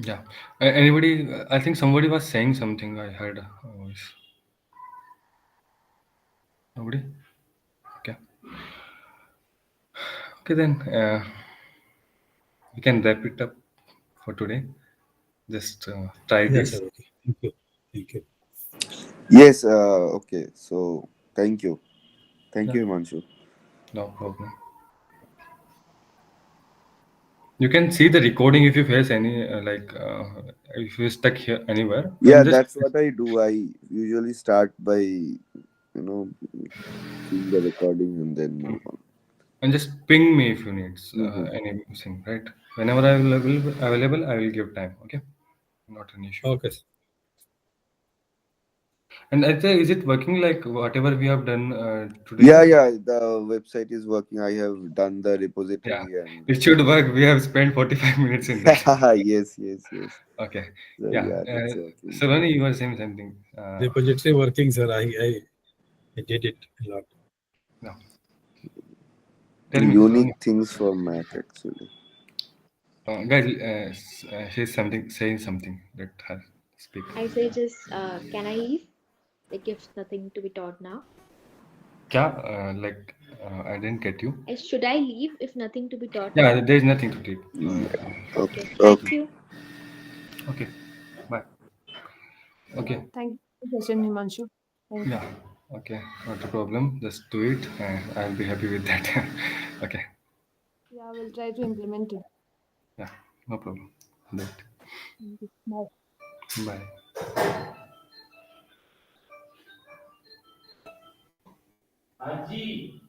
Yeah. Anybody? I think somebody was saying something. I heard a voice. Nobody. Okay. Okay, then we can wrap it up for today. Just try Yes, sir. this. Okay. Thank you. Thank you. Yes. Okay. So thank you. Thank Yeah, you, Himanshu. no problem. You can see the recording if you face any if you're stuck here anywhere, Yeah, then just that's what I do. I usually start by, seeing the recording and then move on. and just ping me if you need Hmm. anything, right? Whenever I will available, I will give time. Okay, not an issue. Okay. And is it working like whatever we have done Yeah, today? yeah, the website is working. I have done the Yeah, repository and it should work. We have spent 45 minutes in that. yes, yes, yes. Okay. So Yeah. yeah, it's working. Saloni, you were saying something. Repository working, sir. I did it a lot. No. Tell me, Unique Saloni. things for Mac actually. Guys, saying something. Let her speak. I say just, can I leave? Like if nothing to be taught now. Kya? Like, I didn't get you. Should I leave if nothing to be taught Yeah, now? there's nothing to take. Yeah. Okay. Okay, Okay. thank you. Okay. Bye. Okay. Thank you for the session, Himanshu. Thank you. Yeah. Okay. Not a problem. Just do it. I'll be happy with that. Okay. Yeah, we'll try to implement it. Yeah. No problem. Do it. Thank you. Bye. Bye. Aji.